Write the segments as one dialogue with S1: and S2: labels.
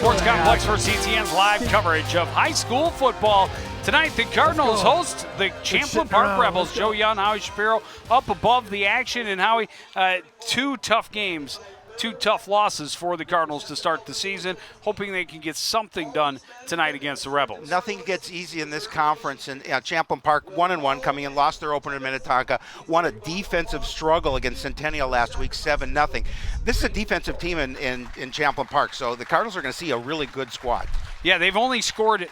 S1: Sports Complex for CTN's live coverage of high school football. Tonight, the Cardinals host the Champlin Park Rebels. Joe Young, Howie Shapiro up above the action. And Howie, two tough games, two tough losses for the Cardinals to start the season, hoping they can get something done tonight against the Rebels.
S2: Nothing gets easy in this conference. And Champlin Park 1-1 coming in, lost their opener in Minnetonka, won a defensive struggle against Centennial last week, 7-0. This is a defensive team in Champlin Park, so the Cardinals are going to see a really good squad.
S1: Yeah, they've only scored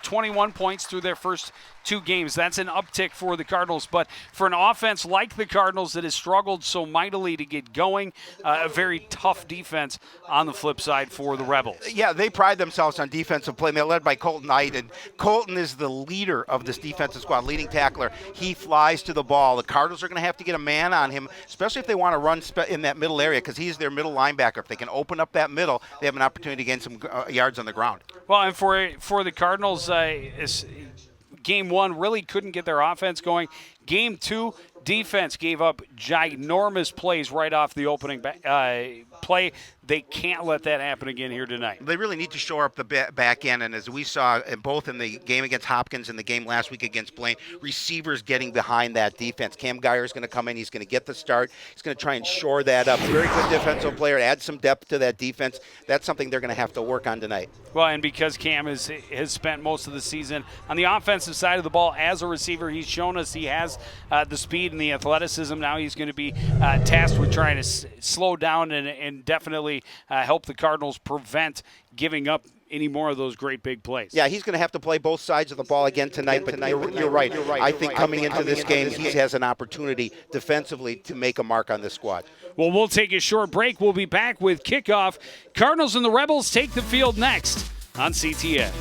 S1: 21 points through their first two games. That's an uptick for the Cardinals. But for an offense like the Cardinals that has struggled so mightily to get going, a very tough defense on the flip side for the Rebels.
S2: Yeah, they pride themselves on defensive play. They're led by Colton Knight, and Colton is the leader of this defensive squad, leading tackler. He flies to the ball. The Cardinals are going to have to get a man on him, especially if they want to run in that middle area, because he's their middle linebacker. If they can open up that middle, they have an opportunity to gain some yards on the ground.
S1: Well, and for the Cardinals, Game 1 really couldn't get their offense going. Game 2, defense gave up ginormous plays right off the opening play. They can't let that happen again here tonight.
S2: They really need to shore up the back end, and as we saw both in the game against Hopkins and the game last week against Blaine, receivers getting behind that defense. Cam Geyer is going to come in. He's going to get the start. He's going to try and shore that up. Very good defensive player. Add some depth to that defense. That's something they're going to have to work on tonight.
S1: Well, and because Cam has spent most of the season on the offensive side of the ball as a receiver, he's shown us he has the speed and the athleticism. Now he's going to be tasked with trying to slow down and definitely help the Cardinals prevent giving up any more of those great big plays.
S2: Yeah, he's going to have to play both sides of the ball again tonight, but you're right. I think coming into this game, he has an opportunity defensively to make a mark on this squad.
S1: Well, we'll take a short break. We'll be back with kickoff. Cardinals and the Rebels take the field next on CTN.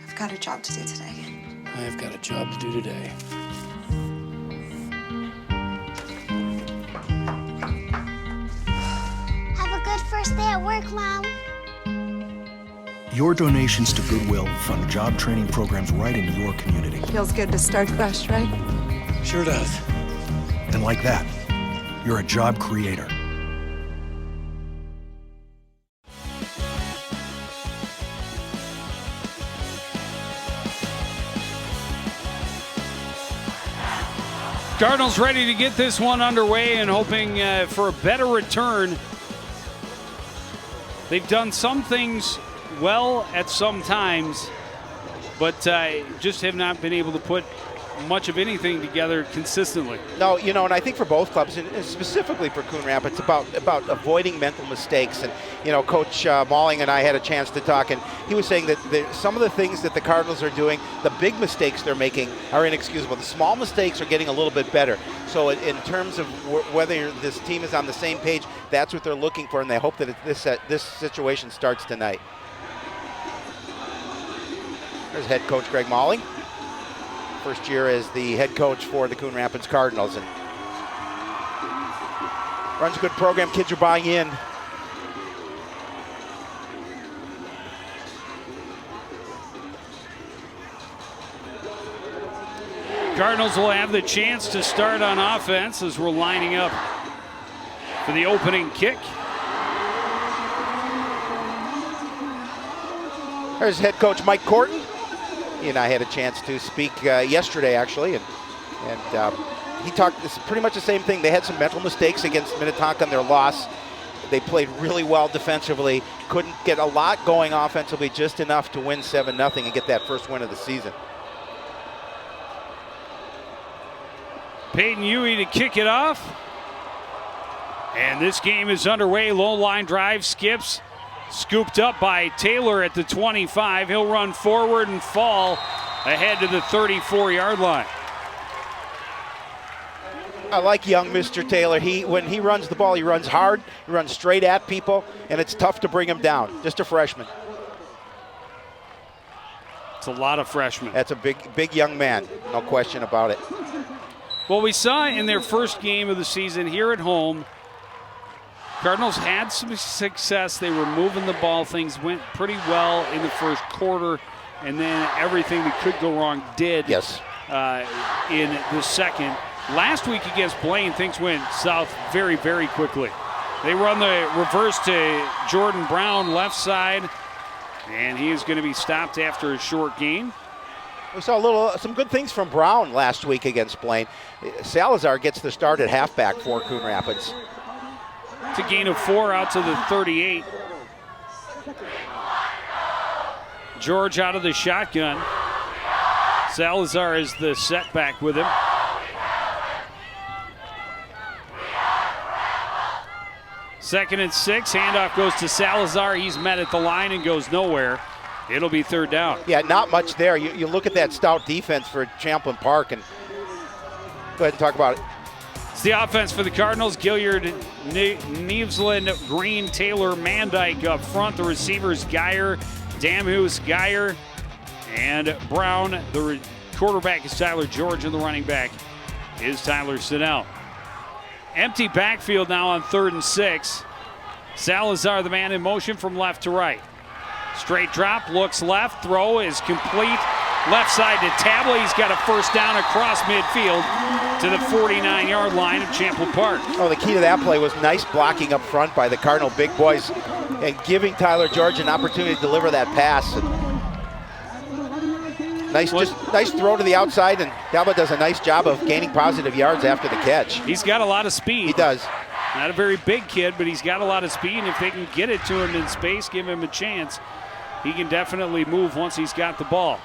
S3: I've got a job to do today.
S4: I've got a job to do today.
S5: Have a good first day at work, Mom.
S6: Your donations to Goodwill fund job training programs right in your community.
S3: Feels good to start fresh, right?
S4: Sure does.
S6: And like that, you're a job creator.
S1: Cardinals ready to get this one underway and hoping for a better return. They've done some things well at some times, but just have not been able to put much of anything together consistently.
S2: No, and I think for both clubs, and specifically for Coon Rapids, it's about avoiding mental mistakes. And, Coach Malling and I had a chance to talk, and he was saying that some of the things that the Cardinals are doing, the big mistakes they're making are inexcusable. The small mistakes are getting a little bit better. So in terms of whether this team is on the same page, that's what they're looking for, and they hope that this situation starts tonight. There's head coach Greg Malling. First year as the head coach for the Coon Rapids Cardinals, and runs a good program. Kids are buying in.
S1: Cardinals will have the chance to start on offense as we're lining up for the opening kick.
S2: There's head coach Mike Corton. He and I had a chance to speak yesterday, actually, and he talked. It's pretty much the same thing. They had some mental mistakes against Minnetonka in their loss. They played really well defensively. Couldn't get a lot going offensively, just enough to win 7-0 and get that first win of the season.
S1: Peyton Huey to kick it off. And this game is underway. Low line drive, skips. Scooped up by Taylor at the 25. He'll run forward and fall ahead to the 34-yard line.
S2: I like young Mr. Taylor. When he runs the ball, he runs hard, he runs straight at people, and it's tough to bring him down. Just a freshman.
S1: It's a lot of freshmen.
S2: That's a big young man, no question about it.
S1: Well, we saw in their first game of the season here at home Cardinals had some success. They were moving the ball. Things went pretty well in the first quarter, and then everything that could go wrong did in the second. Last week against Blaine, things went south very, very quickly. They run the reverse to Jordan Brown, left side, and he is going to be stopped after a short gain.
S2: We saw some good things from Brown last week against Blaine. Salazar gets the start at halfback for Coon Rapids.
S1: It's a gain of 4 out to the 38. George out of the shotgun. Salazar is the setback with him. Second and 6, handoff goes to Salazar. He's met at the line and goes nowhere. It'll be third down.
S2: Yeah, not much there. You look at that stout defense for Champlin Park, and go ahead and talk about it.
S1: It's the offense for the Cardinals. Gilliard, Nevesland, Green, Taylor, Mandyke up front. The receivers, Geyer, Damhus, Geyer, and Brown. The quarterback is Tyler George, and the running back is Tyler Siddell. Empty backfield now on 3rd and 6. Salazar, the man in motion from left to right. Straight drop, looks left, throw is complete. Left side to Tabla. He's got a first down across midfield to the 49-yard line of Champlin Park.
S2: Oh, the key to that play was nice blocking up front by the Cardinal big boys and giving Tyler George an opportunity to deliver that pass. Nice throw to the outside, and Tabla does a nice job of gaining positive yards after the catch.
S1: He's got a lot of speed.
S2: He does.
S1: Not a very big kid, but he's got a lot of speed, and if they can get it to him in space, give him a chance, he can definitely move once he's got the ball.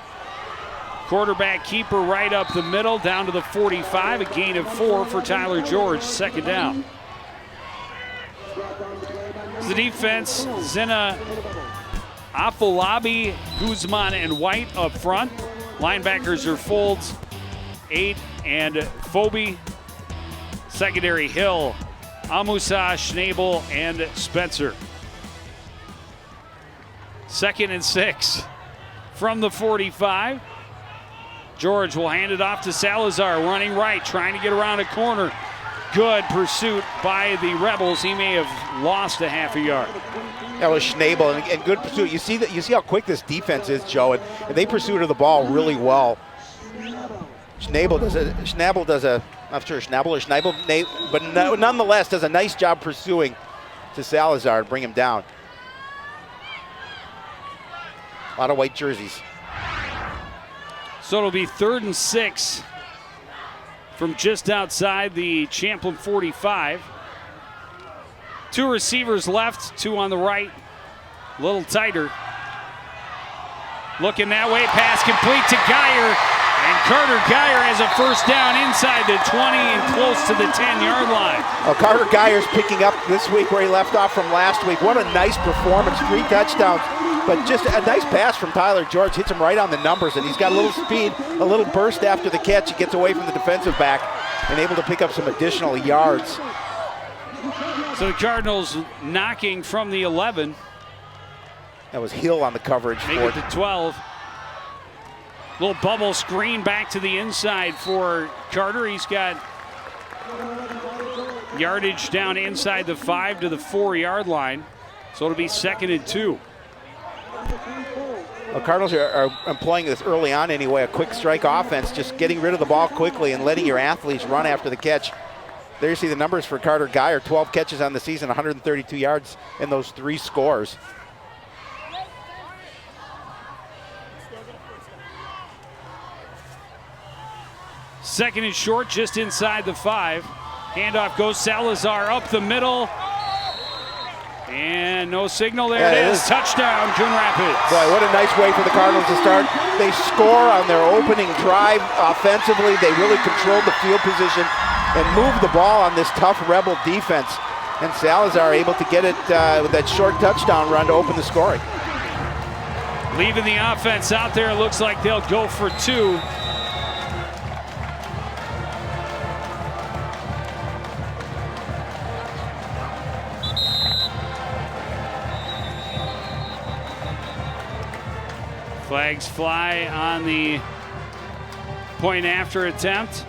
S1: Quarterback keeper right up the middle, down to the 45, a gain of 4 for Tyler George, second down. The defense, Zena, Afolabi, Guzman, and White up front. Linebackers are Folds, 8, and Phoebe. Secondary, Hill, Amusa, Schnabel, and Spencer. 2nd and 6 from the 45. George will hand it off to Salazar, running right, trying to get around a corner. Good pursuit by the Rebels. He may have lost a half a yard.
S2: That was Schnabel, and good pursuit. You see how quick this defense is, Joe, and they pursued the ball really well. Schnabel does a, I'm not sure Schnabel or Schnabel, but nonetheless does a nice job pursuing to Salazar to bring him down. A lot of white jerseys.
S1: So it'll be 3rd and 6 from just outside the Champlin 45. 2 receivers left, 2 on the right. A little tighter. Looking that way, pass complete to Geyer. And Carter Geyer has a first down inside the 20 and close to the 10-yard line.
S2: Well, Carter Geyer's picking up this week where he left off from last week. What a nice performance, 3 touchdowns. But just a nice pass from Tyler George, hits him right on the numbers, and he's got a little speed, a little burst after the catch. He gets away from the defensive back and able to pick up some additional yards.
S1: So the Cardinals knocking from the 11.
S2: That was Hill on the coverage.
S1: Make it to 12. Little bubble screen back to the inside for Carter. He's got yardage down inside the 5 to the 4-yard line. So it'll be 2nd and 2.
S2: Well, Cardinals are employing this early on anyway, a quick strike offense, just getting rid of the ball quickly and letting your athletes run after the catch. There you see the numbers for Carter Geyer, 12 catches on the season, 132 yards in those 3 scores.
S1: Second and short, just inside the 5. Handoff goes Salazar up the middle. And no signal. There it is. Touchdown, Coon Rapids.
S2: Boy, what a nice way for the Cardinals to start. They score on their opening drive offensively. They really controlled the field position and moved the ball on this tough Rebel defense. And Salazar able to get it with that short touchdown run to open the scoring.
S1: Leaving the offense out there, it looks like they'll go for 2. Flags fly on the point after attempt.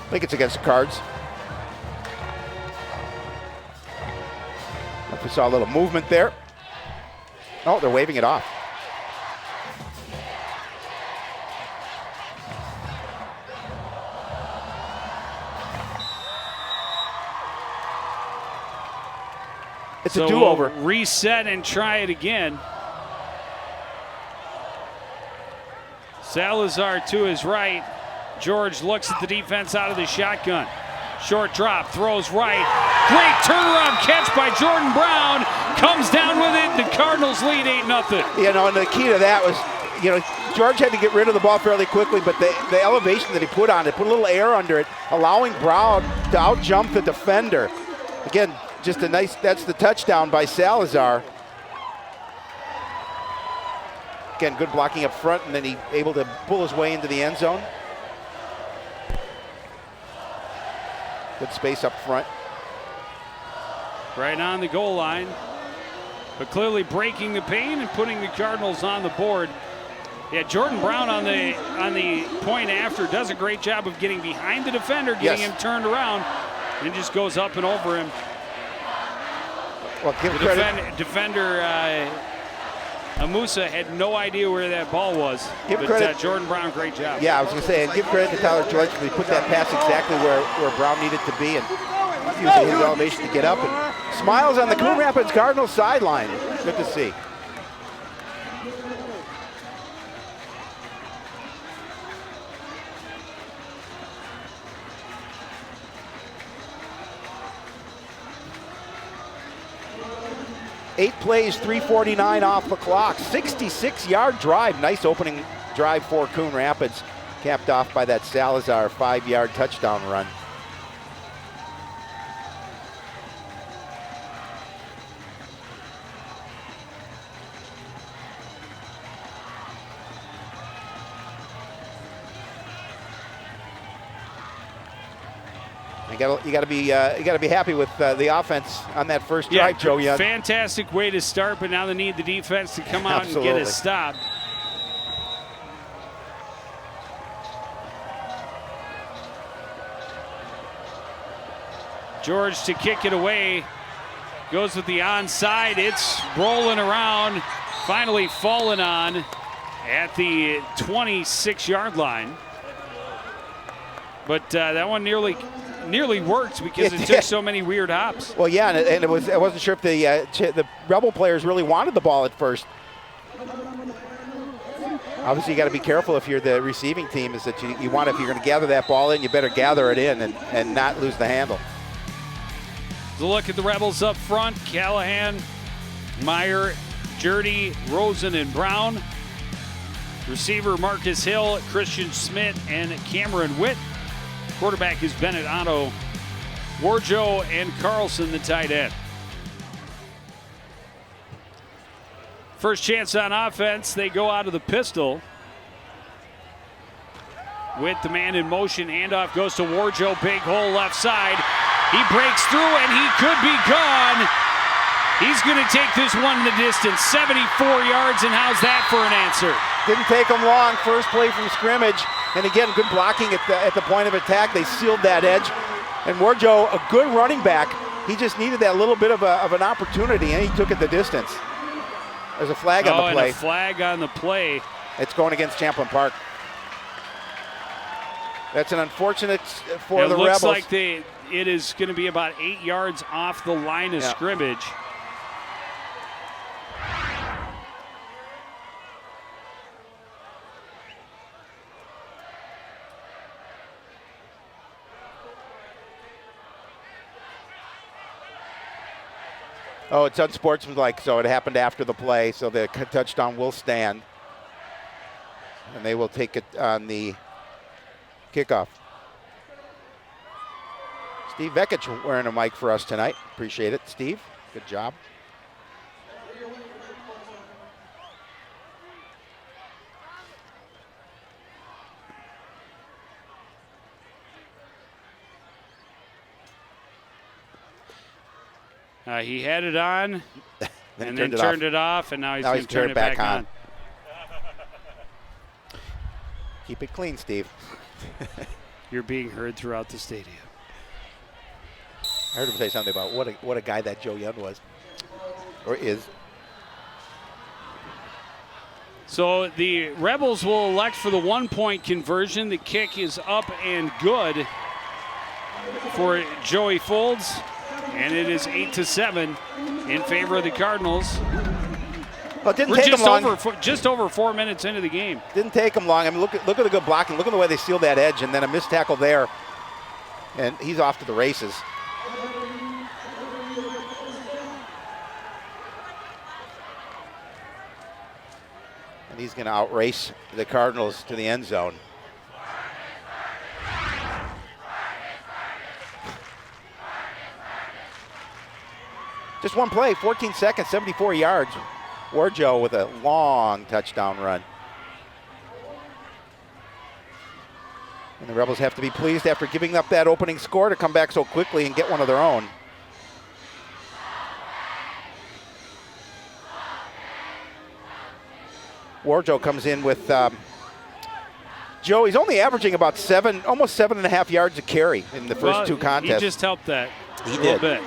S2: I think it's against the Cards. If we saw a little movement there. Oh, they're waving it off. It's a do-over.
S1: We'll reset and try it again. Salazar to his right. George looks at the defense out of the shotgun. Short drop, throws right. Great turnaround catch by Jordan Brown. Comes down with it. The Cardinals lead 8-0.
S2: You know, and the key to that was, you know, George had to get rid of the ball fairly quickly, but the elevation that he put on it, put a little air under it, allowing Brown to out-jump the defender. Again, just a nice, that's the touchdown by Salazar. Again, good blocking up front, and then he able to pull his way into the end zone. Good space up front.
S1: Right on the goal line, but clearly breaking the pain and putting the Cardinals on the board. Yeah, Jordan Brown on the point after does a great job of getting behind the defender, getting him turned around, and just goes up and over him.
S2: Well, give
S1: the
S2: credit.
S1: Defender Amusa had no idea where that ball was.
S2: Give credit.
S1: Jordan Brown, great job.
S2: Yeah, I was going to say, and give credit to Tyler George because he put that pass exactly where Brown needed to be and using his elevation to get up. And smiles on the Coon Rapids Cardinals sideline. Good to see. Eight plays, 3:49 off the clock. 66-yard drive. Nice opening drive for Coon Rapids. Capped off by that Salazar 5-yard touchdown run. You got to be happy with the offense on that first drive, Joe Young.
S1: Fantastic way to start, but now they need the defense to come out and get a stop. George to kick it away, goes with the onside. It's rolling around, finally falling on at the 26-yard line. But that one nearly worked because it took so many weird hops.
S2: Well, yeah, and I wasn't sure if the Rebel players really wanted the ball at first. Obviously, you got to be careful if you're the receiving team. Is that you want, if you're going to gather that ball in, you better gather it in and not lose the handle.
S1: The look at the Rebels up front: Callahan, Meyer, Jurdy, Rosen, and Brown. Receiver Marcus Hill, Christian Smith, and Cameron Witt. Quarterback is Bennett Otto, Warjo, and Carlson, the tight end. First chance on offense, they go out of the pistol. With the man in motion, handoff goes to Warjo, big hole left side. He breaks through and he could be gone. He's going to take this one the distance, 74 yards, and how's that for an answer?
S2: Didn't take him long, first play from scrimmage. And again, good blocking at the point of attack. They sealed that edge. And Warjo, a good running back. He just needed that little bit of an opportunity, and he took it the distance. There's a flag on the play.
S1: And a flag on the play.
S2: It's going against Champlin Park. That's an unfortunate for the Rebels.
S1: It looks like it is going to be about 8 yards off the line of scrimmage.
S2: Oh, it's unsportsmanlike, so it happened after the play, so the touchdown will stand. And they will take it on the kickoff. Steve Vekic wearing a mic for us tonight. Appreciate it, Steve. Good job.
S1: He had it on, and then turned it off, and now he's going to turn it back on.
S2: Keep it clean, Steve.
S1: you're being heard throughout the stadium.
S2: I heard him say something about what a guy that Joe Young was, or is.
S1: So the Rebels will elect for the 1-point conversion. The kick is up and good for Joey Folds, and it is 8-7 in favor of the Cardinals.
S2: Well, it didn't
S1: We're
S2: take them long.
S1: just over 4 minutes into the game.
S2: Didn't take them long. I mean, look at the good blocking. Look at the way they sealed that edge, and then a missed tackle there, and he's off to the races. And he's going to outrace the Cardinals to the end zone. Just one play, 14 seconds, 74 yards. Warjo with a long touchdown run. And the Rebels have to be pleased after giving up that opening score to come back so quickly and get one of their own. Warjo comes in with Joe. He's only averaging about almost 7.5 yards a carry in the first two contests.
S1: He just helped that
S2: He
S1: a
S2: did.
S1: little bit.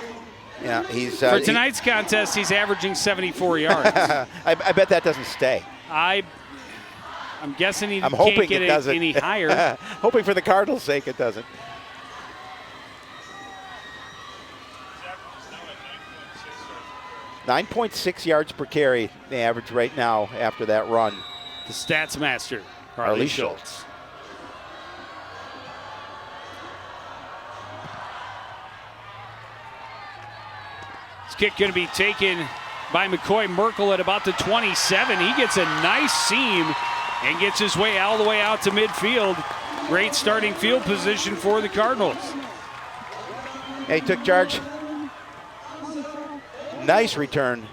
S2: Yeah, he's
S1: For tonight's contest, he's averaging 74 yards.
S2: I bet that doesn't stay.
S1: I'm guessing he
S2: I'm
S1: can't
S2: hoping
S1: get
S2: it
S1: it
S2: doesn't.
S1: any higher.
S2: Hoping for the Cardinals' sake it doesn't. .6 yards per carry, the average right now after that run.
S1: The stats master,
S2: Harley
S1: Harley
S2: Schultz.
S1: Schultz. This kick going to be taken by McCoy Merkel at about the 27. He gets a nice seam and gets his way all the way out to midfield. Great starting field position for the Cardinals.
S2: He took charge. Nice return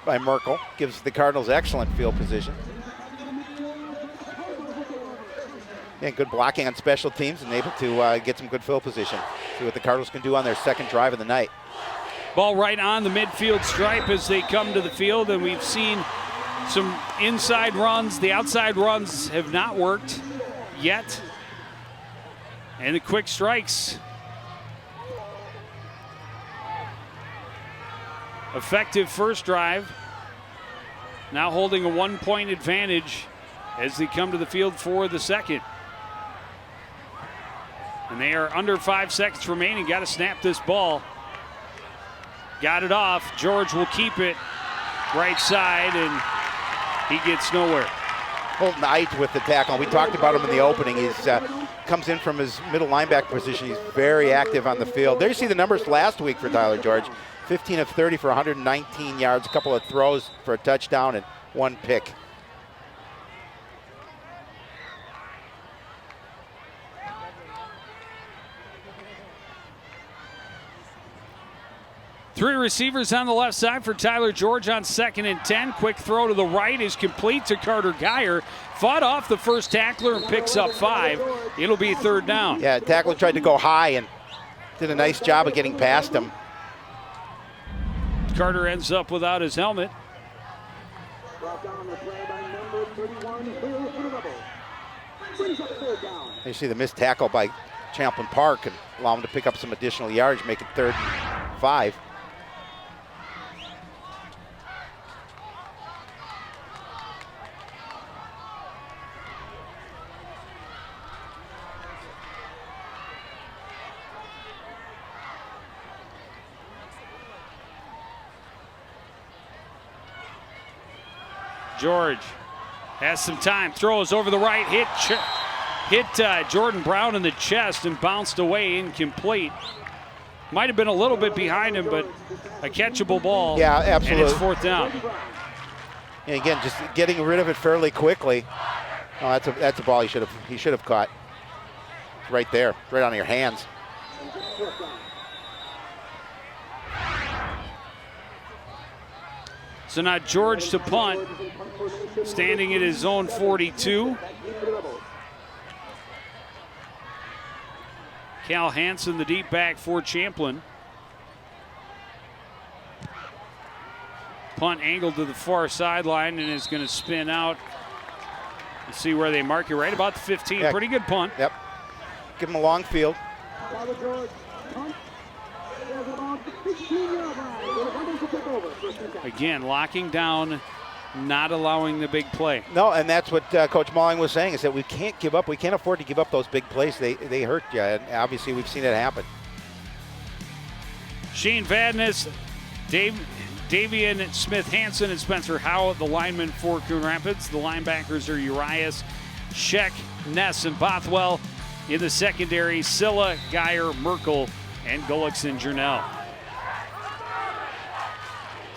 S2: by Merkel. Gives the Cardinals excellent field position. And good blocking on special teams and able to get some good field position. See what the Cardinals can do on their second drive of the night.
S1: Ball right on the midfield stripe as they come to the field, and we've seen some inside runs. The outside runs have not worked yet. And the quick strikes. Effective first drive. Now holding a 1-point advantage as they come to the field for the second. And they are under 5 seconds remaining. Got to snap this ball. Got it off. George will keep it right side, and he gets nowhere.
S2: Holton Knight with the tackle. We talked about him in the opening. He's comes in from his middle linebacker position. He's very active on the field. There you see the numbers last week for Tyler George. 15 of 30 for 119 yards, a couple of throws for a touchdown, and 1 pick.
S1: Three receivers on the left side for Tyler George on 2nd and 10. Quick throw to the right is complete to Carter Geyer. Fought off the first tackler and picks up 5. It'll be 3rd down.
S2: Yeah, tackler tried to go high and did a nice job of getting past him.
S1: Carter ends up without his helmet.
S2: You see the missed tackle by Champlin Park and allow him to pick up some additional yards, make it 3rd and 5.
S1: George has some time, throws over the right, hit Jordan Brown in the chest and bounced away, incomplete. Might have been a little bit behind him, but a catchable ball.
S2: Yeah, absolutely.
S1: And it's 4th down.
S2: And again, just getting rid of it fairly quickly. Oh, that's a ball he should have caught. Right there, right on your hands.
S1: So now George to punt, standing at his own 42. Cal Hansen, the deep back for Champlin. Punt angled to the far sideline and is going to spin out. Let's see where they mark it, right about the 15.
S2: Yeah.
S1: Pretty good punt.
S2: Yep. give him a long field.
S1: Again, locking down, not allowing the big play.
S2: No, and that's what Coach Malling was saying, is that we can't give up. We can't afford to give up those big plays. They hurt you, and obviously we've seen it happen.
S1: Shane Vadnais, Davian Smith-Hansen, and Spencer Howe, the linemen for Coon Rapids. The linebackers are Urias, Scheck, Ness, and Bothwell. In the secondary, Silla, Geyer, Merkel, and Gullickson Jernell.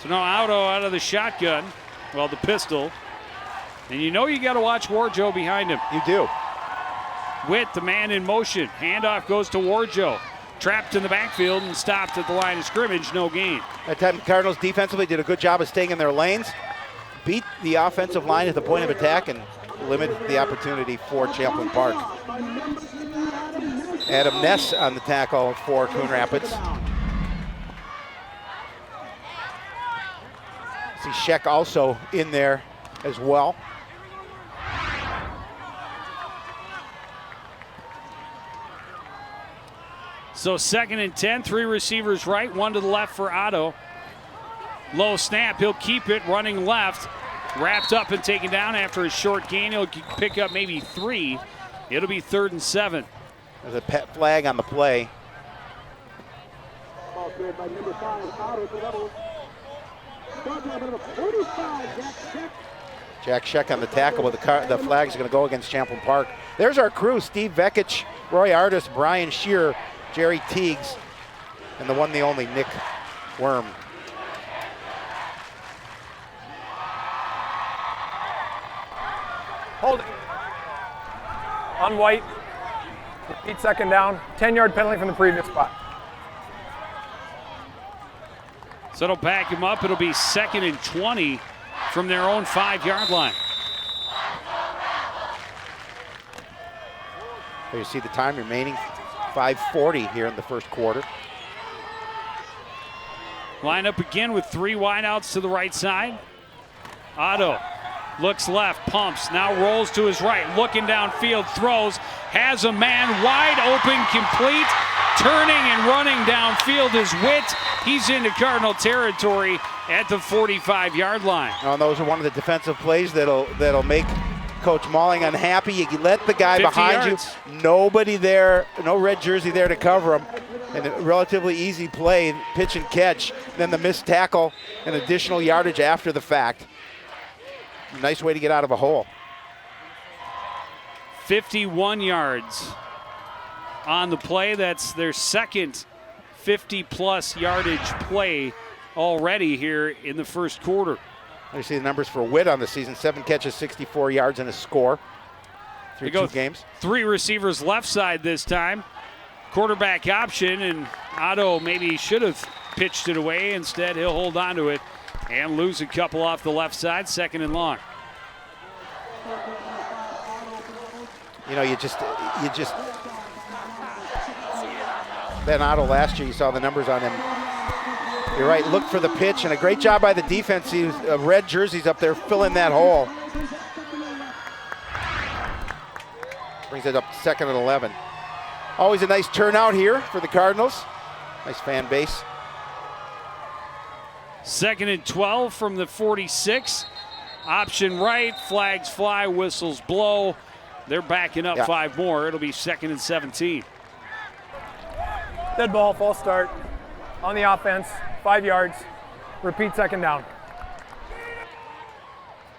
S1: So now Otto out of the shotgun, well, the pistol. And you know you got to watch Warjo behind him.
S2: You do.
S1: Witt, the man in motion. Handoff goes to Warjo. Trapped in the backfield and stopped at the line of scrimmage, no gain.
S2: That time Cardinals defensively did a good job of staying in their lanes, beat the offensive line at the point of attack, and limited the opportunity for Champlin Park. Adam Ness on the tackle for Coon Rapids. See Scheck also in there as well.
S1: So 2nd and 10, 3 receivers right, 1 to the left for Otto. Low snap, he'll keep it, running left. Wrapped up and taken down after a short gain. He'll pick up maybe 3. It'll be 3rd and 7.
S2: There's a pet flag on the play. Jack Scheck on the tackle, but the flag is going to go against Champlin Park. There's our crew: Steve Vekich, Roy Artis, Brian Shearer, Jerry Teagues, and the one, the only, Nick Worm.
S7: Hold it. On White. Repeat 2nd down. 10-yard penalty from the previous spot.
S1: So it'll back him up. It'll be 2nd and 20 from their own 5-yard line.
S2: There you see the time remaining, 5:40 here in the first quarter.
S1: Line up again with 3 wideouts to the right side. Otto looks left, pumps, now rolls to his right, looking downfield, throws, has a man wide open, complete, turning and running downfield is Witt. He's into Cardinal territory at the 45-yard line.
S2: Oh, and those are one of the defensive plays that'll make Coach Malling unhappy. You let the guy behind
S1: yards.
S2: You, nobody there, no red jersey there to cover him, and a relatively easy play, pitch and catch, then the missed tackle and additional yardage after the fact. Nice way to get out of a hole.
S1: 51 yards on the play. That's their second 50-plus yardage play already here in the first quarter.
S2: You see the numbers for Witt on the season: 7 catches, 64 yards, and a score through 2 games.
S1: 3 receivers left side this time. Quarterback option, and Otto maybe should have pitched it away. Instead, he'll hold on to it and lose a couple off the left side, 2nd and long.
S2: You know, you just Ben Otto last year, you saw the numbers on him. You're right, look for the pitch, and a great job by the defense. He was, red jerseys up there filling that hole. Brings it up 2nd and 11. Always a nice turnout here for the Cardinals. Nice fan base.
S1: 2nd and 12 from the 46. Option right, flags fly, whistles blow. They're backing up 5 more. It'll be 2nd and 17.
S7: Dead ball, false start. On the offense, 5 yards. Repeat 2nd down.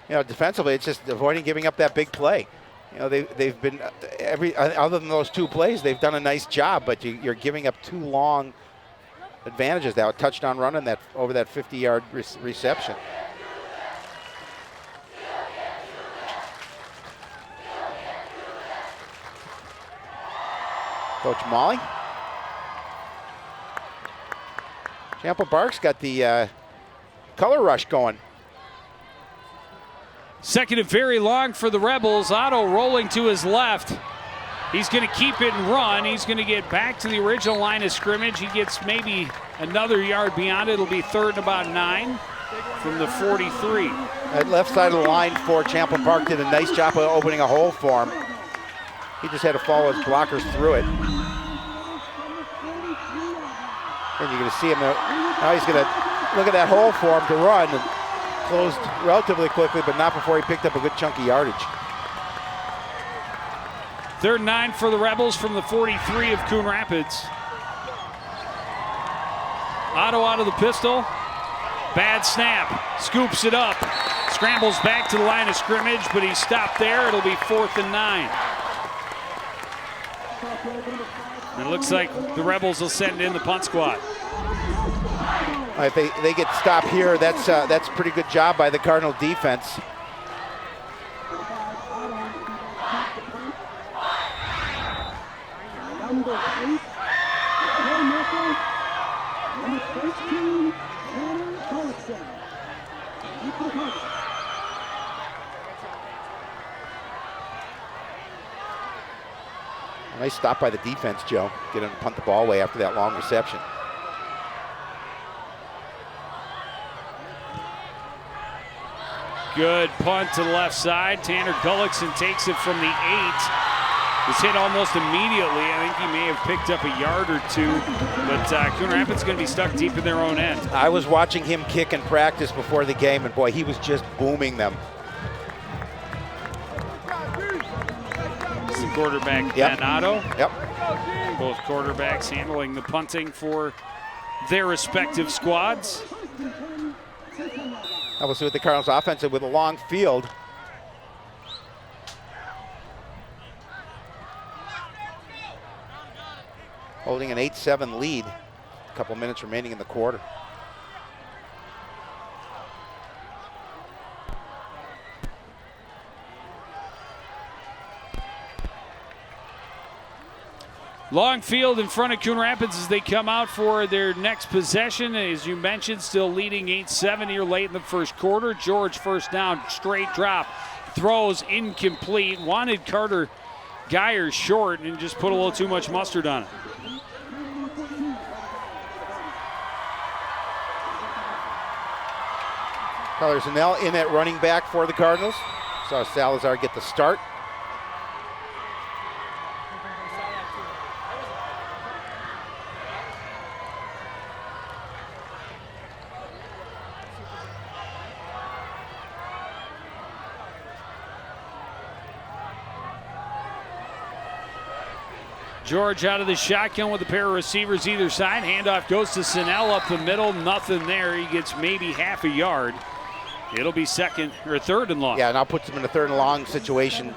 S2: You know, defensively, it's just avoiding giving up that big play. You know, they've been other than those 2 plays, they've done a nice job, but you're giving up 2 long advantages now. A touchdown run and that over that 50-yard reception. Coach Malling. Champlin Park's got the color rush going.
S1: 2nd and very long for the Rebels. Otto rolling to his left. He's going to keep it and run. He's going to get back to the original line of scrimmage. He gets maybe another yard beyond it. It'll be 3rd and about 9 from the 43.
S2: That left side of the line for Champlin Park did a nice job of opening a hole for him. He just had to follow his blockers through it. And you're going to see him now. He's going to look at that hole for him to run, and closed relatively quickly, but not before he picked up a good chunk of yardage.
S1: 3rd and 9 for the Rebels from the 43 of Coon Rapids. Otto out of the pistol. Bad snap. Scoops it up. Scrambles back to the line of scrimmage, but he's stopped there. It'll be 4th and 9. It looks like the Rebels will send in the punt squad.
S2: If they get stopped here, that's a pretty good job by the Cardinal defense. Nice stop by the defense, Joe. Get him to punt the ball away after that long reception.
S1: Good punt to the left side. Tanner Gullickson takes it from the 8. Was hit almost immediately. I think he may have picked up a yard or two, but Coon Rapids going to be stuck deep in their own end.
S2: I was watching him kick in practice before the game, and boy, he was just booming them.
S1: This is the quarterback, Ben Otto.
S2: Yep.
S1: Both quarterbacks handling the punting for their respective squads.
S2: Now we'll see what the Cardinals offense with a long field. Holding an 8-7 lead. A couple minutes remaining in the quarter.
S1: Long field in front of Coon Rapids as they come out for their next possession. As you mentioned, still leading 8-7 here late in the first quarter. George first down, straight drop. Throws incomplete. Wanted Carter Geyer short and just put a little too much mustard on it.
S2: Tyler Zanell in at running back for the Cardinals. Saw Salazar get the start.
S1: George out of the shotgun with a pair of receivers either side. Handoff goes to Snell up the middle. Nothing there. He gets maybe half a yard. It'll be 3rd and long.
S2: Yeah, now puts them in a 3rd and long situation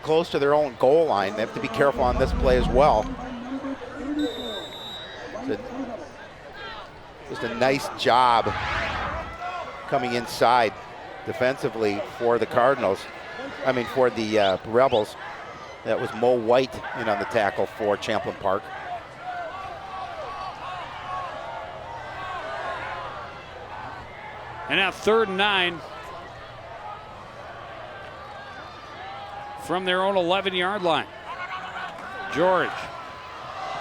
S2: close to their own goal line. They have to be careful on this play as well. Just a nice job coming inside defensively for the Cardinals. I mean, for the Rebels. That was Mo White in on the tackle for Champlin Park.
S1: And now 3rd and 9 from their own 11-yard line. George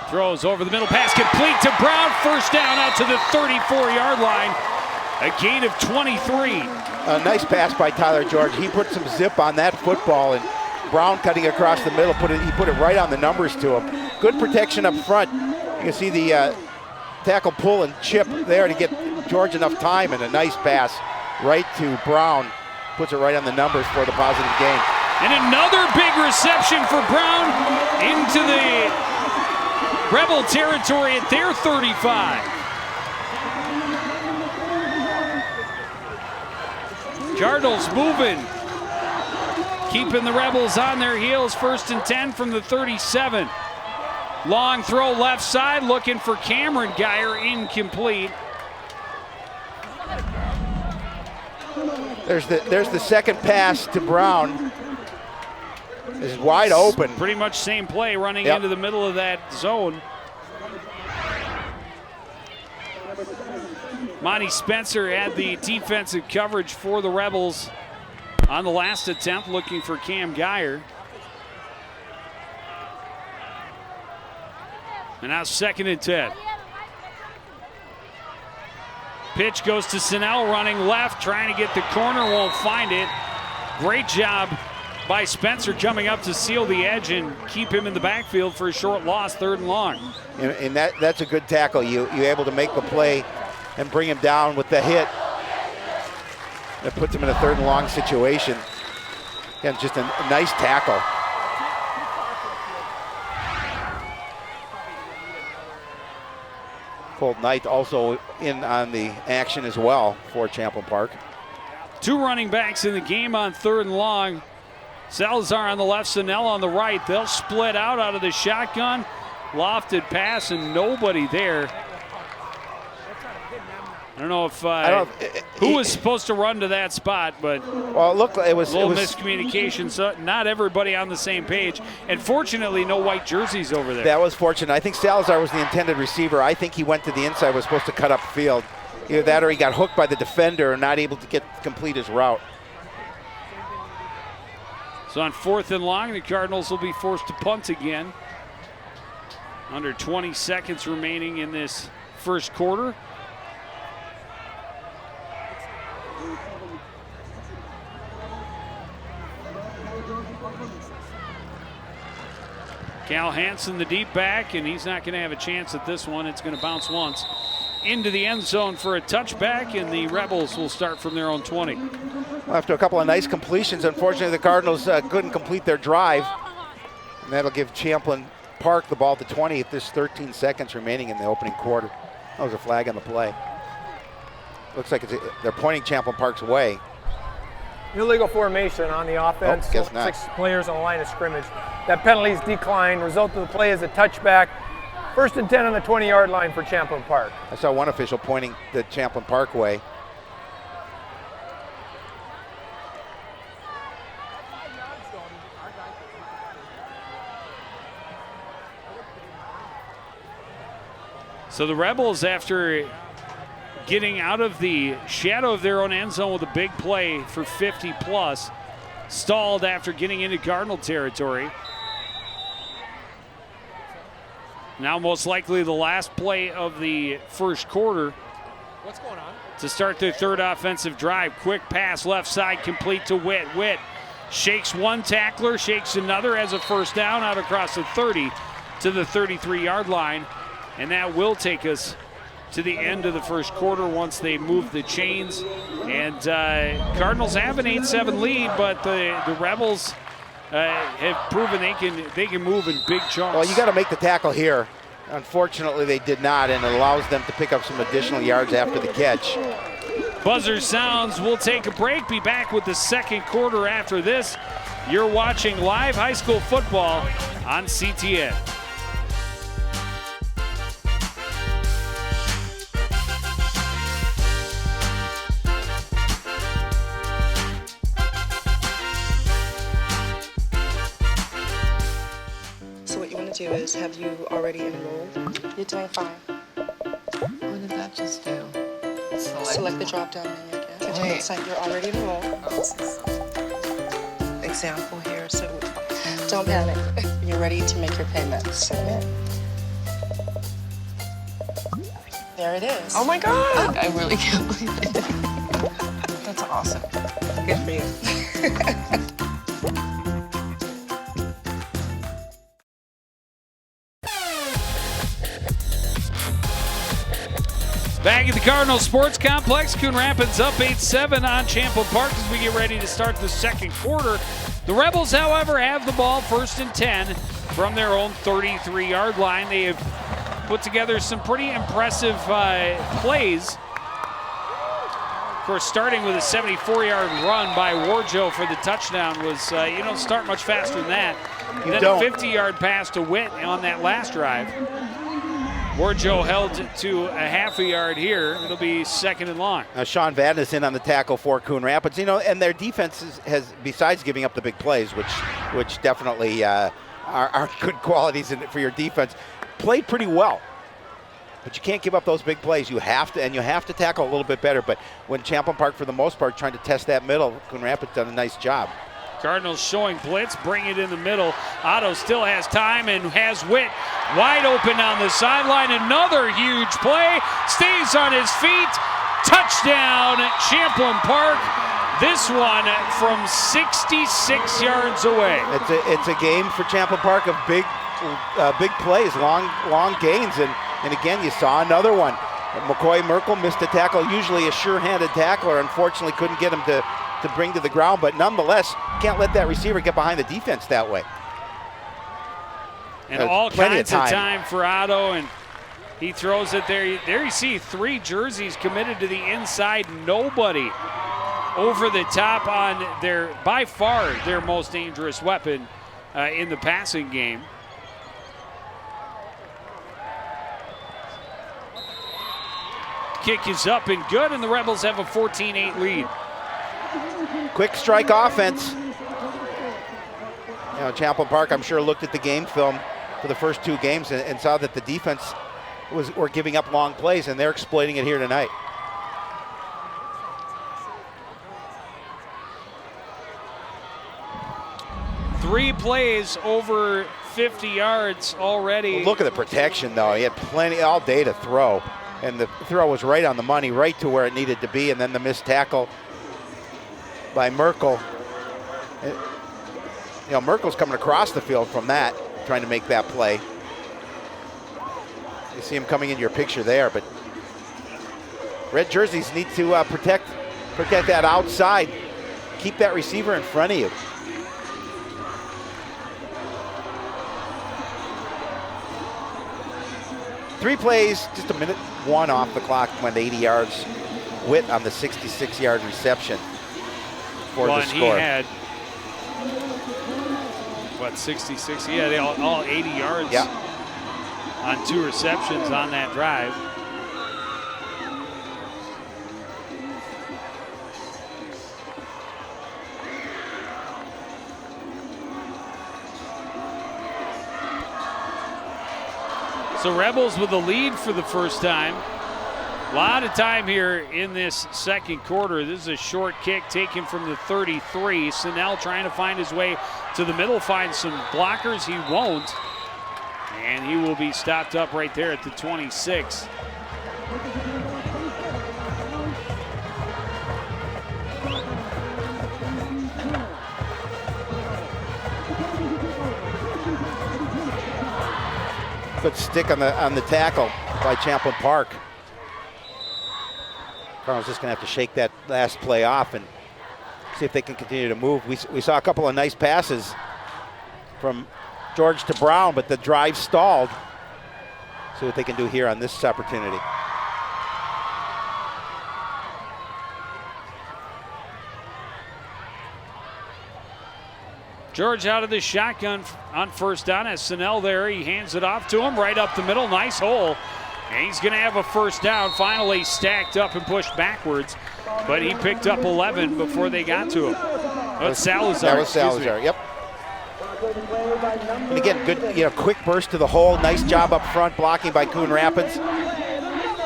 S1: throws over the middle, pass complete to Brown. First down out to the 34-yard line. A gain of 23.
S2: A nice pass by Tyler George. He put some zip on that football, and Brown cutting across the middle, he put it right on the numbers to him. Good protection up front. You can see the tackle pull and chip there to get George enough time, and a nice pass right to Brown. Puts it right on the numbers for the positive gain.
S1: And another big reception for Brown into the Rebel territory at their 35. Cardinals moving. Keeping the Rebels on their heels. 1st and 10 from the 37. Long throw left side, looking for Cameron Geyer, incomplete.
S2: There's the second pass to Brown. Is wide open.
S1: Pretty much same play, running into the middle of that zone. Monty Spencer had the defensive coverage for the Rebels on the last attempt, looking for Cam Geyer. And now 2nd and 10. Pitch goes to Snell, running left, trying to get the corner, won't find it. Great job by Spencer, coming up to seal the edge and keep him in the backfield for a short loss, 3rd and long.
S2: And that's a good tackle. You're able to make the play and bring him down with the hit. That puts him in a 3rd and long situation. Again, just a nice tackle. Colt Knight also in on the action as well for Champlin Park.
S1: 2 running backs in the game on 3rd and long. Salazar on the left, Sennell on the right. They'll split out of the shotgun. Lofted pass and nobody there. I don't know if who was supposed to run to that spot, but
S2: well, look, it was
S1: miscommunication. So not everybody on the same page, and fortunately, no white jerseys over there.
S2: That was fortunate. I think Salazar was the intended receiver. I think he went to the inside, was supposed to cut up field. Either that or he got hooked by the defender and not able to complete his route.
S1: So on 4th and long, the Cardinals will be forced to punt again. Under 20 seconds remaining in this first quarter. Cal Hansen, the deep back, and he's not going to have a chance at this one. It's going to bounce once into the end zone for a touchback, and the Rebels will start from their own 20.
S2: Well, after a couple of nice completions, unfortunately the Cardinals couldn't complete their drive. And that'll give Champlin Park the ball at the 20 if there's 13 seconds remaining in the opening quarter. That was a flag on the play. Looks like they're pointing Champlin Park's way.
S7: Illegal formation on the offense.
S2: Oh, guess not.
S7: 6 players on the line of scrimmage. That penalty's declined. Result of the play is a touchback. 1st and 10 on the 20-yard line for Champlin Park.
S2: I saw one official pointing the Champlin Park way.
S1: So the Rebels, after getting out of the shadow of their own end zone with a big play for 50 plus, stalled after getting into Cardinal territory. Now most likely the last play of the first quarter.
S7: What's going on?
S1: To start their 3rd offensive drive. Quick pass left side complete to Witt. Witt shakes one tackler, shakes another, has a 1st down out across the 30 to the 33-yard line. And that will take us to the end of the first quarter once they move the chains. And Cardinals have an 8-7 lead, but the Rebels have proven they can move in big chunks.
S2: Well, you got to make the tackle here. Unfortunately, they did not, and it allows them to pick up some additional yards after the catch.
S1: Buzzer sounds. We'll take a break. Be back with the second quarter after this. You're watching live high school football on CTN.
S3: Do is, have you already enrolled?
S8: You're 25.
S3: What did that just do?
S8: Select the drop-down menu again.
S3: Wait.
S8: You're already enrolled.
S3: Example here, so
S8: Don't panic. You're ready to make your payment. Submit. There it is.
S3: oh my God! I really can't believe it. That's awesome. Good for you.
S1: Back at the Cardinal Sports Complex, Coon Rapids up 8-7 on Champlin Park as we get ready to start the second quarter. The Rebels, however, have the ball 1st and 10 from their own 33-yard line. They have put together some pretty impressive plays. Of course, starting with a 74-yard run by Warjo for the touchdown was, you don't start much faster than that. And then a 50-yard pass to Witt on that last drive. Warjo held to a half a yard here. It'll be 2nd and long.
S2: Sean Vadden is in on the tackle for Coon Rapids. You know, and their defense has besides giving up the big plays, which definitely are good qualities for your defense, played pretty well. But you can't give up those big plays. You have to tackle a little bit better. But when Champlin Park, for the most part, trying to test that middle, Coon Rapids done a nice job.
S1: Cardinals showing blitz, bring it in the middle. Otto still has time and has Witt wide open on the sideline. Another huge play, stays on his feet. Touchdown, Champlin Park. This one from 66 yards away.
S2: It's a game for Champlin Park of big plays, long gains, and again you saw another one. McCoy Merkel missed a tackle, usually a sure-handed tackler. Unfortunately, couldn't get him to bring to the ground, but nonetheless, can't let that receiver get behind the defense that way.
S1: And all kinds of time for Otto, and he throws it there. There you see 3 jerseys committed to the inside. Nobody over the top on by far their most dangerous weapon in the passing game. Kick is up and good, and the Rebels have a 14-8 lead.
S2: Quick strike offense. Champlin Park, I'm sure, looked at the game film for the first 2 games and saw that the defense were giving up long plays, and they're exploiting it here tonight.
S1: Three plays over 50 yards already.
S2: Well, look at the protection, though. He had plenty all day to throw, and the throw was right on the money, right to where it needed to be, and then the missed tackle by Merkel. Merkel's coming across the field from that, trying to make that play. You see him coming in your picture there, but red jerseys need to protect that outside. Keep that receiver in front of you. Three plays, just a minute 1 off the clock, went 80 yards. Witt on the 66-yard reception for the score.
S1: He had, 66? He had all 80 yards on 2 receptions on that drive. So Rebels with the lead for the first time. A lot of time here in this second quarter. This is a short kick taken from the 33. Snell trying to find his way to the middle, find some blockers. He won't. And he will be stopped up right there at the 26.
S2: Good stick on the tackle by Champlin Park. Carl's just going to have to shake that last play off and see if they can continue to move. We saw a couple of nice passes from George to Brown, but the drive stalled. See what they can do here on this opportunity.
S1: George out of the shotgun on first down as Snell there. He hands it off to him right up the middle. Nice hole. And he's going to have a first down. Finally stacked up and pushed backwards. But he picked up 11 before they got to him. That's Salazar.
S2: That was Salazar, yep. And again, good, quick burst to the hole. Nice job up front, blocking by Coon Rapids.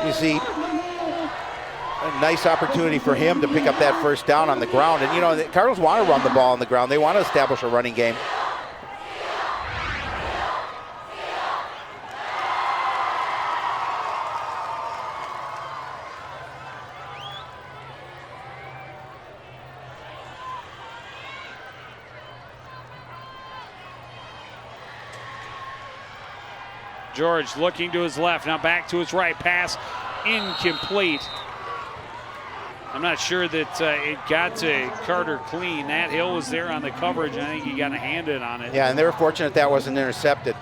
S2: You see a nice opportunity for him to pick up that first down on the ground. And, the Cardinals want to run the ball on the ground. They want to establish a running game.
S1: George looking to his left, now back to his right. Pass incomplete. I'm not sure that it got to Carter clean. Nat Hill was there on the coverage, and I think he got a hand in on it.
S2: Yeah, and they were fortunate that wasn't intercepted.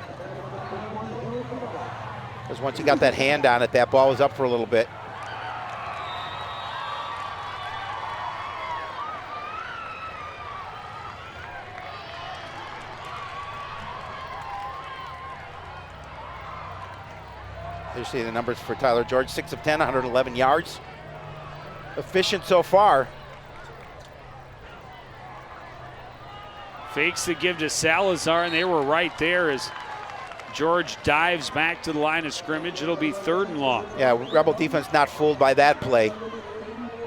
S2: Because once he got that hand on it, that ball was up for a little bit. You see the numbers for Tyler George, 6 of 10, 111 yards. Efficient so far.
S1: Fakes the give to Salazar, and they were right there as George dives back to the line of scrimmage. It'll be 3rd and long.
S2: Yeah, Rebel defense not fooled by that play.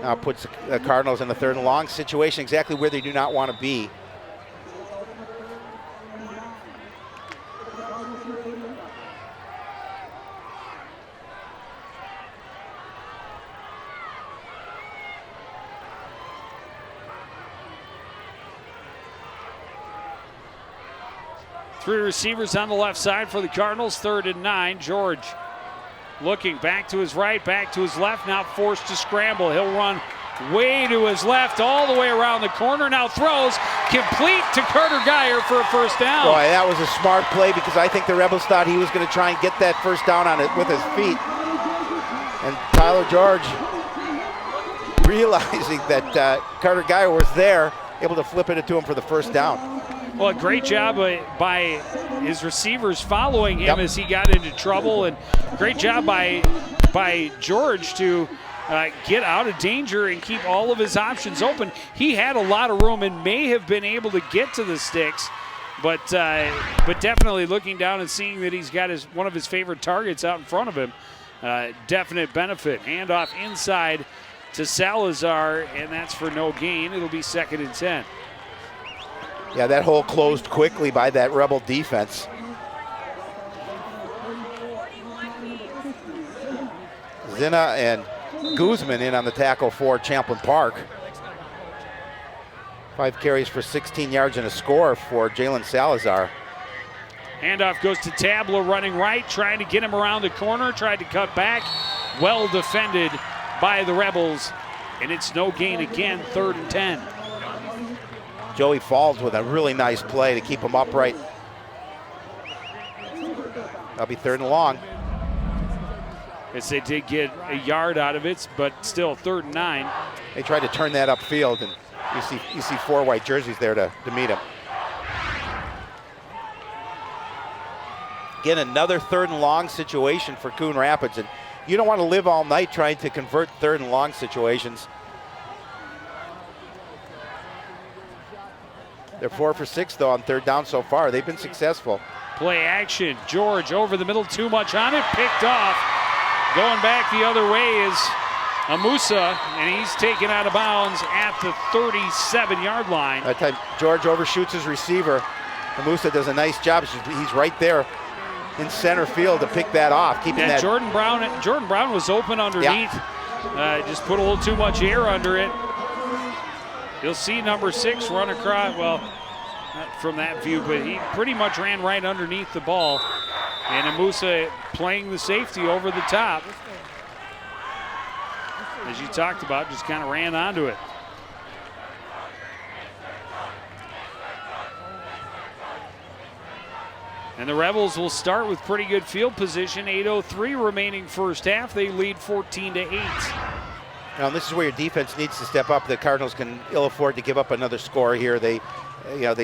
S2: Now puts the Cardinals in the 3rd and long situation, exactly where they do not want to be.
S1: Three receivers on the left side for the Cardinals, 3rd and 9. George looking back to his right, back to his left, now forced to scramble. He'll run way to his left, all the way around the corner, now throws complete to Carter Geyer for a first down.
S2: Boy, that was a smart play because I think the Rebels thought he was going to try and get that first down on it with his feet. And Tyler George, realizing that Carter Geyer was there, able to flip it to him for the first down.
S1: Well, a great job by his receivers following him as he got into trouble, and great job by George to get out of danger and keep all of his options open. He had a lot of room and may have been able to get to the sticks, but definitely looking down and seeing that he's got one of his favorite targets out in front of him, definite benefit. Handoff inside to Salazar, and that's for no gain. It'll be 2nd and 10.
S2: Yeah, that hole closed quickly by that Rebel defense. Zinna and Guzman in on the tackle for Champlin Park. 5 carries for 16 yards and a score for Jalen Salazar.
S1: Handoff goes to Tabla running right, trying to get him around the corner, tried to cut back. Well defended by the Rebels, and it's no gain again, 3rd and 10.
S2: Joey Falls with a really nice play to keep him upright. That'll be 3rd and long.
S1: As they did get a yard out of it, but still 3rd and 9.
S2: They tried to turn that upfield, and you see 4 white jerseys there to meet him. Again, another 3rd and long situation for Coon Rapids, and you don't want to live all night trying to convert 3rd and long situations. They're 4 for 6 though on 3rd down so far. They've been successful.
S1: Play action. George over the middle, too much on it, picked off. Going back the other way is Amusa, and he's taken out of bounds at the 37-yard line.
S2: That time George overshoots his receiver. Amusa does a nice job. He's right there in center field to pick that off, keeping that.
S1: Jordan Brown was open underneath. Just put a little too much air under it. You'll see number 6 run across, well, not from that view, but he pretty much ran right underneath the ball. And Amusa playing the safety over the top. As you talked about, just kind of ran onto it. And the Rebels will start with pretty good field position. 8:03 remaining first half. They lead 14-8.
S2: Now this is where your defense needs to step up. The Cardinals can ill afford to give up another score here. They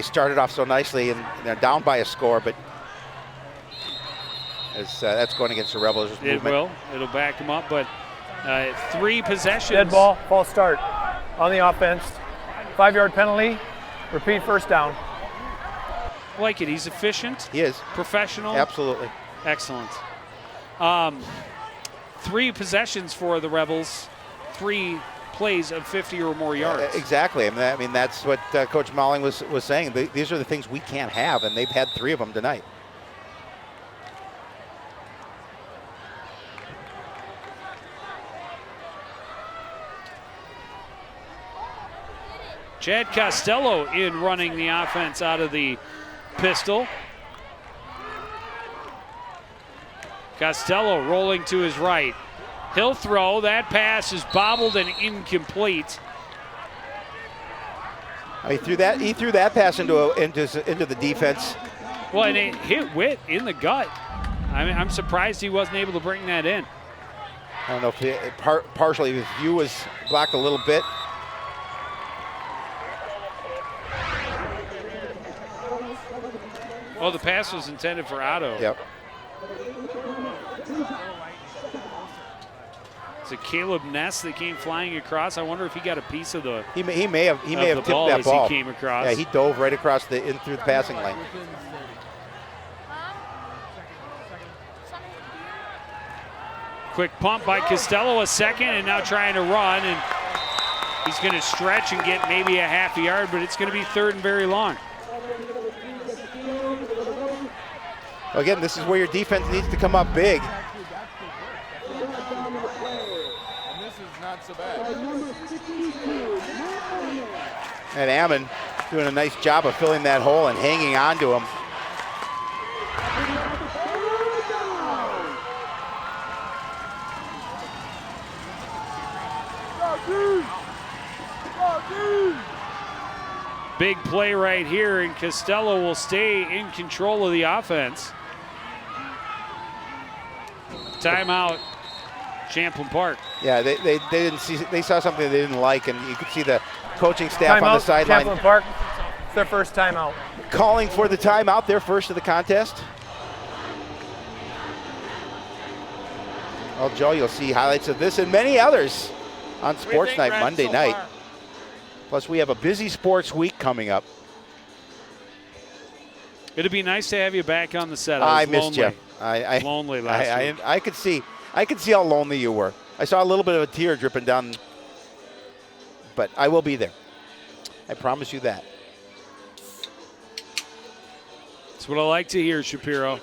S2: started off so nicely and they're down by a score, but that's going against the Rebels.
S1: It will. It'll back them up, but 3 possessions.
S7: Dead ball, false start on the offense. 5-yard penalty, repeat first down.
S1: Like it. He's efficient.
S2: He is.
S1: Professional.
S2: Absolutely.
S1: Excellent. 3 possessions for the Rebels. 3 plays of 50 or more yards.
S2: Exactly. I mean, that's what Coach Malling was saying. These are the things we can't have, and they've had 3 of them tonight.
S1: Chad Costello in running the offense out of the pistol. Costello rolling to his right. He'll throw. That pass is bobbled and incomplete.
S2: He threw that pass into the defense.
S1: Well, and it hit Witt in the gut. I mean, I'm surprised he wasn't able to bring that in.
S2: I don't know if partially his view was blocked a little bit.
S1: Oh, the pass was intended for Otto.
S2: Yep.
S1: It's a Caleb Ness that came flying across. I wonder if he got a piece of the
S2: He may have tipped that ball
S1: as he came across.
S2: Yeah, he dove right across in through the passing lane.
S1: Quick pump by Costello, a second, and now trying to run, and he's going to stretch and get maybe a half a yard, but it's going to be 3rd and very long.
S2: Again, this is where your defense needs to come up big.
S9: And this is not so bad.
S2: And Ammon doing a nice job of filling that hole and hanging on to him.
S1: Big play right here, and Costello will stay in control of the offense. Timeout, Champlin Park.
S2: Yeah, they didn't see. They saw something they didn't like, and you could see the coaching staff on the
S7: Timeout,
S2: sideline
S7: Champlin Park. It's their first timeout.
S2: calling for the timeout. Their first of the contest. Well, Joe, you'll see highlights of this and many others on Sports Night Monday night. Plus, we have a busy sports week coming up.
S1: It'd be nice to have you back on the set.
S2: I missed you.
S1: Lonely last week.
S2: I could see how lonely you were. I saw a little bit of a tear dripping down, but I will be there. I promise you that.
S1: That's what I like to hear, Shapiro.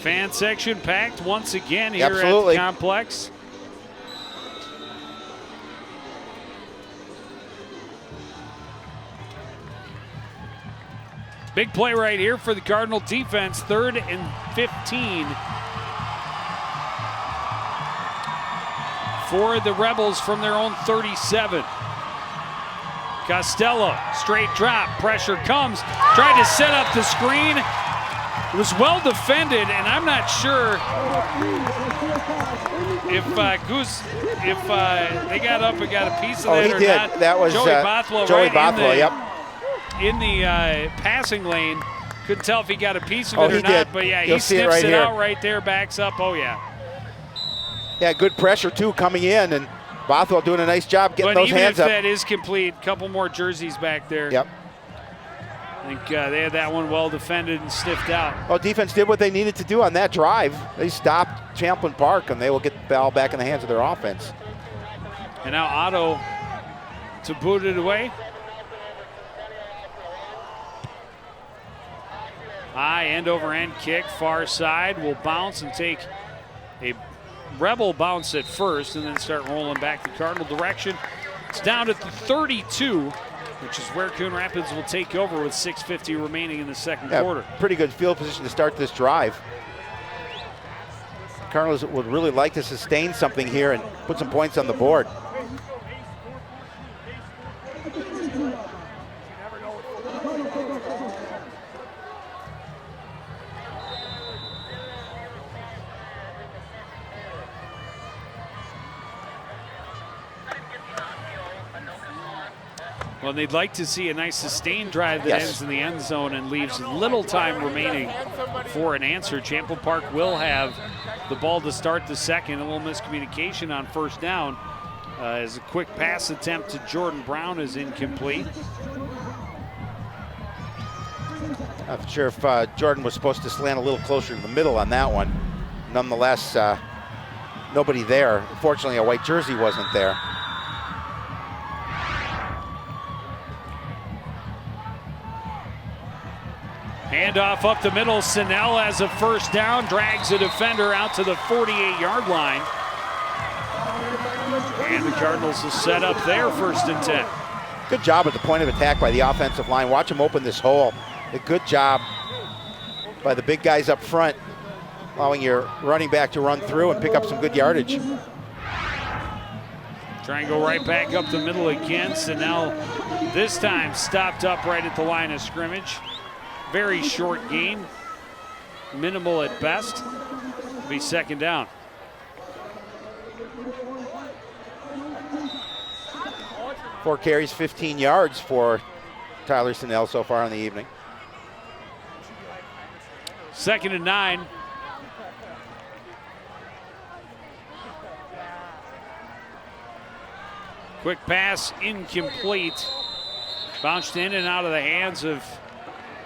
S1: Fan section packed once again here at the complex. Big play right here for the Cardinal defense, 3rd and 15 for the Rebels from their own 37. Costello, straight drop, pressure comes, tried to set up the screen. It was well defended, and I'm not sure if they got up and got a piece of that or not.
S2: That was
S1: Joey Bothwell,
S2: Joey Bothwell, yep.
S1: In the passing lane. Couldn't tell if he got a piece of it or not,
S2: did.
S1: but yeah,
S2: You'll
S1: he sniffs
S2: right
S1: it
S2: here.
S1: out right there, backs up. Oh, yeah.
S2: Yeah, good pressure, too, coming in, and Bothwell doing a nice job getting those hands up.
S1: But even if that is complete, a couple more jerseys back there.
S2: Yep.
S1: I think they had that one well defended and sniffed out.
S2: Well, defense did what they needed to do on that drive. They stopped Champlin Park, and they will get the ball back in the hands of their offense.
S1: And now Otto to boot it away. High end over end kick, far side, will bounce and take a Rebel bounce at first and then start rolling back the Cardinal direction. It's down at the 32, which is where Coon Rapids will take over with 6:50 remaining in the second quarter.
S2: Pretty good field position to start this drive. Cardinals would really like to sustain something here and put some points on the board.
S1: Well, they'd like to see a nice sustained drive that ends in the end zone and leaves little time remaining for an answer. Champlin Park will have the ball to start the second. A little miscommunication on first down as a quick pass attempt to Jordan Brown is incomplete.
S2: Not sure if Jordan was supposed to slant a little closer to the middle on that one. Nonetheless, nobody there. Fortunately, a white jersey wasn't there.
S1: Handoff up the middle. Sinnell has a first down, drags a defender out to the 48-yard line. And the Cardinals will set up their 1st and 10.
S2: Good job at the point of attack by the offensive line. Watch them open this hole. A good job by the big guys up front, allowing your running back to run through and pick up some good yardage.
S1: Try and go right back up the middle again. Sinnell this time stopped up right at the line of scrimmage. Very short gain, minimal at best. It'll be 2nd down.
S2: Four carries, 15 yards for Tyler Sinnell so far in the evening.
S1: 2nd and 9. Quick pass, incomplete. Bounced in and out of the hands of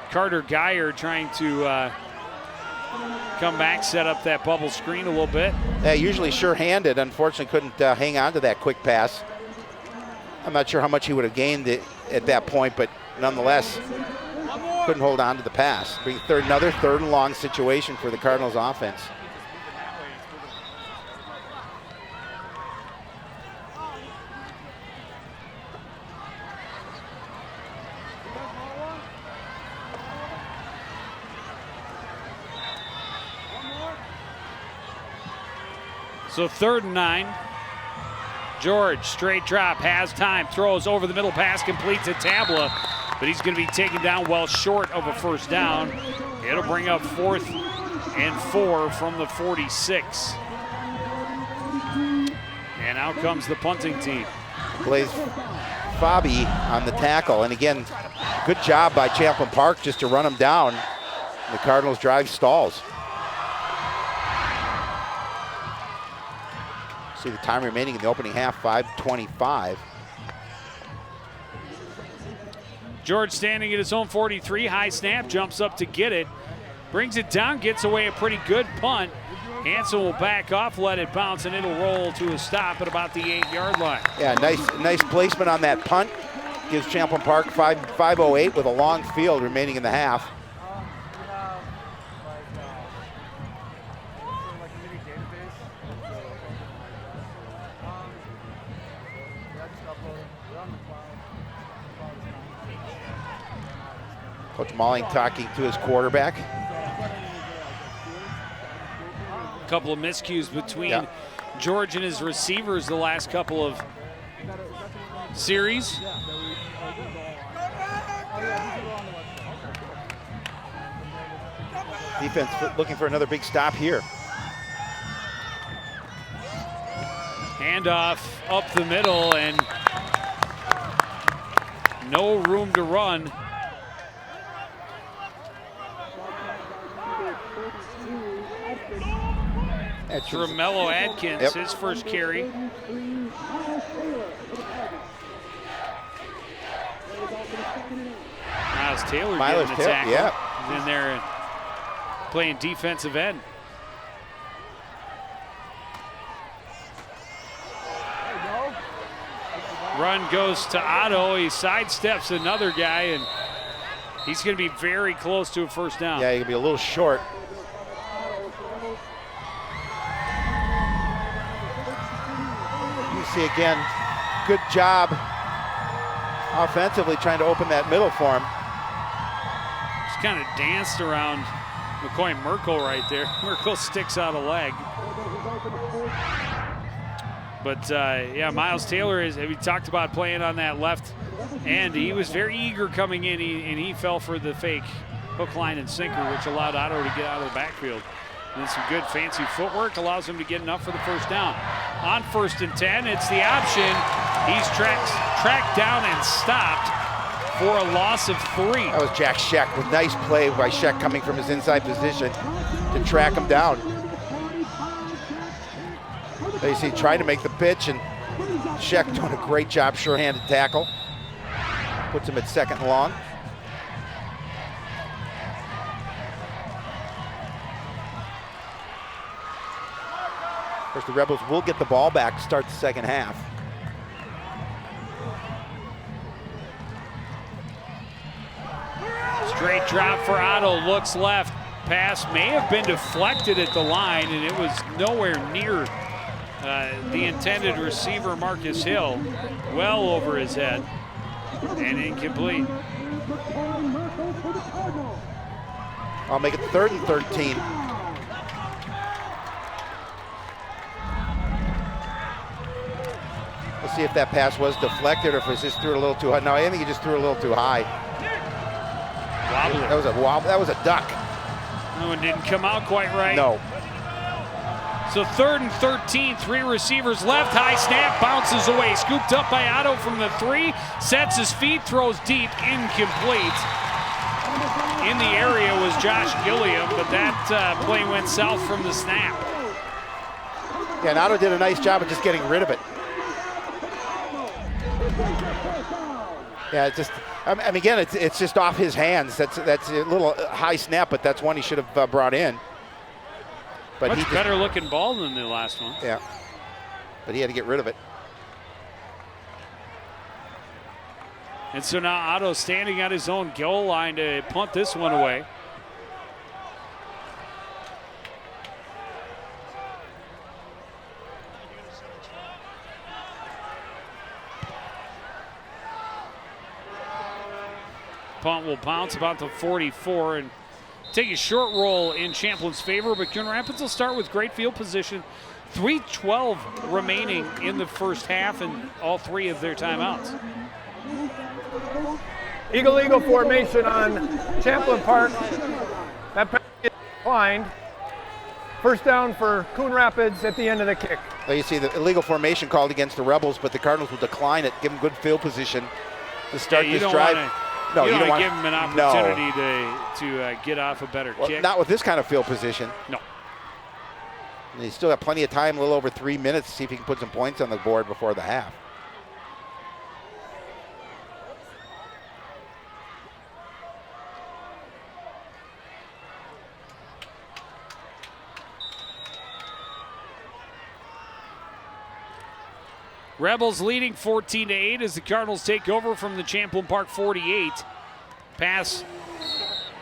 S1: Carter Geyer, trying to come back, set up that bubble screen a little bit.
S2: Yeah, usually sure-handed. Unfortunately, couldn't hang on to that quick pass. I'm not sure how much he would have gained at that point, but nonetheless, couldn't hold on to the pass. Another 3rd and long situation for the Cardinals offense.
S1: So 3rd and 9. George, straight drop, has time, throws over the middle, pass complete to Tabla, but he's going to be taken down well short of a first down. It'll bring up 4th and 4 from the 46. And out comes the punting team.
S2: Blaze Fabi on the tackle, and again, good job by Champlin Park just to run him down. The Cardinals drive stalls. See the time remaining in the opening half, 5:25.
S1: George standing at his own 43, high snap, jumps up to get it, brings it down, gets away a pretty good punt. Hanson will back off, let it bounce, and it'll roll to a stop at about the 8-yard line.
S2: Yeah, nice placement on that punt. Gives Champlin Park 5:08 with a long field remaining in the half. Coach Malling talking to his quarterback.
S1: A couple of miscues between George and his receivers the last couple of series.
S2: Defense looking for another big stop here.
S1: Handoff up the middle and no room to run. Tremello Adkins, his first carry. Miles Taylor getting the tackle. He's in there and playing defensive end. Run goes to Otto. He sidesteps another guy, and he's going to be very close to a first down.
S2: Yeah, he's going to be a little short. You see again, good job offensively trying to open that middle for him.
S1: Just kind of danced around McCoy Merkel right there. Merkel sticks out a leg. But yeah, Miles Taylor we talked about playing on that left end. He was very eager coming in, and he fell for the fake hook, line, and sinker, which allowed Otto to get out of the backfield. And then some good fancy footwork allows him to get enough for the first down. On 1st and 10, it's the option. He's tracked down and stopped for a loss of 3.
S2: That was Jack Scheck with nice play by Scheck coming from his inside position to track him down. You see, trying to make the pitch, and Scheck doing a great job, sure-handed tackle. Puts him at 2nd and long. Of course, the Rebels will get the ball back to start the second half.
S1: Straight drop for Otto, looks left. Pass may have been deflected at the line, and it was nowhere near the intended receiver, Marcus Hill, well over his head, and incomplete.
S2: I'll make it 3rd and 13. Let's see if that pass was deflected or if it was just threw it a little too high. No, I think he just threw it a little too high.
S1: Wobbly.
S2: That was a wobble. That was a duck.
S1: That one didn't come out quite right.
S2: No.
S1: So 3rd and 13, 3 receivers left. High snap, bounces away. Scooped up by Otto from the 3. Sets his feet, throws deep, incomplete. In the area was Josh Gilliam, but that play went south from the snap.
S2: Yeah, and Otto did a nice job of just getting rid of it. Yeah, it's just, I mean, again, it's just off his hands. That's a little high snap, but that's one he should have brought in. But
S1: much better looking ball than the last one.
S2: Yeah, but he had to get rid of it.
S1: And so now Otto standing at his own goal line to punt this one away. Punt will bounce about the 44 and take a short roll in Champlin's favor, but Coon Rapids will start with great field position 3:12 remaining in the first half and all 3 of their timeouts.
S7: Eagle formation on Champlin Park. That penalty is declined. First down for Coon Rapids at the end of the kick.
S2: Well, you see the illegal formation called against the Rebels, but the Cardinals will decline it, give them good field position to start this drive.
S1: No, you don't want to give them an opportunity to get off a better kick.
S2: Not with this kind of field position.
S1: No.
S2: And you still have plenty of time, a little over 3 minutes, to see if he can put some points on the board before the half.
S1: Rebels leading 14-8 as the Cardinals take over from the Champlin Park 48. Pass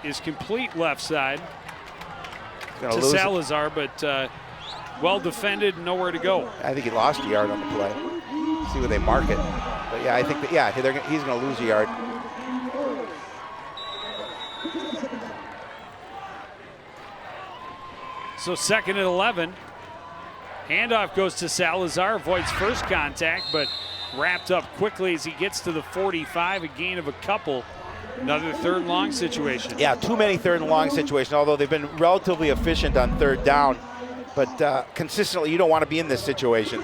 S1: is complete left side to Salazar, but well defended, nowhere to go.
S2: I think he lost a yard on the play. See where they mark it. But yeah, I think that, he's going to lose a yard.
S1: So 2nd and 11. Handoff goes to Salazar, avoids first contact, but wrapped up quickly as he gets to the 45, a gain of a couple. Another 3rd and long situation.
S2: Yeah, too many 3rd and long situations, although they've been relatively efficient on 3rd down. But consistently, you don't want to be in this situation.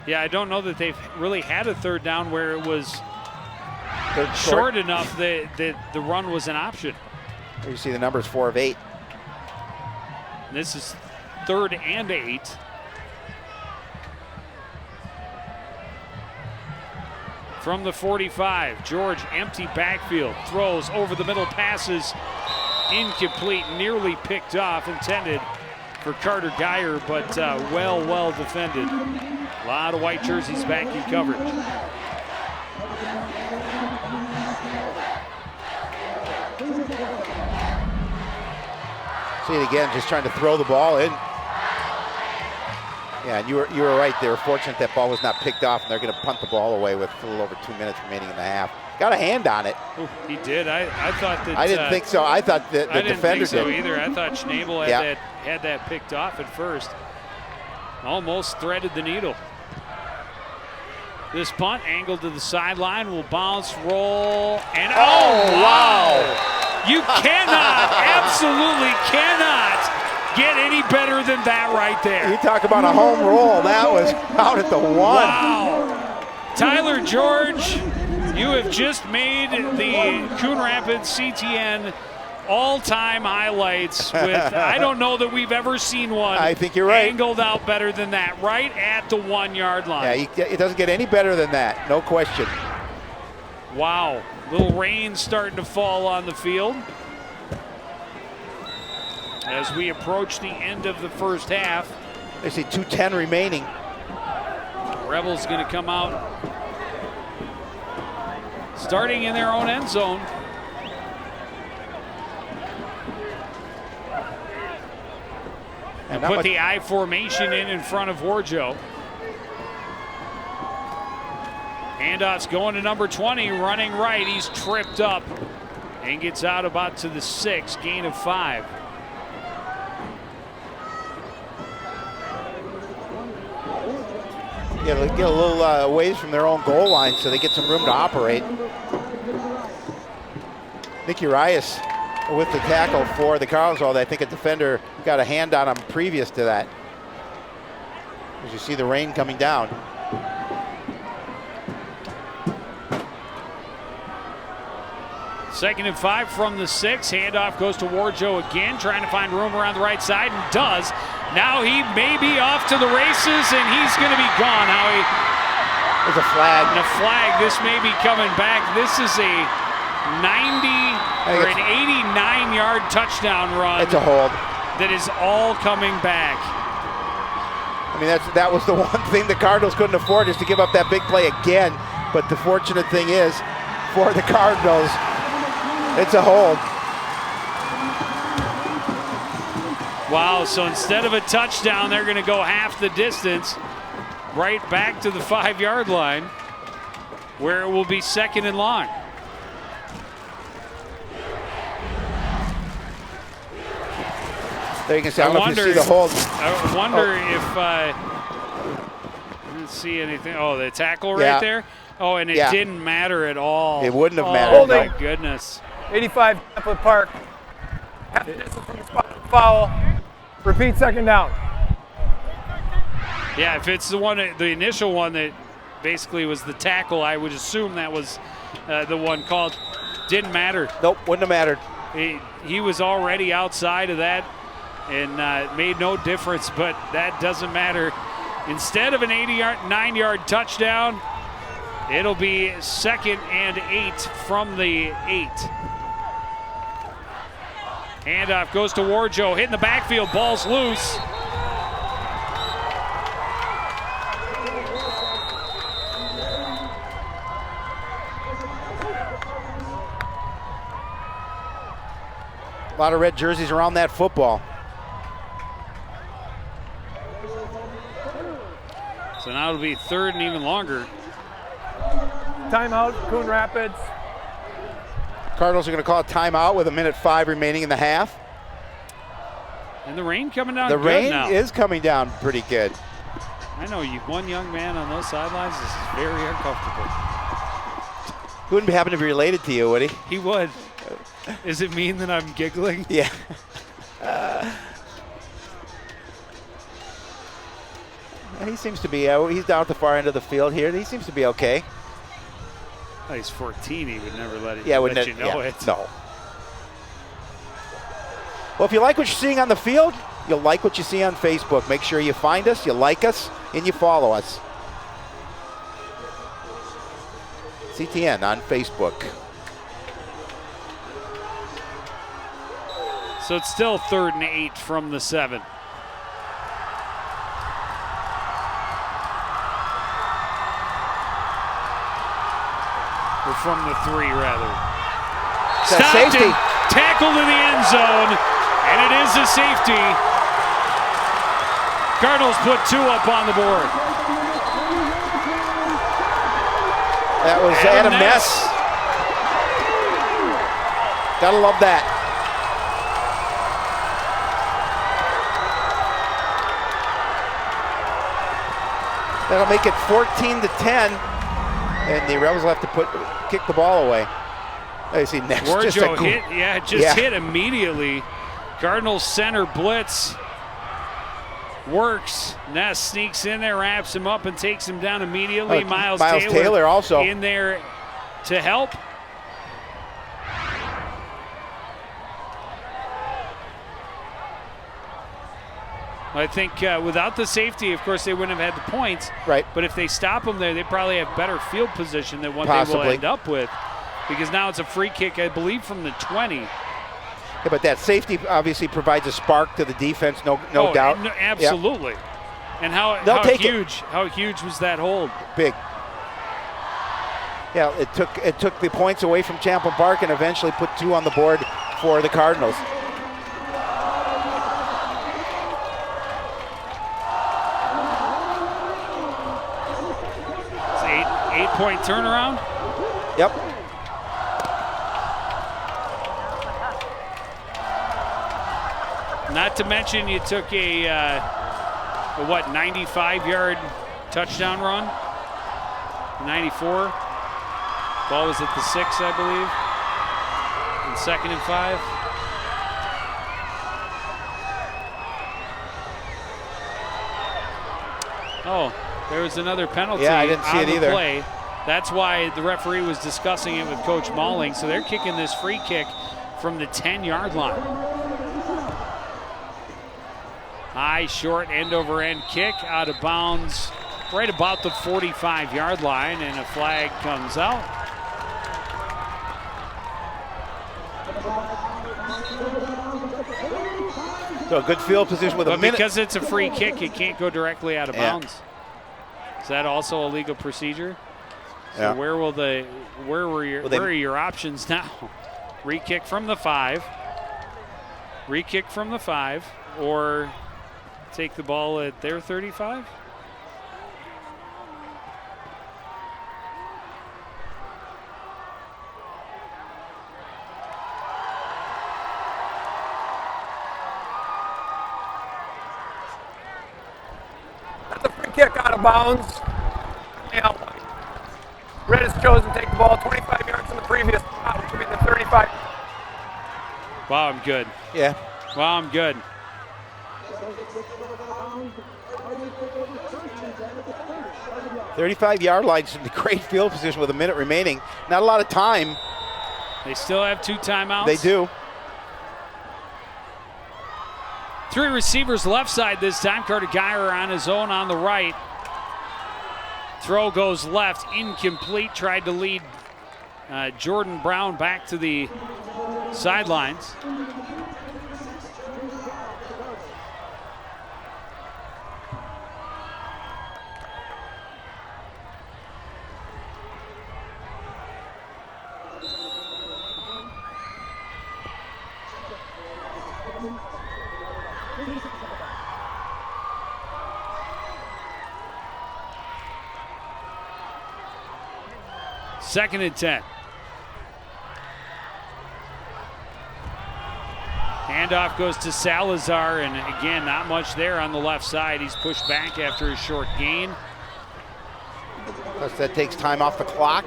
S1: Yeah, I don't know that they've really had a 3rd down where it was short enough that the run was an option.
S2: Here you see the numbers 4 of 8.
S1: This is 3rd and 8. From the 45, George, empty backfield, throws over the middle, passes incomplete, nearly picked off, intended for Carter Geyer, but well defended. A lot of white jerseys back in coverage.
S2: See it again, just trying to throw the ball in. Yeah, and you were right. They were fortunate that ball was not picked off, and they're going to punt the ball away with a little over 2 minutes remaining in the half. Got a hand on it.
S1: Ooh, he did. I thought that.
S2: I didn't think so. I thought that the defender did.
S1: I didn't think so either. I thought Schnabel had that picked off at first. Almost threaded the needle. This punt angled to the sideline will bounce, roll, and oh wow! You cannot, absolutely cannot get any better than that right there.
S2: You talk about a home roll. That was out at the 1.
S1: Wow. Tyler George, you have just made the Coon Rapids CTN all-time highlights with, I don't know that we've ever seen one.
S2: I think you're right.
S1: Angled out better than that, right at the 1 yard line.
S2: Yeah, it doesn't get any better than that, no question.
S1: Wow, little rain starting to fall on the field as we approach the end of the first half.
S2: They see 2:10 remaining.
S1: Rebels going to come out starting in their own end zone. And put the I formation in front of Warjo. Handoff's going to number 20, running right. He's tripped up and gets out about to the 6, gain of 5.
S2: Get a little ways from their own goal line so they get some room to operate. Nick Urias with the tackle for the Cardinals, although I think a defender got a hand on him previous to that. As you see the rain coming down.
S1: Second and 5 from the 6. Handoff goes to Warjo again, trying to find room around the right side, and does. Now he may be off to the races, and he's going to be gone. Howie.
S2: There's a flag.
S1: And a flag. This may be coming back. This is a 89-yard touchdown run.
S2: It's a hold.
S1: That is all coming back.
S2: I mean, that was the one thing the Cardinals couldn't afford, is to give up that big play again. But the fortunate thing is, for the Cardinals, it's a hold.
S1: Wow, so instead of a touchdown, they're going to go half the distance right back to the 5-yard line, where it will be 2nd and long.
S2: There you can see. I don't know if you see the hold.
S1: I wonder if I didn't see anything. Oh, the tackle right there. Oh, and it didn't matter at all.
S2: It wouldn't have mattered.
S1: Oh my goodness.
S7: 85 Champlin Park. Half the distance from the spot foul. Repeat second down.
S1: Yeah, if it's the initial one that basically was the tackle, I would assume that was the one called. Didn't matter.
S2: Nope, wouldn't have mattered.
S1: He was already outside of that and made no difference, but that doesn't matter. Instead of an 9-yard touchdown, it'll be 2nd and 8 from the 8. Handoff goes to Warjo, hitting the backfield, ball's loose.
S2: A lot of red jerseys around that football.
S1: So now it'll be 3rd and even longer.
S7: Timeout, Coon Rapids.
S2: Cardinals are going to call a timeout with 1:05 remaining in the half.
S1: And the rain coming down
S2: The
S1: good
S2: rain
S1: now.
S2: is coming down pretty good.
S1: I know one young man on those sidelines. This is very uncomfortable.
S2: He wouldn't happen to be related to you, would he?
S1: He would. Is it mean that I'm giggling?
S2: Yeah. He seems to be, he's down at the far end of the field here. He seems to be okay.
S1: Oh, he's 14. He would never let
S2: Yeah,
S1: you know it.
S2: No. Well, if you like what you're seeing on the field, you'll like what you see on Facebook. Make sure you find us, you like us, and you follow us. CTN on Facebook.
S1: So it's still 3rd and 8 from the 7. Or from the 3, rather. Stopped
S2: safety.
S1: and tackled in the end zone, and it is a safety. Cardinals put 2 up on the board.
S2: That was Adam Ness. Gotta love that. That'll make it 14-10, and the Rebels will have to kick the ball away. I see next.
S1: Warjo hit immediately. Cardinals center blitz works. Ness sneaks in there, wraps him up, and takes him down immediately. Miles
S2: Taylor also
S1: in there to help. I think without the safety, of course, they wouldn't have had the points.
S2: Right.
S1: But if they stop them there, they probably have better field position than what
S2: Possibly.
S1: they will end up with. Because now it's a free kick, I believe, from the 20.
S2: Yeah, but that safety obviously provides a spark to the defense, no doubt.
S1: No, absolutely. Yep. And how huge was that hold?
S2: Big. Yeah, it took the points away from Champlin Park and eventually put 2 on the board for the Cardinals.
S1: It's 8-point turnaround.
S2: Yep.
S1: Not to mention you took a 95-yard touchdown run? 94. Ball was at the 6, I believe. And 2nd and 5. Oh, there was another penalty.
S2: Yeah, I didn't see it either.
S1: Play. That's why the referee was discussing it with Coach Malling. So they're kicking this free kick from the 10-yard line. High, short, end-over-end kick out of bounds right about the 45-yard line, and a flag comes out.
S2: So a good field position with a minute.
S1: Because it's a free kick, it can't go directly out of bounds. Is that also a legal procedure? So
S2: yeah.
S1: where are your options now? Re-kick from the 5. Re-kick from the 5, or take the ball at their 35?
S7: bounds. Red has chosen to take the ball 25 yards from the previous spot, which would be the 35.
S1: Wow, I'm good.
S2: Yeah.
S1: Wow, I'm good.
S2: "35-yard line's in the great field position with a minute remaining. Not a lot of time.
S1: They still have 2 timeouts.
S2: They do.
S1: 3 receivers left side this time. Carter Geyer on his own on the right. Throw goes left, incomplete. Tried to lead Jordan Brown back to the sidelines. Second and 10. Handoff goes to Salazar, and again, not much there on the left side. He's pushed back after a short gain.
S2: Plus that takes time off the clock.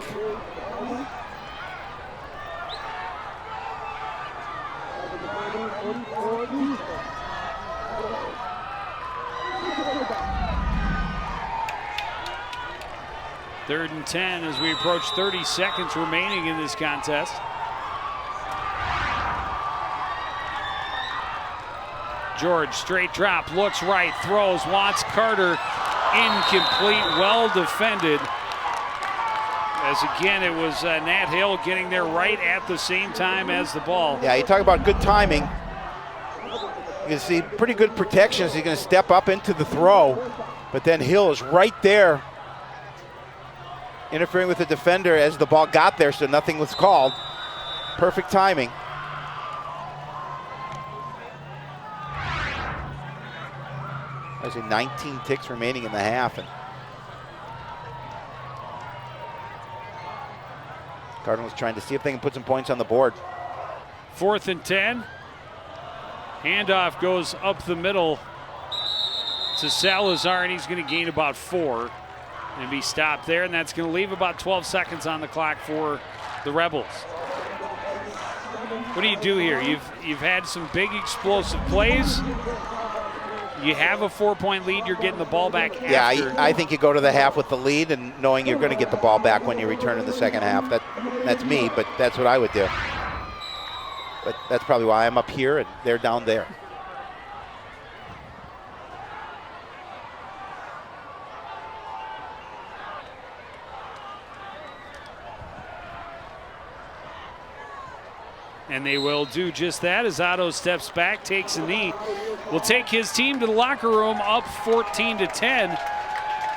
S1: Third and 10 as we approach 30 seconds remaining in this contest. George, straight drop, looks right, throws, wants Carter, incomplete, well defended. As again, it was Nat Hill getting there right at the same time as the ball.
S2: Yeah, you talk about good timing. You can see pretty good protection as he's going to step up into the throw, but then Hill is right there interfering with the defender as the ball got there, so nothing was called. Perfect timing. There's 19 ticks remaining in the half, and Cardinals trying to see if they can put some points on the board.
S1: 4th and 10. Handoff goes up the middle to Salazar, and he's going to gain about 4 and be stopped there, and that's going to leave about 12 seconds on the clock for the Rebels. What do you do here? You've had some big explosive plays. You have a 4-point lead. You're getting the ball back after.
S2: Yeah, I think you go to the half with the lead and knowing you're going to get the ball back when you return in the second half. That's me, but that's what I would do. But that's probably why I'm up here and they're down there.
S1: And they will do just that as Otto steps back, takes a knee. Will take his team to the locker room up 14-10.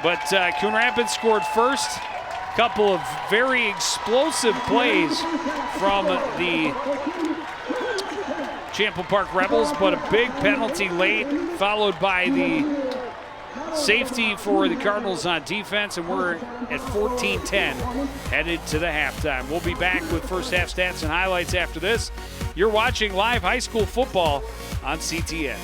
S1: But Coon Rapids scored first. Couple of very explosive plays from the Champlin Park Rebels, but a big penalty late, followed by the safety for the Cardinals on defense, and we're at 14-10 headed to the halftime. We'll be back with first half stats and highlights after this. You're watching live high school football on CTN.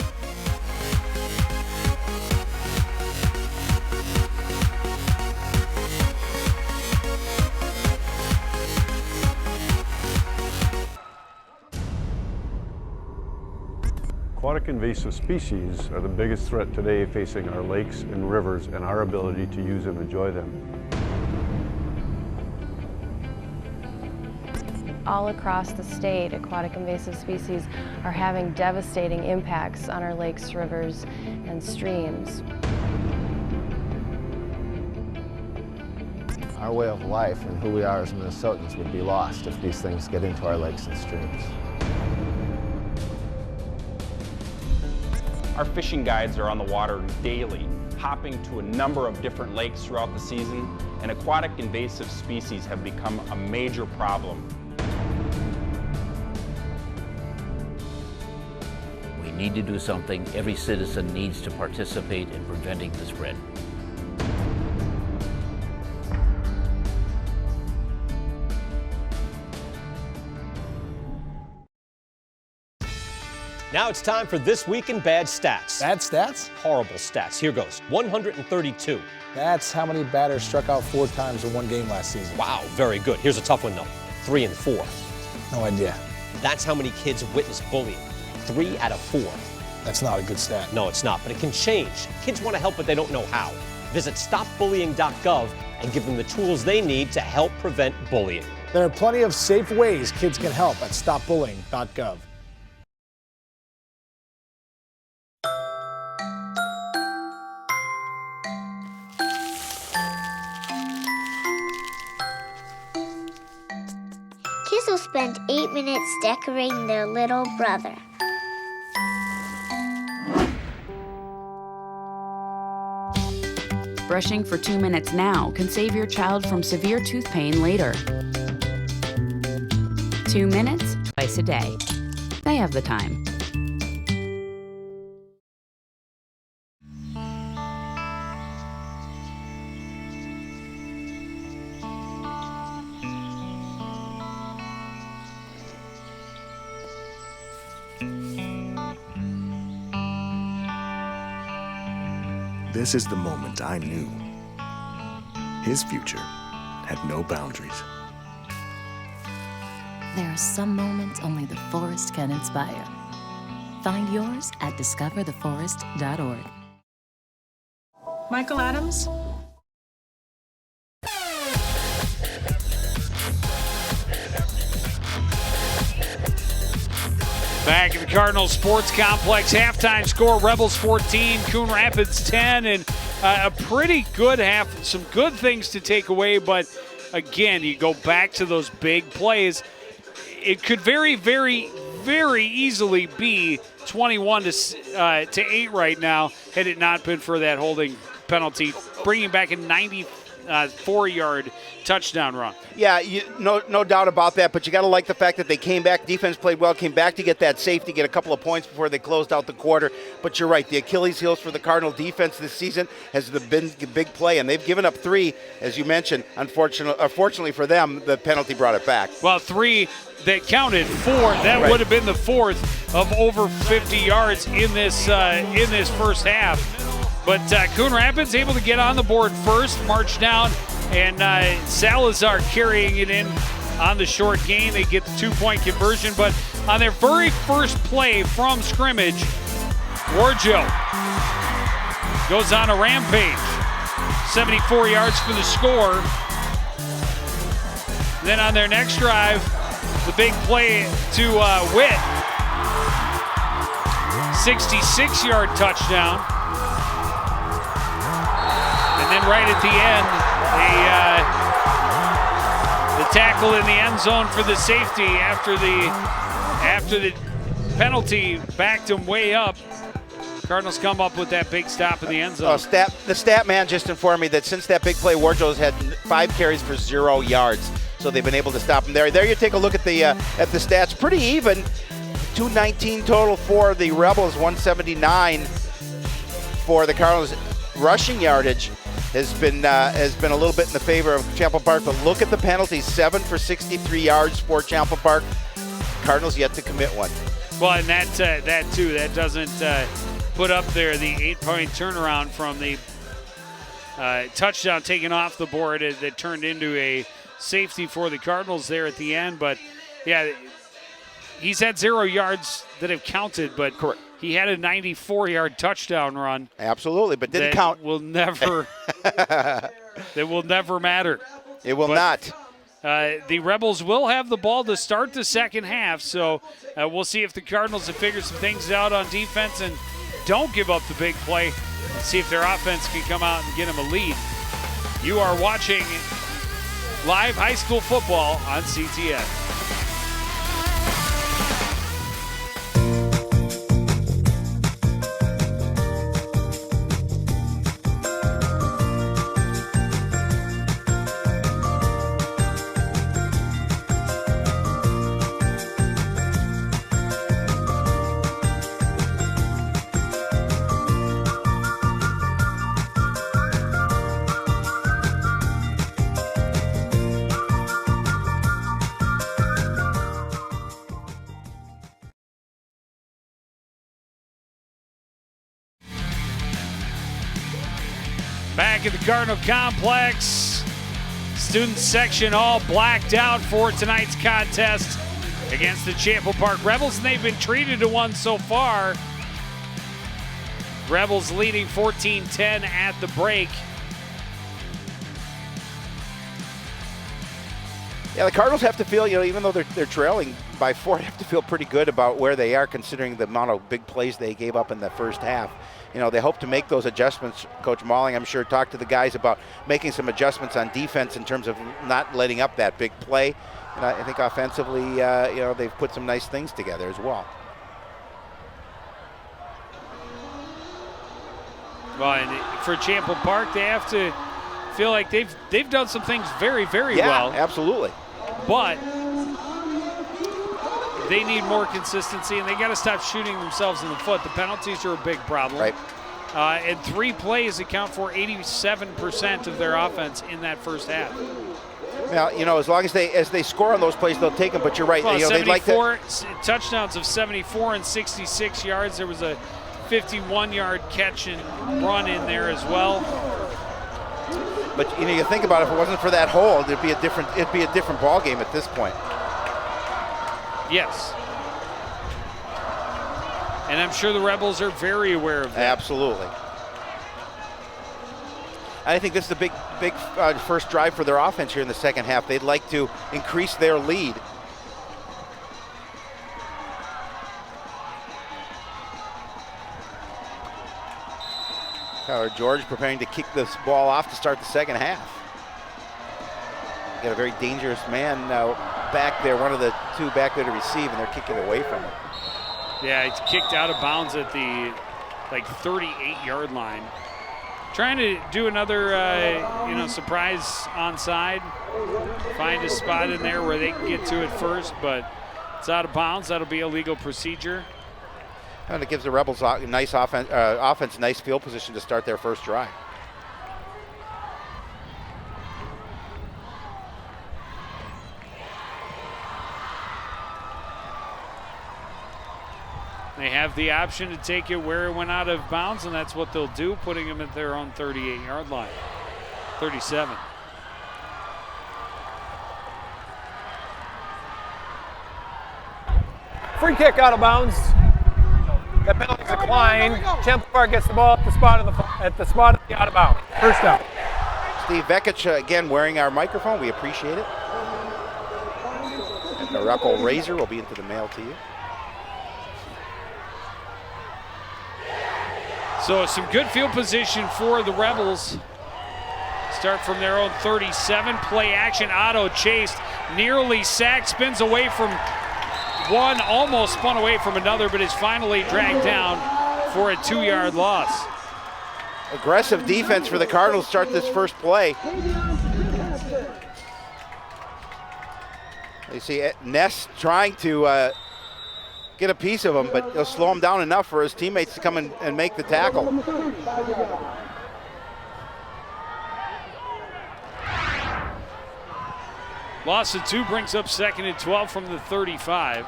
S10: Aquatic invasive species are the biggest threat today facing our lakes and rivers and our ability to use and enjoy them.
S11: All across the state, aquatic invasive species are having devastating impacts on our lakes, rivers, and streams.
S12: Our way of life and who we are as Minnesotans would be lost if these things get into our lakes and streams.
S13: Our fishing guides are on the water daily, hopping to a number of different lakes throughout the season, and aquatic invasive species have become a major problem.
S14: We need to do something. Every citizen needs to participate in preventing the spread.
S15: Now it's time for This Week in Bad Stats.
S16: Bad stats?
S15: Horrible stats. Here goes. 132.
S16: That's how many batters struck out 4 times in one game last season.
S15: Wow, very good. Here's a tough one, though. 3 and 4.
S16: No idea.
S15: That's how many kids witness bullying. 3 out of 4.
S16: That's not a good stat.
S15: No, it's not, but it can change. Kids want to help, but they don't know how. Visit stopbullying.gov and give them the tools they need to help prevent bullying.
S16: There are plenty of safe ways kids can help at stopbullying.gov.
S5: Kids will spend 8 minutes decorating their little brother.
S17: Brushing for 2 minutes now can save your child from severe tooth pain later. 2 minutes, twice a day. They have the time.
S6: This is the moment I knew. His future had no boundaries.
S18: There are some moments only the forest can inspire. Find yours at discovertheforest.org.
S8: Michael Adams?
S1: Back at the Cardinals Sports Complex, halftime score, Rebels 14, Coon Rapids 10, and a pretty good half. Some good things to take away, but again, you go back to those big plays. It could very, very, very easily be 21 to 8 right now had it not been for that holding penalty, bringing back a 94-yard touchdown run.
S2: Yeah, no doubt about that, but you got to like the fact that they came back, defense played well, came back to get that safety, get a couple of points before they closed out the quarter. But you're right, the Achilles heels for the Cardinal defense this season has been the big play, and they've given up 3, as you mentioned. Unfortunately for them, the penalty brought it back.
S1: Well, 3 that counted, 4. That
S2: Right.
S1: would have been the 4th of over 50 yards in this first half. But Coon Rapids able to get on the board first, march down, and Salazar carrying it in on the short gain. They get the 2-point conversion, but on their very first play from scrimmage, Warjo goes on a rampage. 74 yards for the score. Then on their next drive, the big play to Witt. 66-yard touchdown. And then right at the end, the tackle in the end zone for the safety after the penalty backed him way up. Cardinals come up with that big stop in the end zone.
S2: The stat man just informed me that since that big play, Warjo's had 5 carries for 0 yards. So they've been able to stop him there. There you take a look at the stats. Pretty even. 219 total for the Rebels, 179 for the Cardinals. Rushing yardage has been a little bit in the favor of Champlin Park, but look at the penalties. 7 for 63 yards for Champlin Park. Cardinals yet to commit one.
S1: Well, and that too, that doesn't put up there the 8-point turnaround from the touchdown taken off the board that turned into a safety for the Cardinals there at the end. But yeah, he's had 0 yards that have counted, but
S2: correct.
S1: He had a 94-yard touchdown run.
S2: Absolutely, but didn't count.
S1: Will never. That will never matter.
S2: It will not.
S1: The Rebels will have the ball to start the second half, so we'll see if the Cardinals have figured some things out on defense and don't give up the big play, and see if their offense can come out and get them a lead. You are watching live high school football on CTN. back at the Cardinal Complex. Student section all blacked out for tonight's contest against the Champlin Park Rebels, and they've been treated to one so far. Rebels leading 14-10 at the break.
S2: Yeah, the Cardinals have to feel, even though they're trailing by 4, they have to feel pretty good about where they are considering the amount of big plays they gave up in the first half. They hope to make those adjustments. Coach Malling, I'm sure, talked to the guys about making some adjustments on defense in terms of not letting up that big play. And I think offensively, they've put some nice things together as well.
S1: Well, and for Champlin Park, they have to feel like they've done some things very, very well.
S2: Yeah, absolutely.
S1: But they need more consistency, and they got to stop shooting themselves in the foot. The penalties are a big problem.
S2: Right.
S1: And 3 plays account for 87% of their offense in that first half.
S2: Now, as long as they score on those plays, they'll take them. But you're right.
S1: Well,
S2: They'd like to
S1: touchdowns of 74 and 66 yards. There was a 51-yard catch and run in there as well.
S2: But you think about it, if it wasn't for that hold, it'd be a different ball game at this point.
S1: Yes. And I'm sure the Rebels are very aware of that.
S2: Absolutely. I think this is the big first drive for their offense here in the second half. They'd like to increase their lead. George preparing to kick this ball off to start the second half. Got a very dangerous man back there, one of the 2 back there to receive, and they're kicking away from him.
S1: Yeah, he's kicked out of bounds at the 38-yard line. Trying to do another surprise onside. Find a spot in there where they can get to it first, but it's out of bounds. That'll be a legal procedure.
S2: And it gives the Rebels a nice offense, nice field position to start their first drive.
S1: They have the option to take it where it went out of bounds, and that's what they'll do, putting them at their own 38-yard line. 37.
S7: Free kick out of bounds. That penalty declined. Champlin Park gets the ball at the spot of the out of bounds. First down.
S2: Steve Vekic again wearing our microphone. We appreciate it. And the Ruckle Razor will be into the mail to you.
S1: So some good field position for the Rebels. Start from their own 37. Play action. Otto chased, nearly sacked, spins away from one, almost spun away from another, but is finally dragged down for a 2-yard loss.
S2: Aggressive defense for the Cardinals start this first play. You see Ness trying to get a piece of him, but he'll slow him down enough for his teammates to come in and make the tackle.
S1: Loss of 2 brings up 2nd and 12 from the 35.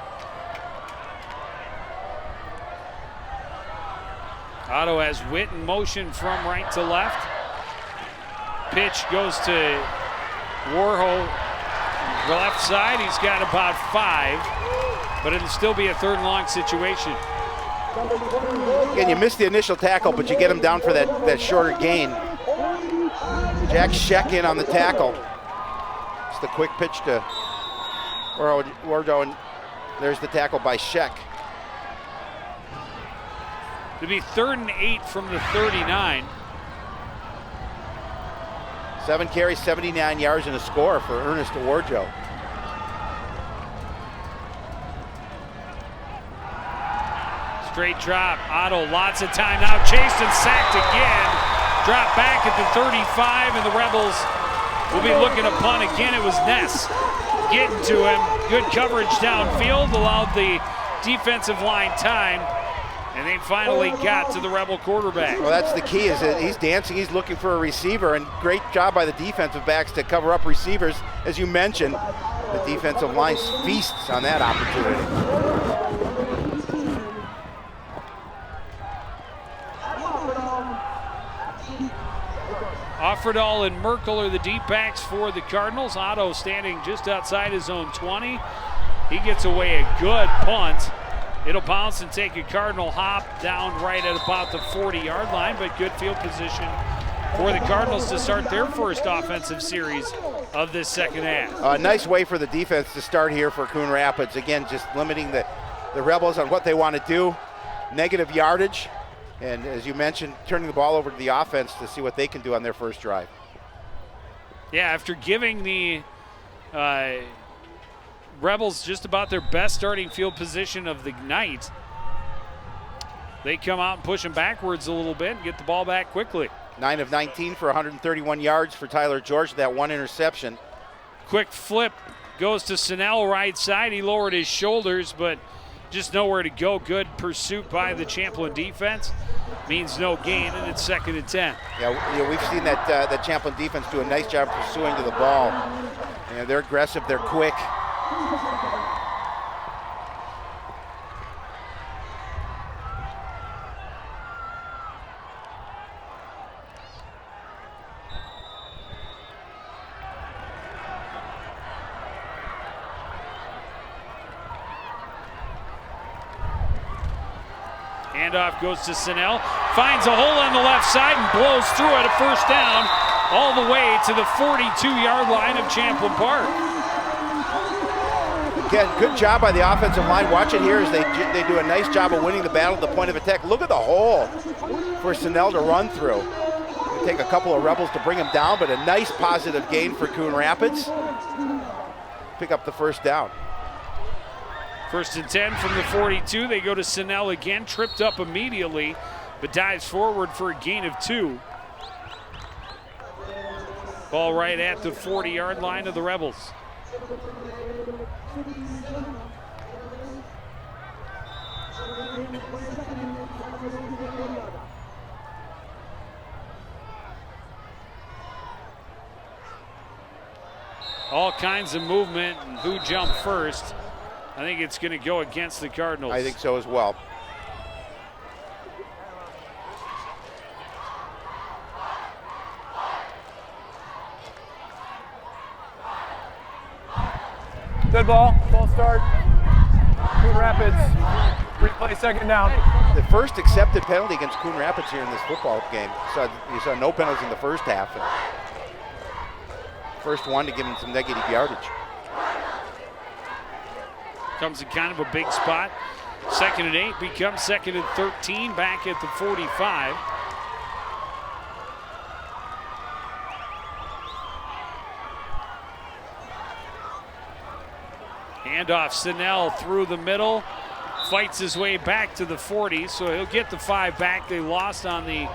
S1: Otto has Witt in motion from right to left. Pitch goes to Warhol, left side. He's got about 5, but it'll still be a 3rd and long situation.
S2: Again, you missed the initial tackle, but you get him down for that shorter gain. Jack Scheck in on the tackle. It's the quick pitch to Wardo, and there's the tackle by Scheck.
S1: It'll be 3rd and 8 from the 39.
S2: 7 carries, 79 yards, and a score for Ernest Warjo.
S1: Straight drop. Otto, lots of time now. Chased and sacked again. Drop back at the 35, and the Rebels will be looking to punt again. It was Ness getting to him. Good coverage downfield, allowed the defensive line time, and they finally got to the Rebel quarterback.
S2: Well, that's the key, is that he's dancing, he's looking for a receiver, and great job by the defensive backs to cover up receivers. As you mentioned, the defensive line feasts on that opportunity.
S1: Offerdahl and Merkel are the deep backs for the Cardinals. Otto standing just outside his own 20. He gets away a good punt. It'll bounce and take a Cardinal hop down right at about the 40-yard line, but good field position for the Cardinals to start their first offensive series of this second half.
S2: Nice way for the defense to start here for Coon Rapids. Again, just limiting the Rebels on what they want to do. Negative yardage, and as you mentioned, turning the ball over to the offense to see what they can do on their first drive.
S1: Yeah, after giving the Rebels just about their best starting field position of the night, they come out and push them backwards a little bit and get the ball back quickly.
S2: 9 of 19 for 131 yards for Tyler George, that one interception.
S1: Quick flip goes to Snell right side. He lowered his shoulders, but just nowhere to go. Good pursuit by the Champlin defense. Means no gain, and it's 2nd and 10.
S2: Yeah, we've seen that Champlin defense do a nice job pursuing to the ball. And they're aggressive, they're quick.
S1: Handoff goes to Snell, finds a hole on the left side and blows through it, a first down all the way to the 42-yard line of Champlin Park.
S2: Again, good job by the offensive line. Watch it here as they do a nice job of winning the battle at the point of attack. Look at the hole for Snell to run through. It'll take a couple of Rebels to bring him down, but a nice positive gain for Coon Rapids. Pick up the first down.
S1: 1st and 10 from the 42. They go to Snell again, tripped up immediately, but dives forward for a gain of 2. Ball right at the 40-yard line of the Rebels. All kinds of movement, and who jumped first? I think it's going to go against the Cardinals.
S2: I think so as well.
S7: Good ball, false start. Coon Rapids, replay 2nd down.
S2: The first accepted penalty against Coon Rapids here in this football game. You saw no penalties in the first half. And first one to give him some negative yardage.
S1: Comes in kind of a big spot. 2nd and 8 becomes 2nd and 13 back at the 45. Handoff, Snell through the middle, fights his way back to the 40, so he'll get the 5 back. They lost on the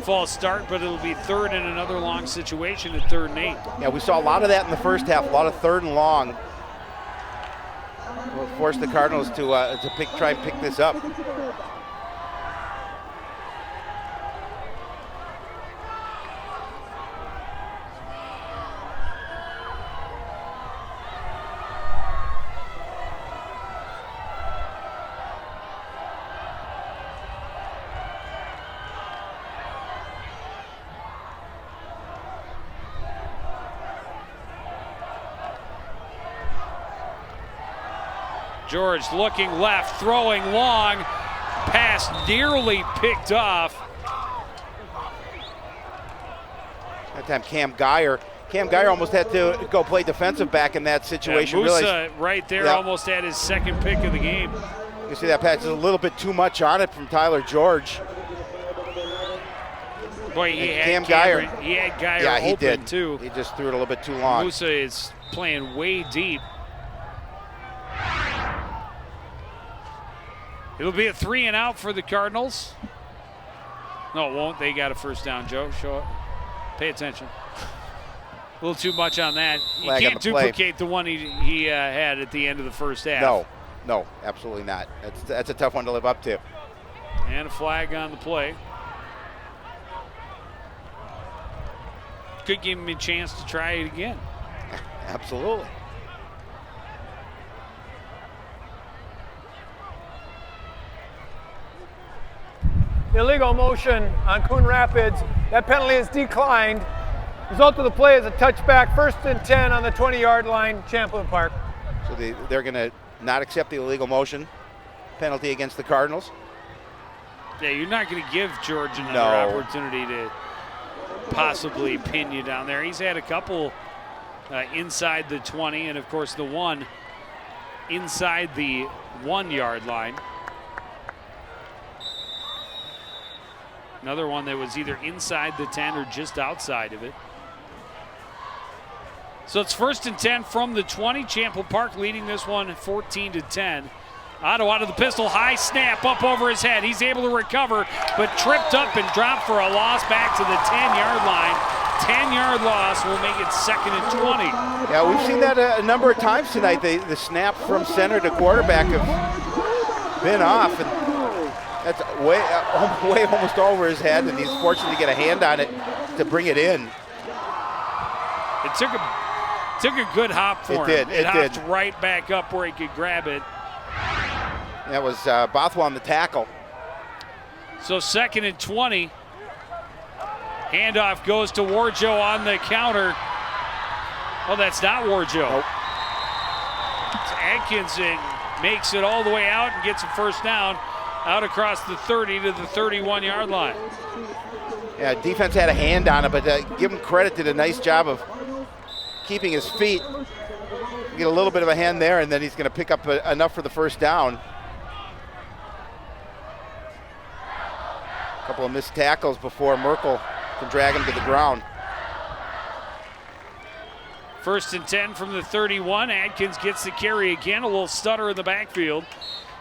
S1: false start, but it'll be 3rd and another long situation at 3rd and 8.
S2: Yeah, we saw a lot of that in the first half, a lot of 3rd and long. Will force the Cardinals to try and pick this up.
S1: George looking left, throwing long, pass nearly picked off.
S2: That time Cam Geyer almost had to go play defensive back in that situation.
S1: Yeah, Musa right there almost had his 2nd pick of the game.
S2: You see that pass is a little bit too much on it from Tyler George.
S1: Boy, he had Geyer
S2: yeah, he
S1: open
S2: did.
S1: too.
S2: He just threw it a little bit too long.
S1: Musa is playing way deep. It'll be a 3 and out for the Cardinals. No, it won't. They got a first down, Joe. Show it. Pay attention. A little too much on that. You can't duplicate the one he had at the end of the first half.
S2: No, absolutely not. That's a tough one to live up to.
S1: And a flag on the play. Could give him a chance to try it again.
S2: Absolutely.
S7: Illegal motion on Coon Rapids. That penalty is declined. Result of the play is a touchback, 1st and 10 on the 20-yard line, Champlin Park.
S2: So they're going to not accept the illegal motion penalty against the Cardinals.
S1: Yeah, you're not going to give George another opportunity to possibly pin you down there. He's had a couple inside the 20, and of course the one inside the 1-yard line. Another one that was either inside the 10 or just outside of it. So it's 1st and 10 from the 20. Champlin Park leading this one 14-10. Otto out of the pistol, high snap up over his head. He's able to recover, but tripped up and dropped for a loss back to the 10-yard line. 10-yard loss will make it 2nd and 20.
S2: Yeah, we've seen that a number of times tonight. The snap from center to quarterback have been off, and that's way almost over his head, and he's fortunate to get a hand on it to bring it in.
S1: It took a good hop for him. It hopped right back up where he could grab it.
S2: That was Bothwell on the tackle.
S1: So 2nd and 20. Handoff goes to Warjo on the counter. Oh, that's not Warjo.
S2: Nope.
S1: Atkinson makes it all the way out and gets a first down out across the 30 to the 31-yard line.
S2: Yeah, defense had a hand on it, but give him credit, did a nice job of keeping his feet. Get a little bit of a hand there, and then he's going to pick up enough for the first down. A couple of missed tackles before Merkel can drag him to the ground.
S1: 1st and 10 from the 31. Adkins gets the carry again, a little stutter in the backfield,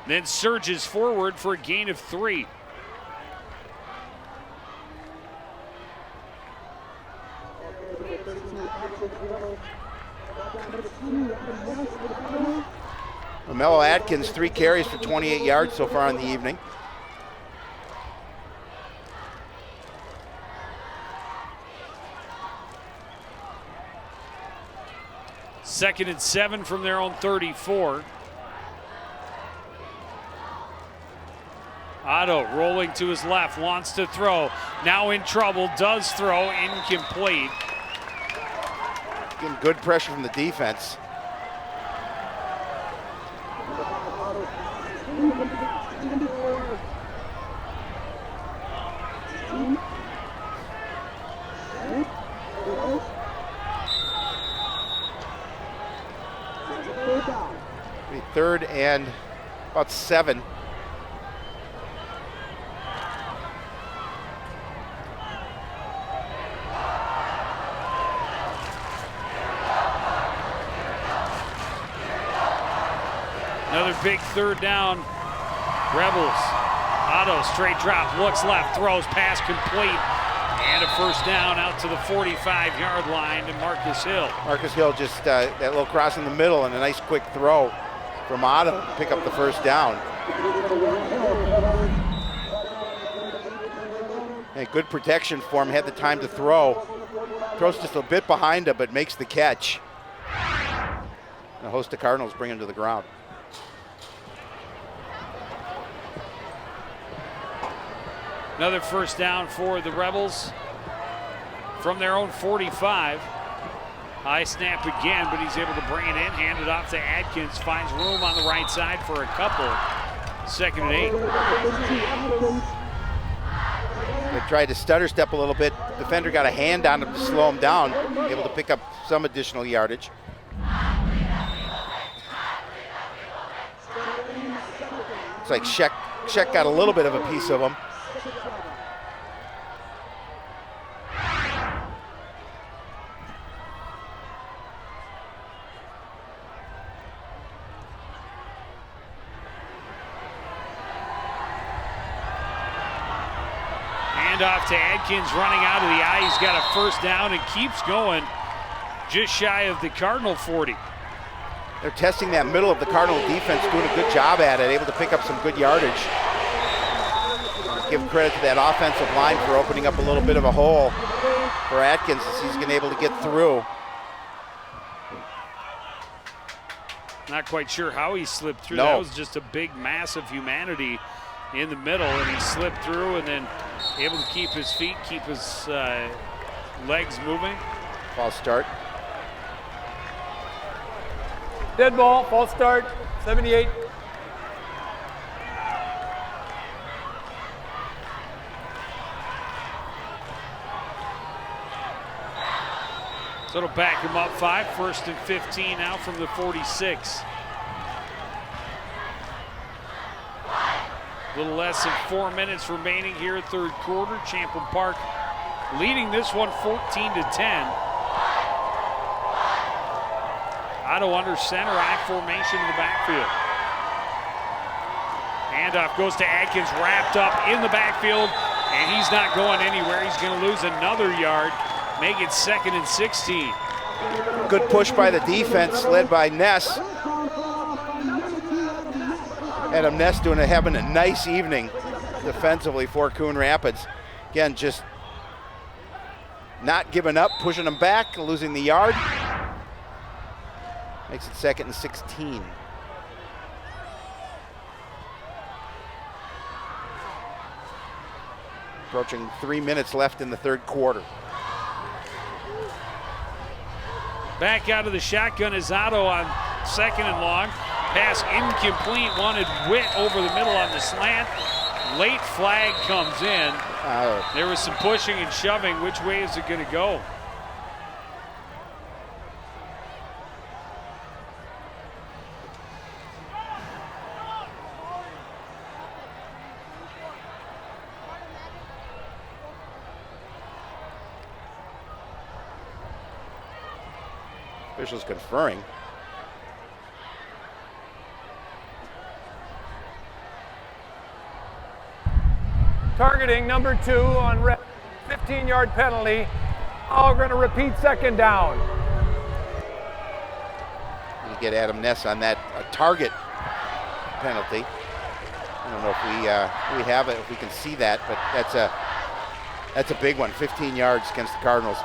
S1: then surges forward for a gain of 3.
S2: Mello Atkins, 3 carries for 28 yards so far in the evening.
S1: Second and 7 from their own 34. Otto rolling to his left, wants to throw. Now in trouble, does throw, incomplete.
S2: Getting good pressure from the defense. Third and about 7.
S1: Another big third down. Rebels. Otto straight drop, looks left, throws, pass complete. And a first down out to the 45-yard line to Marcus Hill.
S2: Marcus Hill just that little cross in the middle and a nice quick throw from Otto to pick up the first down. Hey, good protection for him, had the time to throw. Throws just a bit behind him, but makes the catch. The host of Cardinals bring him to the ground.
S1: Another first down for the Rebels from their own 45. High snap again, but he's able to bring it in, hand it off to Adkins, finds room on the right side for a couple. 2nd and 8.
S2: They tried to stutter step a little bit. Defender got a hand on him to slow him down, able to pick up some additional yardage. Looks like Sheck got a little bit of a piece of him.
S1: Off to Adkins running out of the eye. He's got a first down and keeps going just shy of the Cardinal 40.
S2: They're testing that middle of the Cardinal defense, doing a good job at it, able to pick up some good yardage. Give credit to that offensive line for opening up a little bit of a hole for Atkins as he's been able to get through.
S1: Not quite sure how he slipped through.
S2: No.
S1: That was just a big mass of humanity in the middle, and he slipped through and then able to keep his feet, keep his legs moving.
S2: False start.
S7: Dead ball, false start, 78.
S1: So it'll back him up 5, 1st and 15 now from the 46. A little less than 4 minutes remaining here, third quarter. Champlin Park leading this one 14-10. Otto under center, I formation in the backfield. Handoff goes to Adkins, wrapped up in the backfield, and he's not going anywhere. He's going to lose another yard, make it 2nd and 16.
S2: Good push by the defense, led by Ness. Adam Ness having a nice evening defensively for Coon Rapids. Again, just not giving up, pushing them back, losing the yard. Makes it 2nd and 16. Approaching 3 minutes left in the third quarter.
S1: Back out of the shotgun is Otto on 2nd and long. Pass incomplete, wanted Witt over the middle on the slant. Late flag comes in. There was some pushing and shoving. Which way is it going to go?
S2: Officials conferring.
S7: Targeting number 2 on 15-yard penalty. We're going to repeat 2nd down.
S2: You get Adam Ness on that target penalty. I don't know if we have it, if we can see that, but that's a big one. 15 yards against the Cardinals.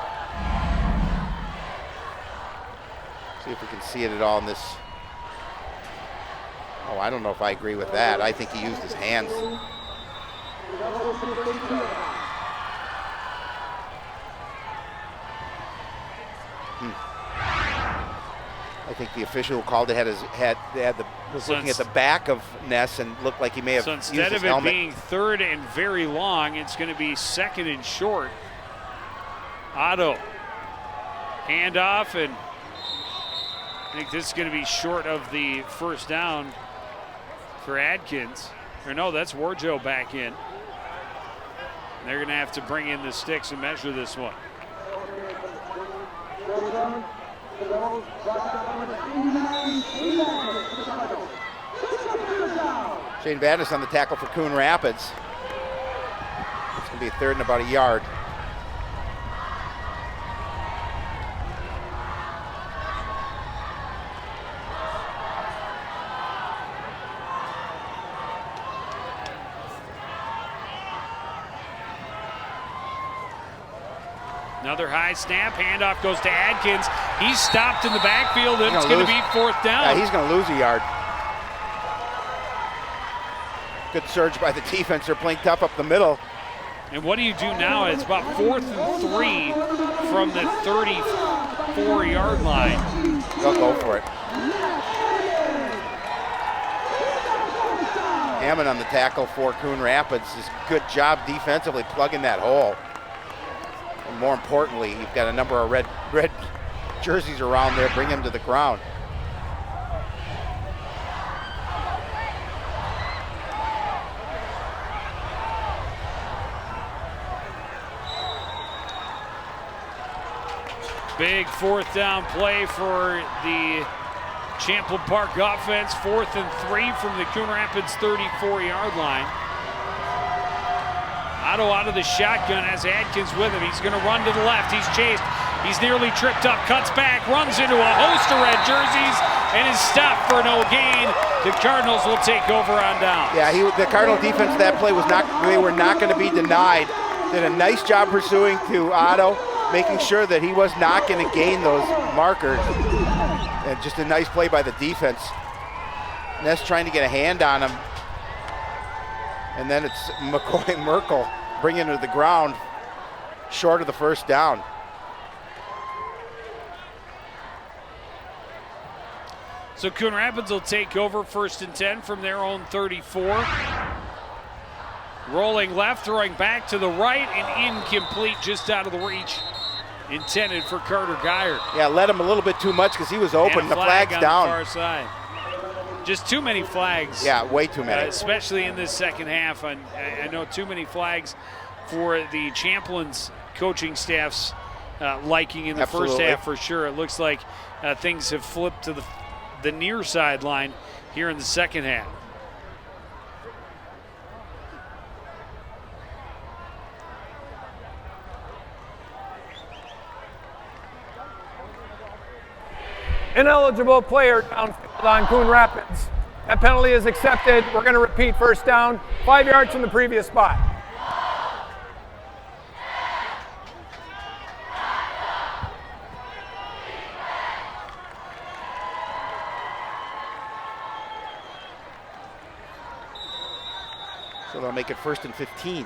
S2: See if we can see it at all in this. Oh, I don't know if I agree with that. I think he used his hands. I think the official who called it was looking at the back of Ness and looked like he may have used his helmet.
S1: So instead of it being 3rd and very long, it's going to be 2nd and short. Otto, handoff, and I think this is going to be short of the 1st down for Adkins. Or no, that's Warjo back in. They're going to have to bring in the sticks and measure this one.
S2: Shane Vadnais on the tackle for Coon Rapids. It's going to be a 3rd and about a yard.
S1: Another high snap, handoff goes to Adkins. He's stopped in the backfield, and it's going to be 4th down.
S2: Yeah, he's going to lose a yard. Good surge by the defense. They're playing tough up the middle.
S1: And what do you do now? It's about 4th and 3 from the 34-yard line.
S2: They'll go for it. Hammond on the tackle for Coon Rapids. Just good job defensively plugging that hole. And more importantly, you've got a number of red jerseys around there. Bring him to the ground.
S1: Big 4th down play for the Champlin Park offense. 4th and 3 from the Coon Rapids 34-yard line. Otto out of the shotgun has Adkins with him. He's going to run to the left. He's chased. He's nearly tripped up, cuts back, runs into a host of red jerseys, and is stopped for no gain. The Cardinals will take over on down.
S2: Yeah, the Cardinal defense that play they were not going to be denied. Did a nice job pursuing to Otto, making sure that he was not going to gain those markers. And just a nice play by the defense. Ness trying to get a hand on him. And then it's McCoy Merkel bringing him to the ground short of the 1st down.
S1: So Coon Rapids will take over 1st and 10 from their own 34. Rolling left, throwing back to the right, and incomplete, just out of the reach. Intended for Carter Geyer.
S2: Yeah, led him a little bit too much because he was open.
S1: And
S2: The flag's
S1: on
S2: down.
S1: The far side. Just too many flags.
S2: Yeah, way too many.
S1: Especially in this second half. I know too many flags for the Champlin's coaching staff's liking in the first half for sure. It looks like things have flipped to the near sideline here in the second half.
S7: Ineligible player downfield on Coon Rapids. That penalty is accepted. We're going to repeat 1st down, 5 yards from the previous spot.
S2: So they'll make it 1st and 15.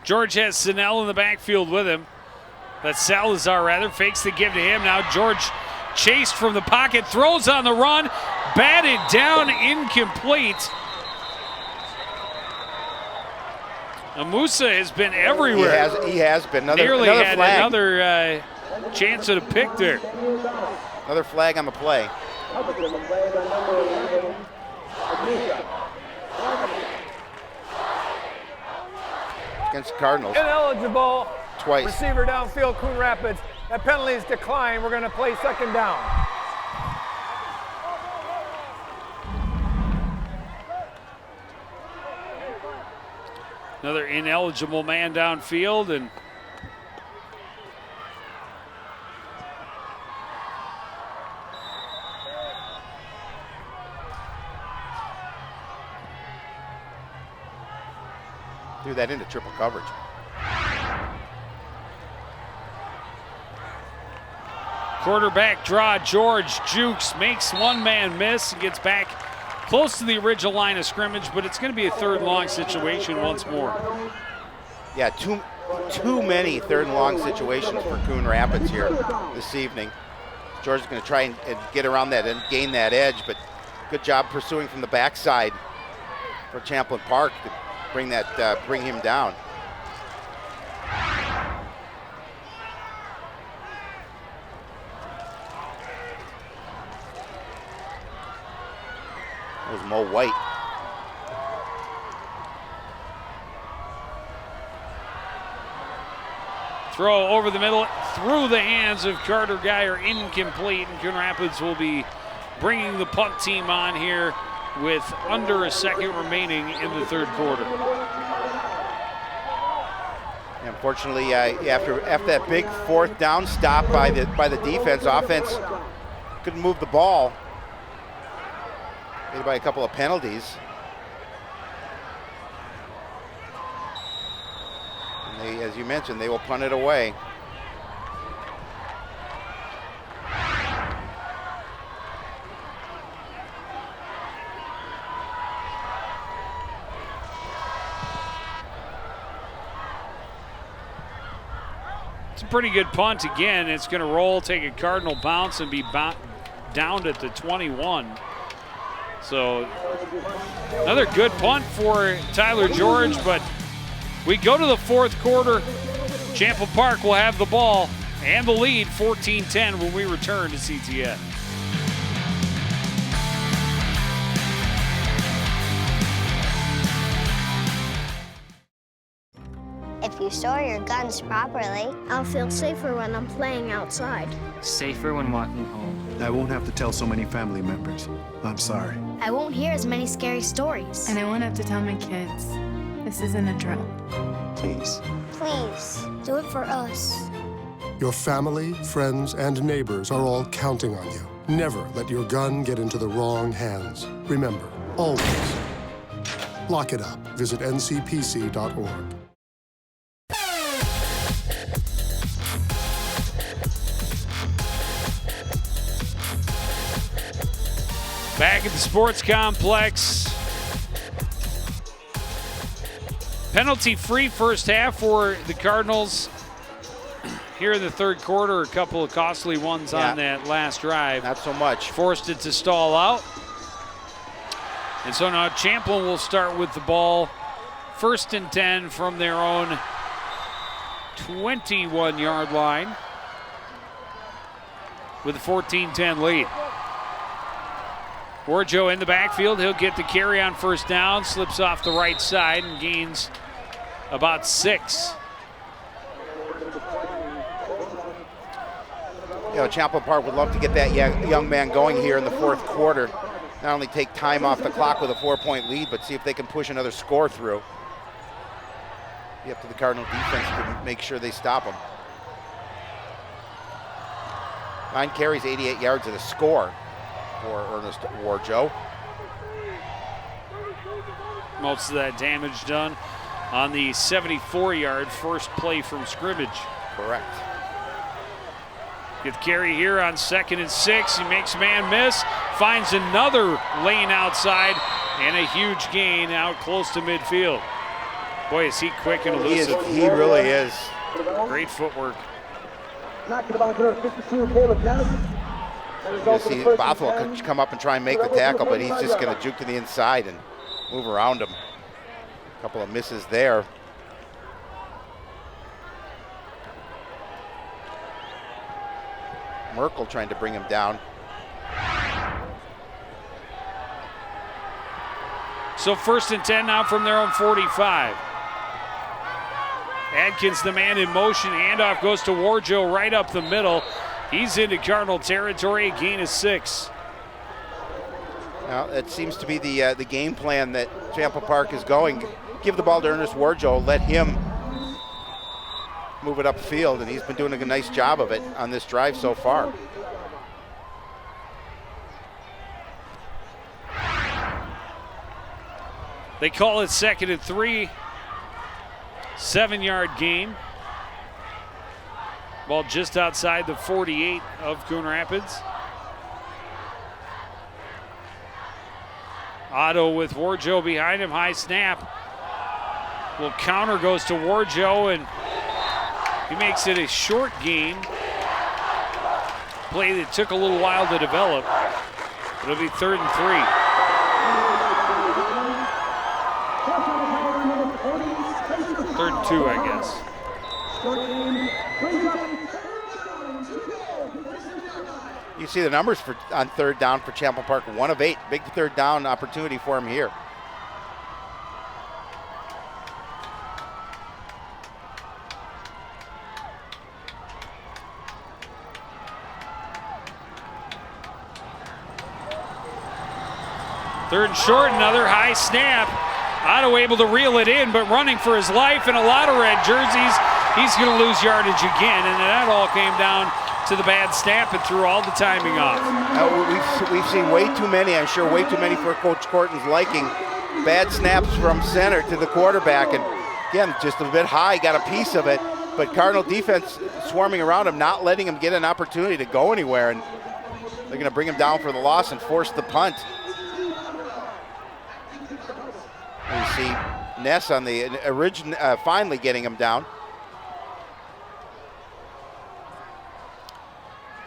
S1: George has Snell in the backfield with him. That's Salazar, rather. Fakes the give to him. Now George chased from the pocket, throws on the run, batted down, incomplete. Amusa has been everywhere.
S2: He has been.
S1: Nearly
S2: another
S1: had
S2: flag.
S1: Another chance at a pick there.
S2: Another flag on the play. Against the Cardinals.
S7: Ineligible.
S2: Twice.
S7: Receiver downfield, Coon Rapids. That penalty is declined. We're going to play 2nd down.
S1: Another ineligible man downfield, and
S2: do that into triple coverage.
S1: quarterback draw, George jukes, makes one man miss, and gets back close to the original line of scrimmage, but it's going to be a 3rd and long situation once more.
S2: Yeah, too many 3rd and long situations for Coon Rapids here this evening. George is going to try and get around that and gain that edge, but good job pursuing from the backside for Champlin Park to bring him down. That was Mo White.
S1: Throw over the middle, through the hands of Carter Geyer, incomplete, and Coon Rapids will be bringing the punt team on here with under a second remaining in the 3rd quarter.
S2: Unfortunately, after that big 4th down stop by the defense, offense couldn't move the ball. Made by a couple of penalties. And they, as you mentioned, they will punt it away.
S1: It's a pretty good punt again. It's going to roll, take a Cardinal bounce, and be downed at the 21. So another good punt for Tyler George, but we go to the 4th quarter. Champlin Park will have the ball and the lead 14-10 when we return to CTN.
S5: If you store your guns properly, I'll feel safer when I'm playing outside.
S19: Safer when walking home.
S6: I won't have to tell so many family members. I'm sorry.
S5: I won't hear as many scary stories.
S20: And I won't have to tell my kids. This isn't a drill.
S6: Please.
S5: Please, do it for us.
S21: Your family, friends, and neighbors are all counting on you. Never let your gun get into the wrong hands. Remember, always, lock it up. Visit ncpc.org.
S1: Back at the sports complex. Penalty-free first half for the Cardinals. Here in the third quarter, a couple of costly ones on that last drive.
S2: Not so much.
S1: Forced it to stall out. And so now Champlin will start with the ball. 1st and 10 from their own 21-yard line with a 14-10 lead. Warjo in the backfield. He'll get the carry on first down, slips off the right side and gains about 6.
S2: You know, Champlin Park would love to get that young man going here in the fourth quarter. Not only take time off the clock with a 4-point lead, but see if they can push another score through. Be up to the Cardinal defense to make sure they stop them. 9 carries, 88 yards of the score for Ernest Warjo.
S1: Most of that damage done on the 74-yard first play from scrimmage.
S2: Correct.
S1: Get the carry here on 2nd and 6. He makes a man miss, finds another lane outside, and a huge gain out close to midfield. Boy, is he quick and elusive.
S2: He really is.
S1: Great footwork.
S2: You'll see Bothwell could come up and try and make the tackle, but he's just going to juke to the inside and move around him. A couple of misses there. Merkel trying to bring him down.
S1: So 1st and 10 now from their own 45. Adkins, the man in motion. Handoff goes to Warjo right up the middle. He's into Cardinal territory, a gain of 6.
S2: Now, it seems to be the game plan that Champlin Park is going. Give the ball to Ernest Warjo, let him move it upfield, and he's been doing a nice job of it on this drive so far.
S1: They call it 2nd and 3. 7-yard gain. Ball just outside the 48 of Coon Rapids. Otto with Warjo behind him, high snap. Little counter goes to Warjo, and he makes it a short gain. Play that took a little while to develop. It'll be 3rd and 3. 3rd and 2, I guess.
S2: You see the numbers on 3rd down for Champlin Park, 1 of 8. Big 3rd down opportunity for him here.
S1: Third and short, another high snap. Otto able to reel it in, but running for his life in a lot of red jerseys. He's going to lose yardage again, and that all came down to the bad snap and threw all the timing off.
S2: We've seen way too many, I'm sure way too many for Coach Corton's liking. Bad snaps from center to the quarterback, and again, just a bit high, got a piece of it, but Cardinal defense swarming around him, not letting him get an opportunity to go anywhere, and they're going to bring him down for the loss and force the punt. We see Ness on the origin, finally getting him down.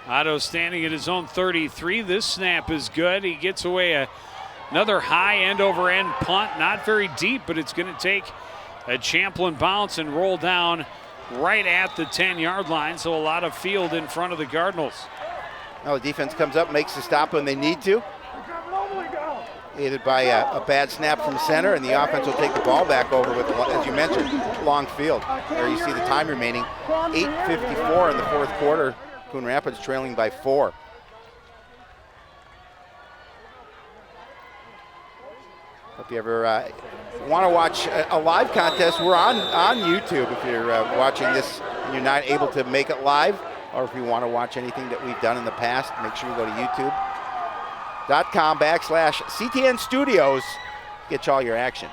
S1: Otto standing at his own 33. This snap is good. He gets away another high end-over-end punt. Not very deep, but it's going to take a Champlin bounce and roll down right at the 10-yard line, so a lot of field in front of the Cardinals.
S2: Now the defense comes up, makes the stop when they need to. Aided by a bad snap from center, and the offense will take the ball back over with, as you mentioned, long field. There you see the time remaining. 8:54 in the fourth quarter. Coon Rapids trailing by 4. If you ever want to watch a live contest, we're on YouTube. If you're watching this and you're not able to make it live, or if you want to watch anything that we've done in the past, make sure you go to youtube.com/CTN Studios. Get you all your action.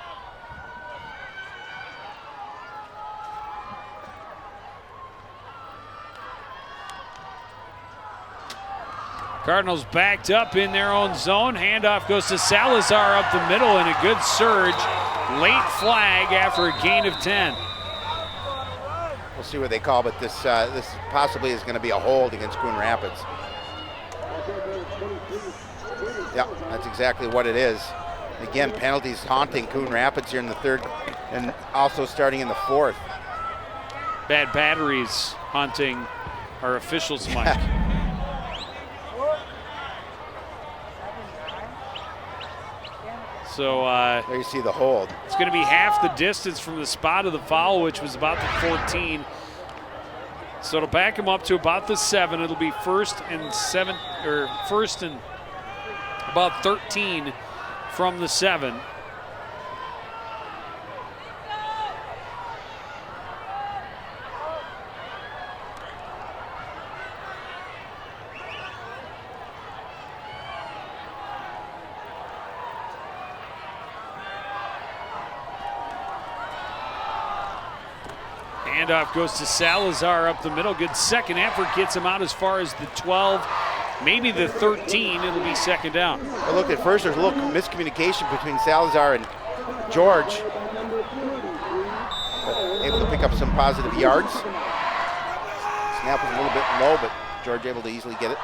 S1: Cardinals backed up in their own zone. Handoff goes to Salazar up the middle, and a good surge Late flag after a gain of 10.
S2: We'll see what they call, but this possibly is going to be a hold against Coon Rapids. Yeah, that's exactly what it is. Again, penalties haunting Coon Rapids here in the third and also starting in the fourth.
S1: Bad batteries haunting our officials, Mike. So
S2: there you see the hold.
S1: It's going to be half the distance from the spot of the foul, which was about the 14. So it'll back him up to about the 7. It'll be first and about 13 from the 7. Handoff goes to Salazar up the middle. Good second effort, gets him out as far as the 12, maybe the 13. It'll be second down.
S2: Well, look, at first there's a little miscommunication between Salazar and George. Able to pick up some positive yards. Snap was a little bit low, but George able to easily get it.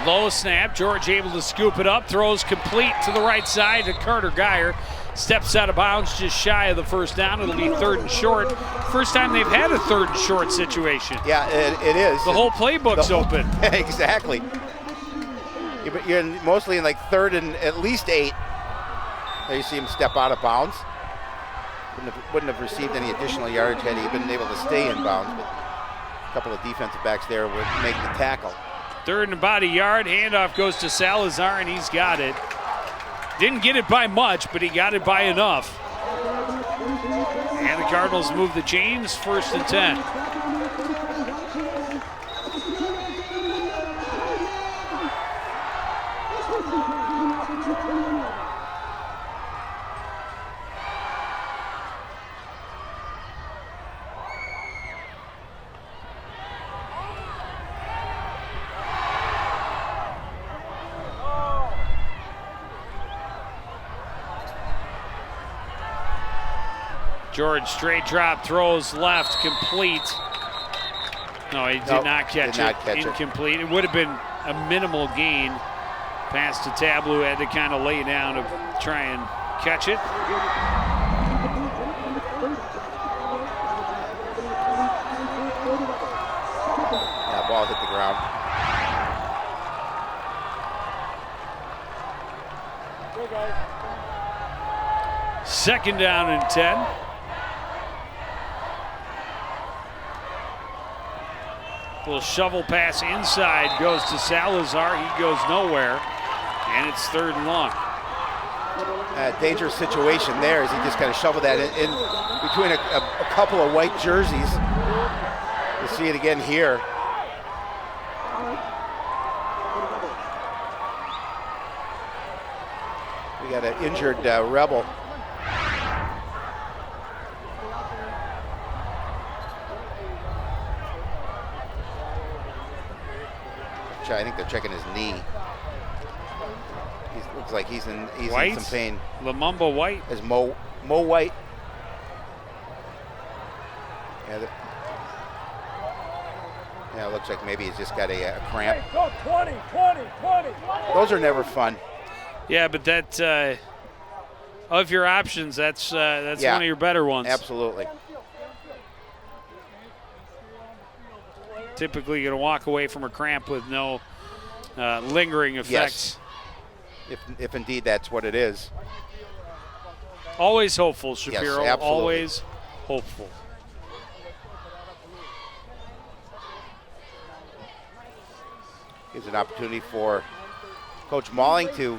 S1: Low snap, George able to scoop it up, throws complete to the right side to Carter Geyer. Steps out of bounds just shy of the first down. It'll be third and short. First time they've had a third and short situation.
S2: Yeah, it is.
S1: The whole playbook's open.
S2: Exactly. You're mostly in like third and at least 8. There you see him step out of bounds. Wouldn't have received any additional yardage had he been able to stay in bounds, but a couple of defensive backs there would make the tackle.
S1: Third and about a yard. Handoff goes to Salazar, and he's got it. Didn't get it by much, but he got it by enough. And the Cardinals move the chains, first and 10. George straight drop, throws left, complete. No, he did not catch it. Incomplete. It would have been a minimal gain. Pass to Tableau, had to kind of lay down to try and catch it.
S2: That ball hit the ground.
S1: Second down and 10. Little shovel pass inside goes to Salazar. He goes nowhere, and it's third and long.
S2: Dangerous situation there as he just kind of shoveled that in between a couple of white jerseys. You'll see it again here. We got an injured Rebel. I think they're checking his knee. He looks like he's in some pain.
S1: Lumumba White.
S2: Is Mo White. Yeah, it looks like maybe he's just got a cramp.
S7: Go 20.
S2: Those are never fun.
S1: Yeah, but that of your options, that's one of your better ones.
S2: Absolutely.
S1: Typically going to walk away from a cramp with no lingering effects.
S2: Yes. If indeed that's what it is.
S1: Always hopeful, Shapiro.
S2: Yes, absolutely.
S1: Always hopeful.
S2: Gives an opportunity for Coach Malling to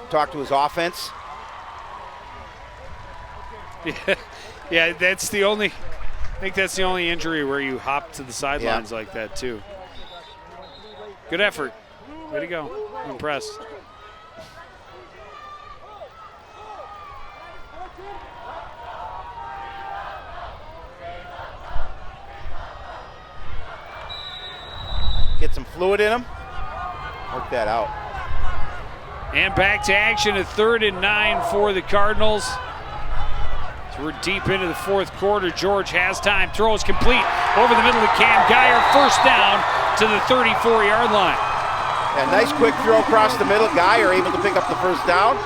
S2: talk to his offense.
S1: Yeah, that's the only. I think that's the only injury where you hop to the sidelines like that, too. Good effort. Way to go. I'm impressed.
S2: get some fluid in him. Work that out.
S1: And back to action at 3rd and 9 for the Cardinals. So we're deep into the 4th quarter. George has time, throws complete over the middle of Cam Geyer. First down to the 34-yard line.
S2: Yeah, nice quick throw across the middle. Geyer able to pick up the first down.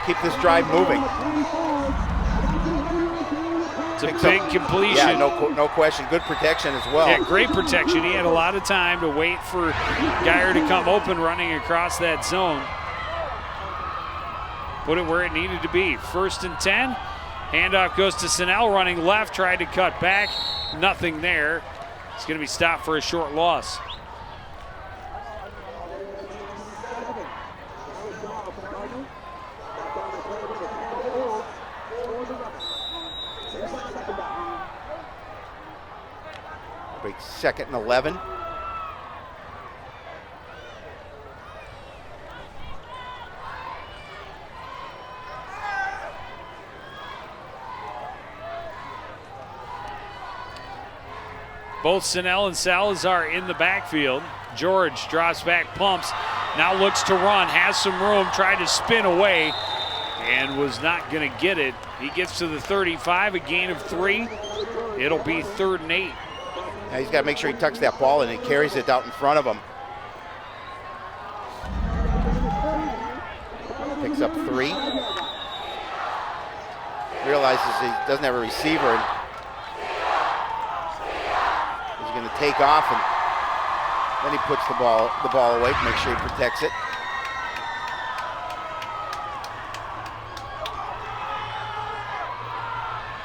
S2: Keep this drive moving.
S1: It's a big completion.
S2: Yeah, no question. Good protection as well.
S1: Yeah, great protection. He had a lot of time to wait for Geyer to come open running across that zone. Put it where it needed to be. 1st and 10. Handoff goes to Snell running left. Tried to cut back. Nothing there. It's going to be stopped for a short loss.
S2: Break 2nd and 11.
S1: Both Snell and Salazar in the backfield. George drops back, pumps, now looks to run, has some room, tried to spin away, and was not going to get it. He gets to the 35, a gain of 3. It'll be 3rd and 8.
S2: Now he's got to make sure he tucks that ball and he carries it out in front of him. Picks up 3. Realizes he doesn't have a receiver. And he's going to take off, and then he puts the ball away to make sure he protects it.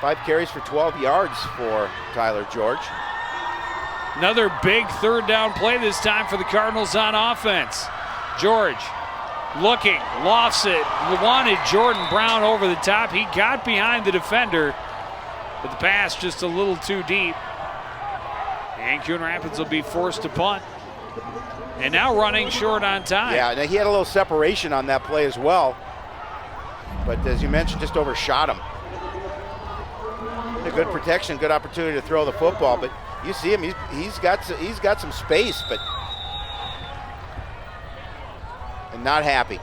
S2: Five carries for 12 yards for Tyler George.
S1: Another big 3rd down play, this time for the Cardinals on offense. George looking, lofts it, wanted Jordan Brown over the top. He got behind the defender, but the pass just a little too deep. And Coon Rapids will be forced to punt. And now running short on time.
S2: Yeah, he had a little separation on that play as well. But as you mentioned, just overshot him. A good protection, good opportunity to throw the football, but you see him, he's got some space, but and not happy.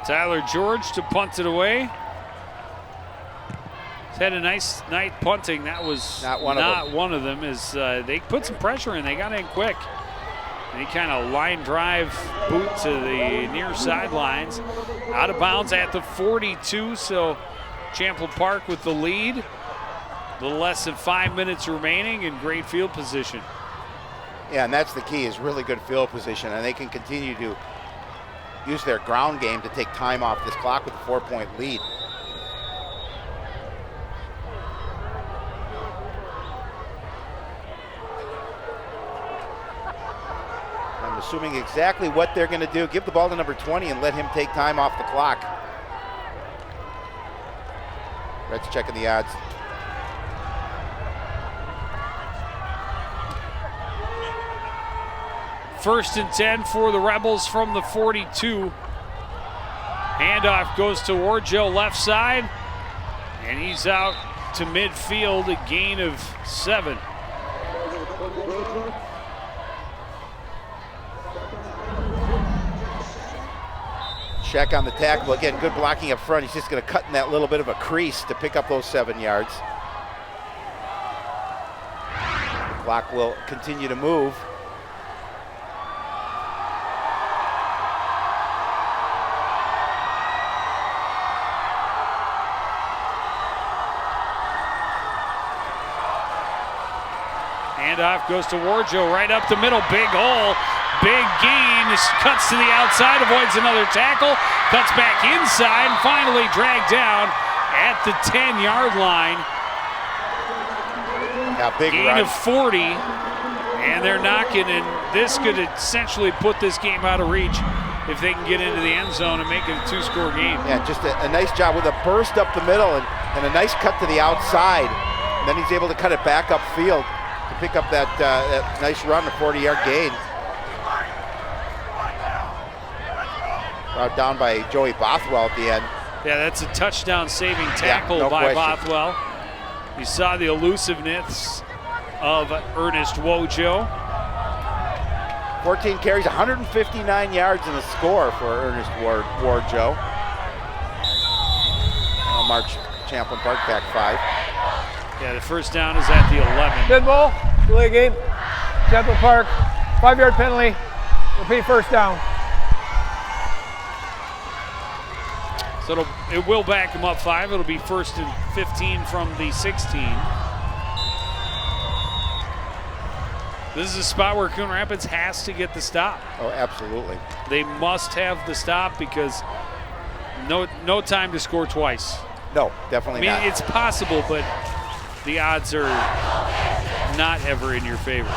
S1: Tyler George to punt it away. He's had a nice night punting. That was not one of them. As they put some pressure in, they got in quick. And he kind of line drive boot to the near sidelines. Out of bounds at the 42, so Champlin Park with the lead. A little less than 5 minutes remaining in great field position.
S2: Yeah, and that's the key, is really good field position, and they can continue to use their ground game to take time off this clock with a 4-point lead. I'm assuming exactly what they're going to do. Give the ball to number 20 and let him take time off the clock. Reds checking the odds.
S1: First and 10 for the Rebels from the 42. Handoff goes to Warjo left side, and he's out to midfield, a gain of 7.
S2: Check on the tackle. Again, good blocking up front. He's just going to cut in that little bit of a crease to pick up those 7 yards. The clock will continue to move.
S1: Handoff goes to Warjo right up the middle. Big hole, big gain. Cuts to the outside, avoids another tackle, cuts back inside, and finally dragged down at the 10-yard line.
S2: Yeah, big
S1: gain
S2: run.
S1: of 40, and they're knocking, and this could essentially put this game out of reach if they can get into the end zone and make it a 2-score game.
S2: Yeah, just a nice job with a burst up the middle and a nice cut to the outside. And then he's able to cut it back upfield to pick up that nice run, a 40-yard gain. Brought down by Joey Bothwell at the end.
S1: Yeah, that's a touchdown-saving tackle
S2: no
S1: by
S2: question.
S1: Bothwell. You saw the elusiveness of Ernest Wojo.
S2: 14 carries, 159 yards in the score for Ernest Wojo. March Champlin Park back 5.
S1: Yeah, the first down is at the 11.
S7: Dead ball, delay game. Champlin Park, 5-yard penalty. Repeat first down.
S1: So it will back them up 5. It'll be 1st and 15 from the 16. This is a spot where Coon Rapids has to get the stop.
S2: Oh, absolutely.
S1: They must have the stop because no time to score twice.
S2: No, definitely not.
S1: I mean, it's possible, but the odds are not ever in your favor.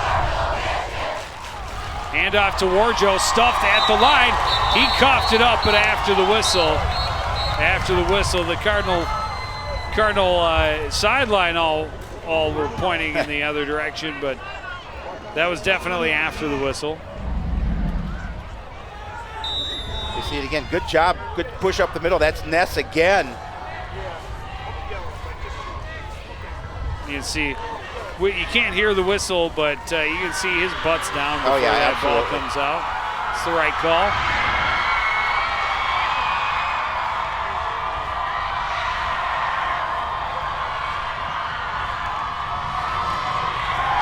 S1: Hand off to Warjo, stuffed at the line. He coughed it up, but after the whistle, the Cardinal sideline all were pointing in the other direction, but that was definitely after the whistle.
S2: You see it again. Good job. Good push up the middle. That's Ness again.
S1: You can see, you can't hear the whistle, but you can see his butt's down before that
S2: absolutely.
S1: ball comes out. It's the right call.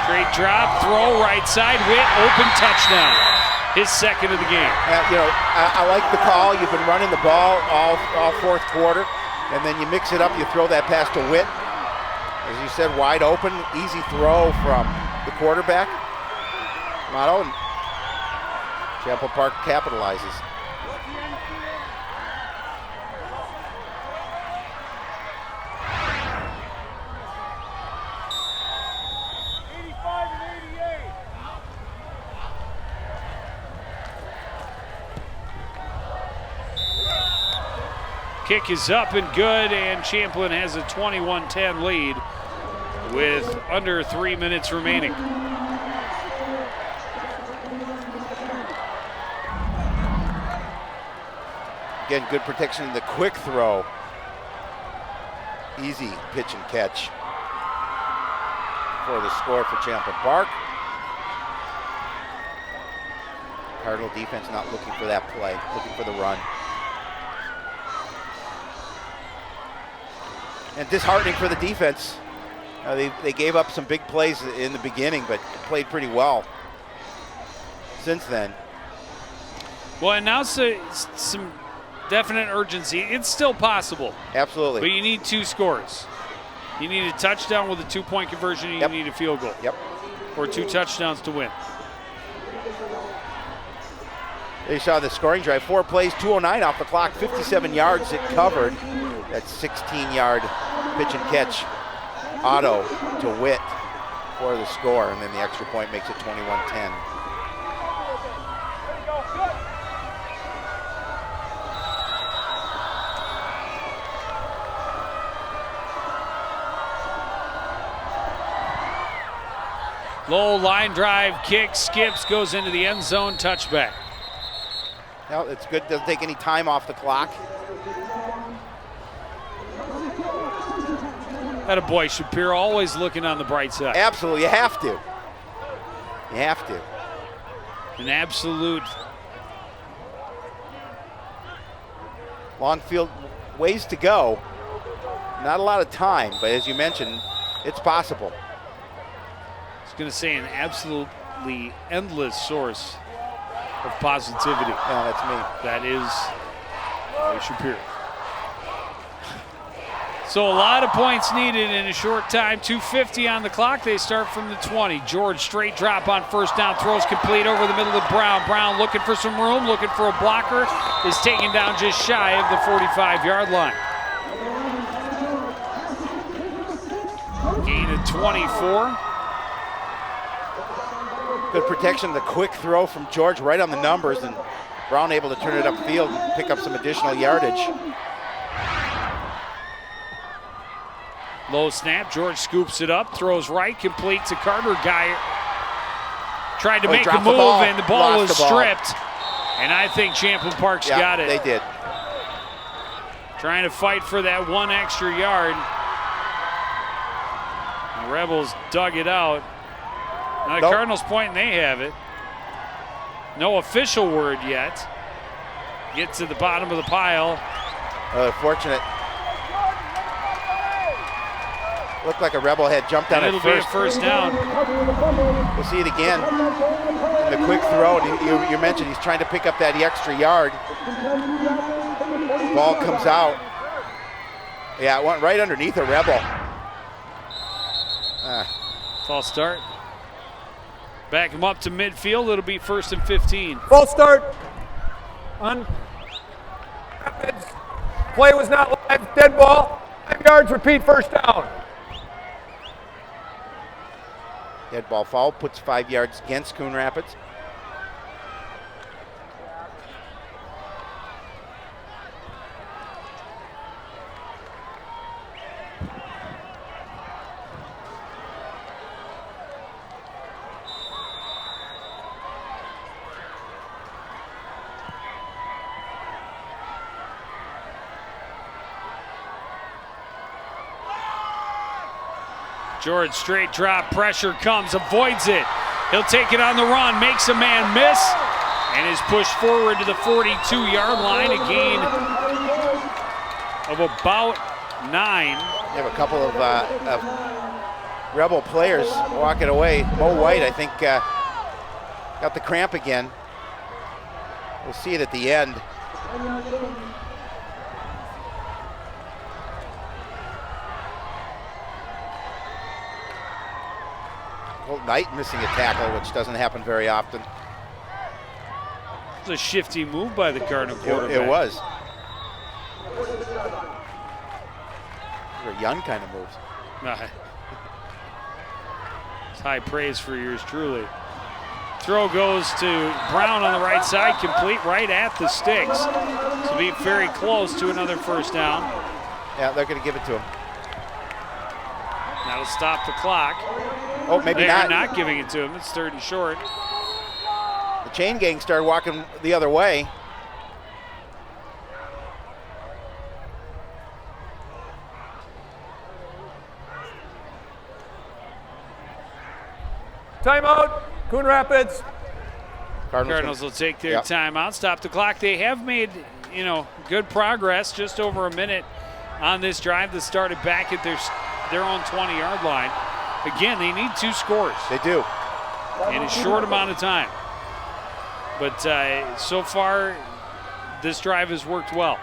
S1: Straight drop, throw, right side, Witt, open touchdown. His second of the game.
S2: I like the call. You've been running the ball all fourth quarter, and then you mix it up. You throw that pass to Witt. As you said, wide open, easy throw from the quarterback. Motto, and Champlin Park capitalizes.
S1: Kick is up and good, and Champlin has a 21-10 lead with under 3 minutes remaining.
S2: Again, good protection, the quick throw. Easy pitch and catch for the score for Champlin Park. Cardinal defense not looking for that play, looking for the run. And disheartening for the defense. They gave up some big plays in the beginning, but played pretty well since then.
S1: Well, and now some definite urgency. It's still possible.
S2: Absolutely.
S1: But you need 2 scores. You need a touchdown with a 2-point conversion, and you need a field goal.
S2: Yep.
S1: Or 2 touchdowns to win.
S2: They saw the scoring drive, 4 plays, 2:09 off the clock, 57 yards it covered. That 16-yard pitch and catch auto to Witt for the score, and then the extra point makes it 21-10.
S1: Low line drive, kick, skips, goes into the end zone, touchback.
S2: No, it's good, doesn't take any time off the clock.
S1: That a boy, Shapiro, always looking on the bright side.
S2: Absolutely, you have to. You have to.
S1: An absolute.
S2: Long field, ways to go. Not a lot of time, but as you mentioned, it's possible.
S1: I was going to say an absolutely endless source of positivity.
S2: Yeah, that's me.
S1: That is Shapiro. So a lot of points needed in a short time. 2:50 on the clock. They start from the 20. George straight drop on first down. Throws complete over the middle of Brown. Brown looking for some room, looking for a blocker. Is taken down just shy of the 45-yard line. Gain of 24.
S2: Good protection, the quick throw from George right on the numbers, and Brown able to turn it upfield and pick up some additional yardage.
S1: Low snap, George scoops it up, throws right, complete to Carter. Guy tried to make a move, and the ball was stripped. And I think Champlin Park's got it.
S2: They did.
S1: trying to fight for that 1 extra yard. The Rebels dug it out. Now the Cardinals point and they have it. No official word yet. Get to the bottom of the pile.
S2: Fortunate. Looked like a Rebel had jumped on it
S1: first.
S2: It'll
S1: be a first down.
S2: We'll see it again. And the quick throw, and you mentioned he's trying to pick up that extra yard. Ball comes out. Yeah, it went right underneath a Rebel.
S1: False start. Back him up to midfield. It'll be 1st and 15.
S7: False start on Rapids. Play was not live. Dead ball. 5 yards. Repeat. First down.
S2: Dead ball foul puts 5 yards against Coon Rapids.
S1: George straight drop, pressure comes, avoids it. He'll take it on the run, makes a man miss, and is pushed forward to the 42-yard line, a gain of about 9.
S2: You have a couple of Rebel players walking away. Mo White, I think, got the cramp again. We'll see it at the end. Knight missing a tackle, which doesn't happen very often.
S1: It was a shifty move by the Cardinal quarterback.
S2: It was. Those are young kind of moves.
S1: It's high praise for yours truly. Throw goes to Brown on the right side, complete right at the sticks. To be very close to another first down.
S2: Yeah, they're going to give it to him.
S1: That'll stop the clock.
S2: Oh, maybe
S1: They're not giving it to him. It's 3rd and short.
S2: The chain gang started walking the other way.
S7: Timeout. Coon Rapids.
S1: Cardinals will take their timeout, stop the clock. They have made, good progress, just over a minute on this drive that started back at their own 20-yard line. Again, they need 2 scores.
S2: They do.
S1: In a short amount of time. But so far, this drive has worked well.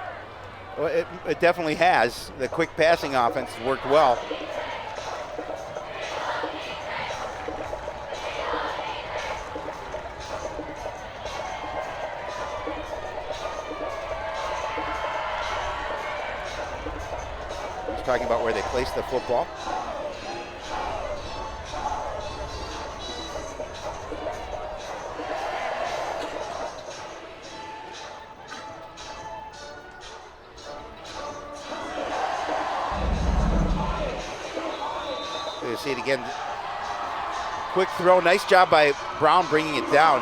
S2: Well, it definitely has. The quick passing offense has worked well. Just talking about where they place the football. See it again. Quick throw. Nice job by Brown bringing it down.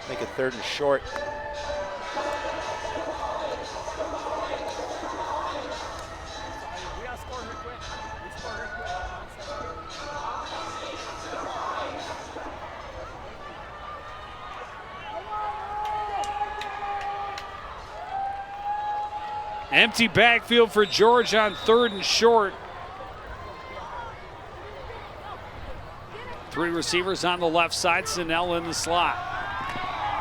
S2: Make it 3rd and short.
S1: Empty backfield for George on 3rd and short. 3 receivers on the left side, Snell in the slot.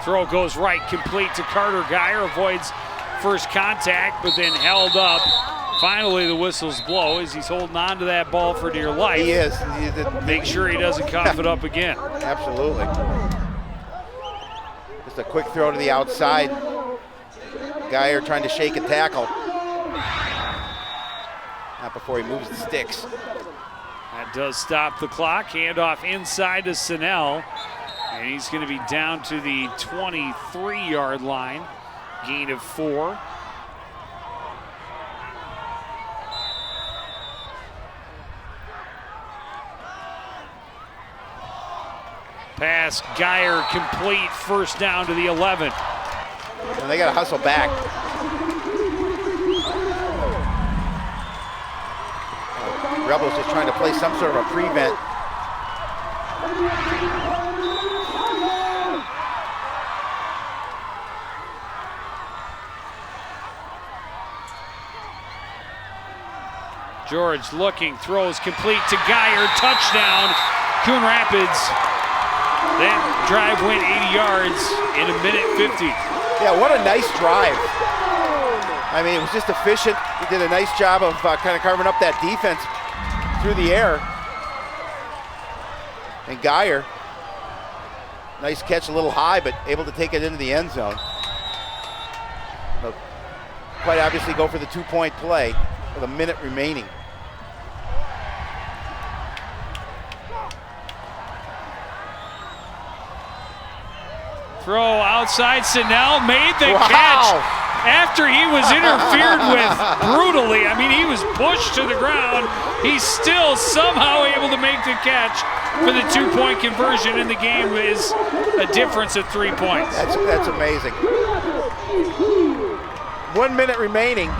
S1: Throw goes right, complete to Carter Geyer, avoids first contact, but then held up. Finally, the whistles blow as he's holding on to that ball for dear life.
S2: He is.
S1: Make sure he doesn't cough it up again.
S2: Absolutely. Just a quick throw to the outside. Geyer trying to shake a tackle. Not before he moves the sticks.
S1: That does stop the clock. Handoff inside to Snell. And he's going to be down to the 23-yard line. Gain of 4. Pass, Geyer complete, first down to the 11.
S2: And they got to hustle back. Rebels just trying to play some sort of a prevent.
S1: George looking, throws complete to Geyer, touchdown, Coon Rapids. That drive went 80 yards in a minute 50.
S2: Yeah, what a nice drive. I mean, it was just efficient. He did a nice job of kind of carving up that defense through the air. And Geyer, nice catch, a little high, but able to take it into the end zone. They'll quite obviously go for the 2-point play with a minute remaining.
S1: Throw outside, Sinnell made the catch after he was interfered with brutally. I mean, he was pushed to the ground. He's still somehow able to make the catch for the 2-point conversion, and the game is a difference of 3 points.
S2: That's amazing. 1 minute remaining.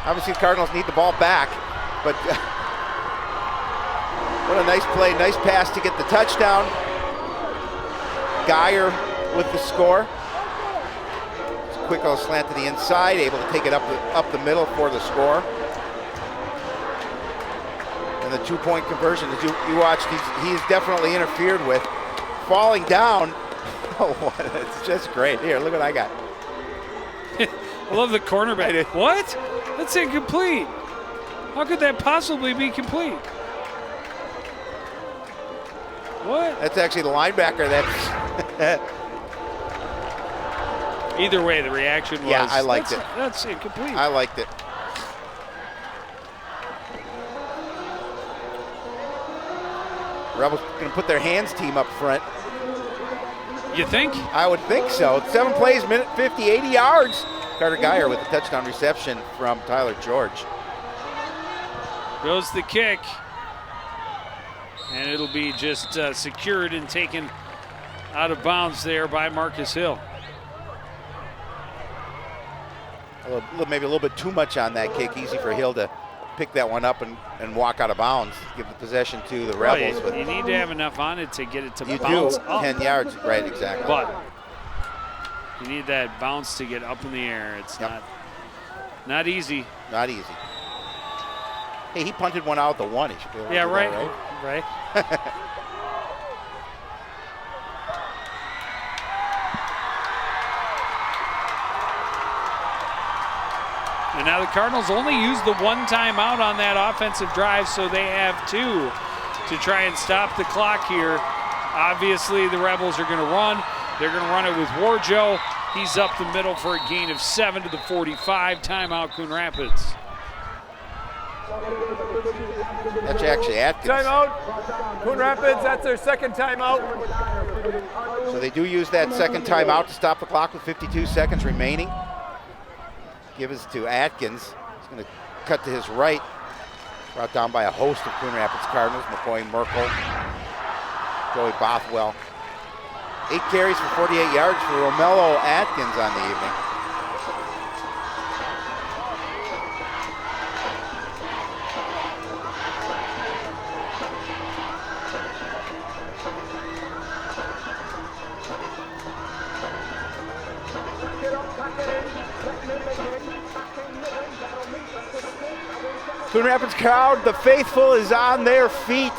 S2: Obviously, the Cardinals need the ball back, but what a nice play, nice pass to get the touchdown. Geyer with the score. It's a quick little slant to the inside, able to take it up the middle for the score. And the 2-point conversion, as you watched, he's definitely interfered with. Falling down. Oh, it's just great. Here, look what I got.
S1: I love the cornerback. What? That's incomplete. How could that possibly be complete? What?
S2: That's actually the linebacker.
S1: Either way, the reaction was.
S2: Yeah, I liked it.
S1: That's incomplete.
S2: I liked it. Rebels going to put their hands team up front.
S1: You think?
S2: I would think so. 7 plays, minute 50, 80 yards. Carter Geyer with the touchdown reception from Tyler George.
S1: Goes the kick. And it'll be just secured and taken out of bounds there by Marcus Hill.
S2: Maybe a little bit too much on that kick. Easy for Hill to pick that one up and walk out of bounds. Give the possession to the Rebels.
S1: You need to have enough on it to get it to
S2: you
S1: bounce
S2: do,
S1: up.
S2: 10 yards, right, exactly.
S1: But you need that bounce to get up in the air. It's not easy.
S2: Not easy. Hey, he punted one out at the 1. He should be able to do
S1: right.
S2: That,
S1: right. And now the Cardinals only used the 1 timeout on that offensive drive, so they have 2 to try and stop the clock here. Obviously, the Rebels are going to run. They're going to run it with Warjo. He's up the middle for a gain of 7 to the 45. Timeout, Coon Rapids.
S2: That's actually Atkins.
S7: Timeout. Coon Rapids, that's their second timeout.
S2: So they do use that second timeout to stop the clock with 52 seconds remaining. Give us to Atkins. He's going to cut to his right. Brought down by a host of Coon Rapids Cardinals. McCoy, Merkel, Joey Bothwell. 8 carries for 48 yards for Romello Atkins on the evening. Coon Rapids crowd, the faithful, is on their feet.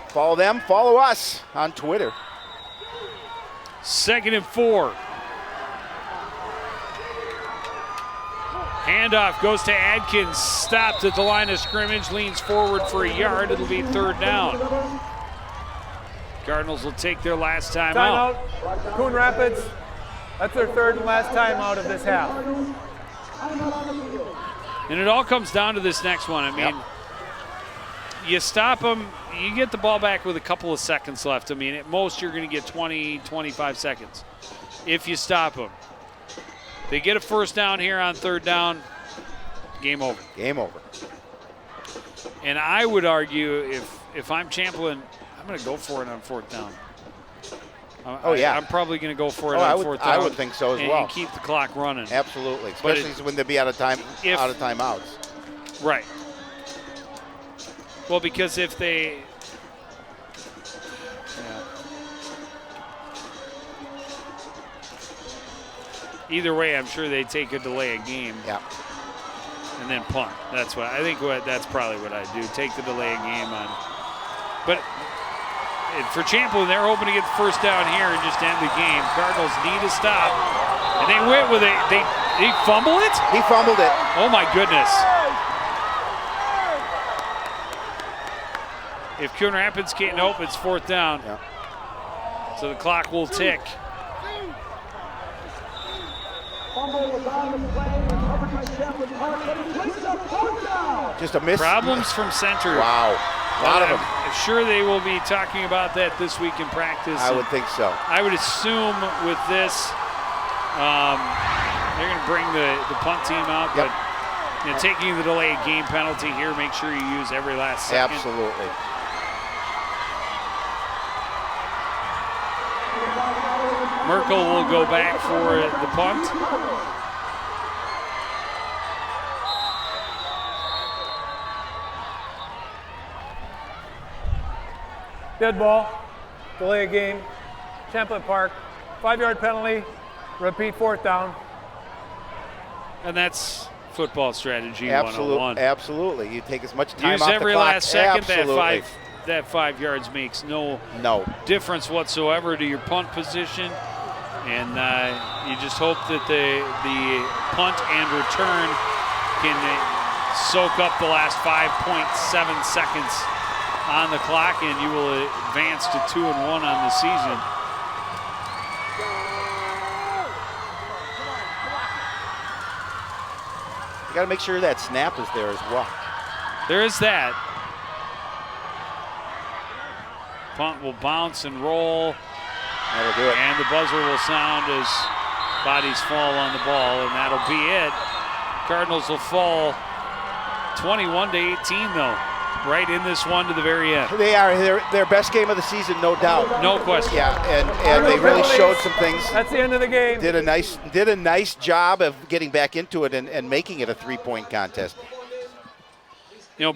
S2: Follow them, follow us on Twitter.
S1: 2nd and 4. Handoff goes to Adkins, stopped at the line of scrimmage, leans forward for a yard. It'll be 3rd down. Cardinals will take their last time out.
S7: Coon Rapids, that's their 3rd and last time out of this half.
S1: And it all comes down to this next one. I mean, you stop them, you get the ball back with a couple of seconds left. I mean, at most you're going to get 20, 25 seconds if you stop them. They get a 1st down here on 3rd down, game over.
S2: Game over.
S1: And I would argue if I'm Champlin, I'm going to go for it on 4th down. I'm probably going to go for it on 4th down.
S2: I would think so as well.
S1: And keep the clock running.
S2: Absolutely, especially when they be out of timeouts.
S1: Right. Well, because if they either way, I'm sure they take a delay a game.
S2: Yeah.
S1: And then punt. That's probably what I'd do. Take the delay a game on. But for Champlin, they're hoping to get the 1st down here and just end the game. Cardinals need to stop. And they went with it. They fumble it?
S2: He fumbled it.
S1: Oh my goodness. If Coon Rapids can't nope, it's 4th down.
S2: Yeah.
S1: So the clock will tick.
S2: Just a miss.
S1: Problems from center.
S2: Wow. A lot of them.
S1: I'm sure they will be talking about that this week in practice.
S2: I would think so.
S1: I would assume with this, they're going to bring the punt team out, but taking the delayed game penalty here, make sure you use every last second.
S2: Absolutely.
S1: Merkel will go back for the punt.
S7: Dead ball, delay a game, Champlin Park, 5-yard penalty, repeat 4th down.
S1: And that's football strategy 101.
S2: Absolutely. You take as much time
S1: use
S2: off
S1: every
S2: the clock.
S1: last second.
S2: Absolutely.
S1: That 5 yards makes no difference whatsoever to your punt position. And you just hope that the punt and return can soak up the last 5.7 seconds on the clock, and you will advance to 2-1 on the season.
S2: You got to make sure that snap is there as well.
S1: There is that. Punt will bounce and roll.
S2: That'll do it.
S1: And the buzzer will sound as bodies fall on the ball, and that'll be it. Cardinals will fall 21-18, though, right in this one to the very end.
S2: They are their best game of the season, no doubt.
S1: No question.
S2: Yeah, and they really showed some things.
S7: That's the end of the game.
S2: Did a nice job of getting back into it and making it a 3-point contest.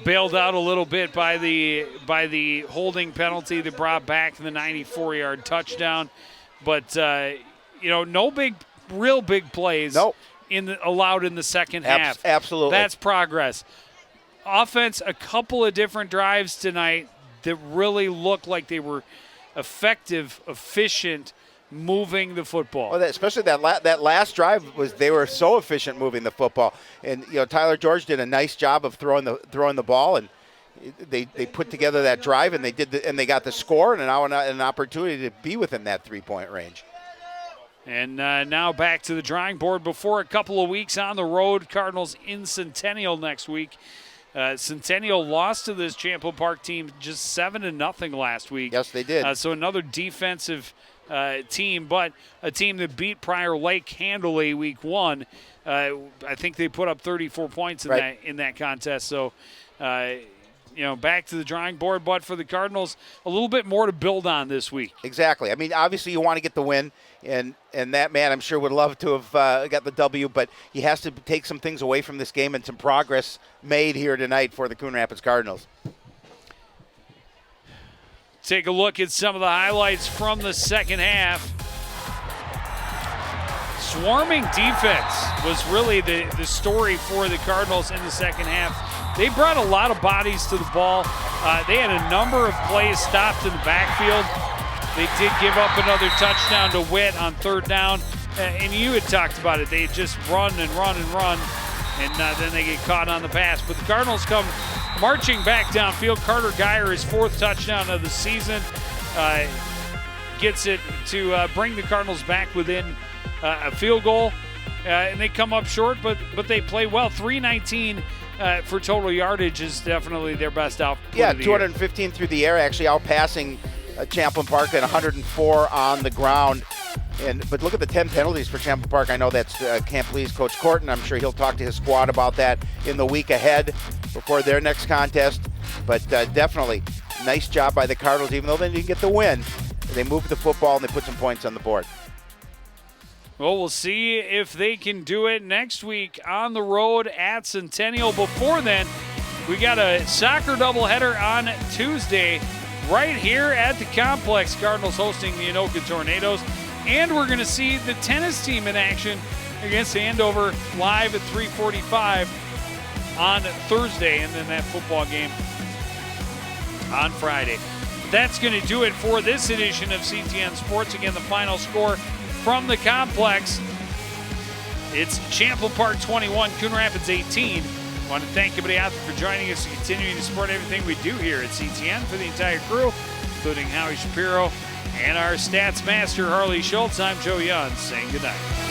S1: Bailed out a little bit by the holding penalty that brought back the 94-yard touchdown, but no real big plays allowed in the second half.
S2: Absolutely,
S1: that's progress. Offense, a couple of different drives tonight that really looked like they were effective, efficient, moving the football.
S2: Well, especially that last drive they were so efficient moving the football, and Tyler George did a nice job of throwing the ball, and they put together that drive, and they got the score, and now an opportunity to be within that 3-point range.
S1: And now back to the drawing board before a couple of weeks on the road. Cardinals in Centennial next week. Centennial lost to this Champlin Park team just 7-0 last week.
S2: Yes, they did.
S1: So another defensive team, but a team that beat Prior Lake handily week 1. I think they put up 34 points in that contest. So, back to the drawing board. But for the Cardinals, a little bit more to build on this week.
S2: Exactly. I mean, obviously you want to get the win, and that man I'm sure would love to have got the W, but he has to take some things away from this game and some progress made here tonight for the Coon Rapids Cardinals.
S1: Take a look at some of the highlights from the second half. Swarming defense was really the story for the Cardinals in the second half. They brought a lot of bodies to the ball. They had a number of plays stopped in the backfield. They did give up another touchdown to Witt on 3rd down. And you had talked about it. They just run and run and run, and then they get caught on the pass. But the Cardinals come marching back downfield. Carter Geyer, his 4th touchdown of the season, gets it to bring the Cardinals back within a field goal. And they come up short, but they play well. 319 for total yardage is definitely their best output.
S2: Yeah,
S1: of the
S2: 215
S1: year.
S2: through the air, actually outpassing Champlin Park at 104 on the ground. But look at the 10 penalties for Champlin Park. I know that's Camp Lee's Coach Corton. I'm sure he'll talk to his squad about that in the week ahead. before their next contest. But definitely, nice job by the Cardinals, even though they didn't get the win. They moved the football and they put some points on the board.
S1: Well, we'll see if they can do it next week on the road at Centennial. Before then, we got a soccer doubleheader on Tuesday right here at the complex. Cardinals hosting the Anoka Tornadoes. And we're going to see the tennis team in action against Andover live at 3:45 on Thursday, and then that football game on Friday. That's going to do it for this edition of CTN Sports. Again, the final score from the complex. It's Champlin Park 21, Coon Rapids 18. I want to thank everybody out there for joining us and continuing to support everything we do here at CTN. For the entire crew, including Howie Shapiro and our stats master, Harley Schultz, I'm Joe Young saying goodnight.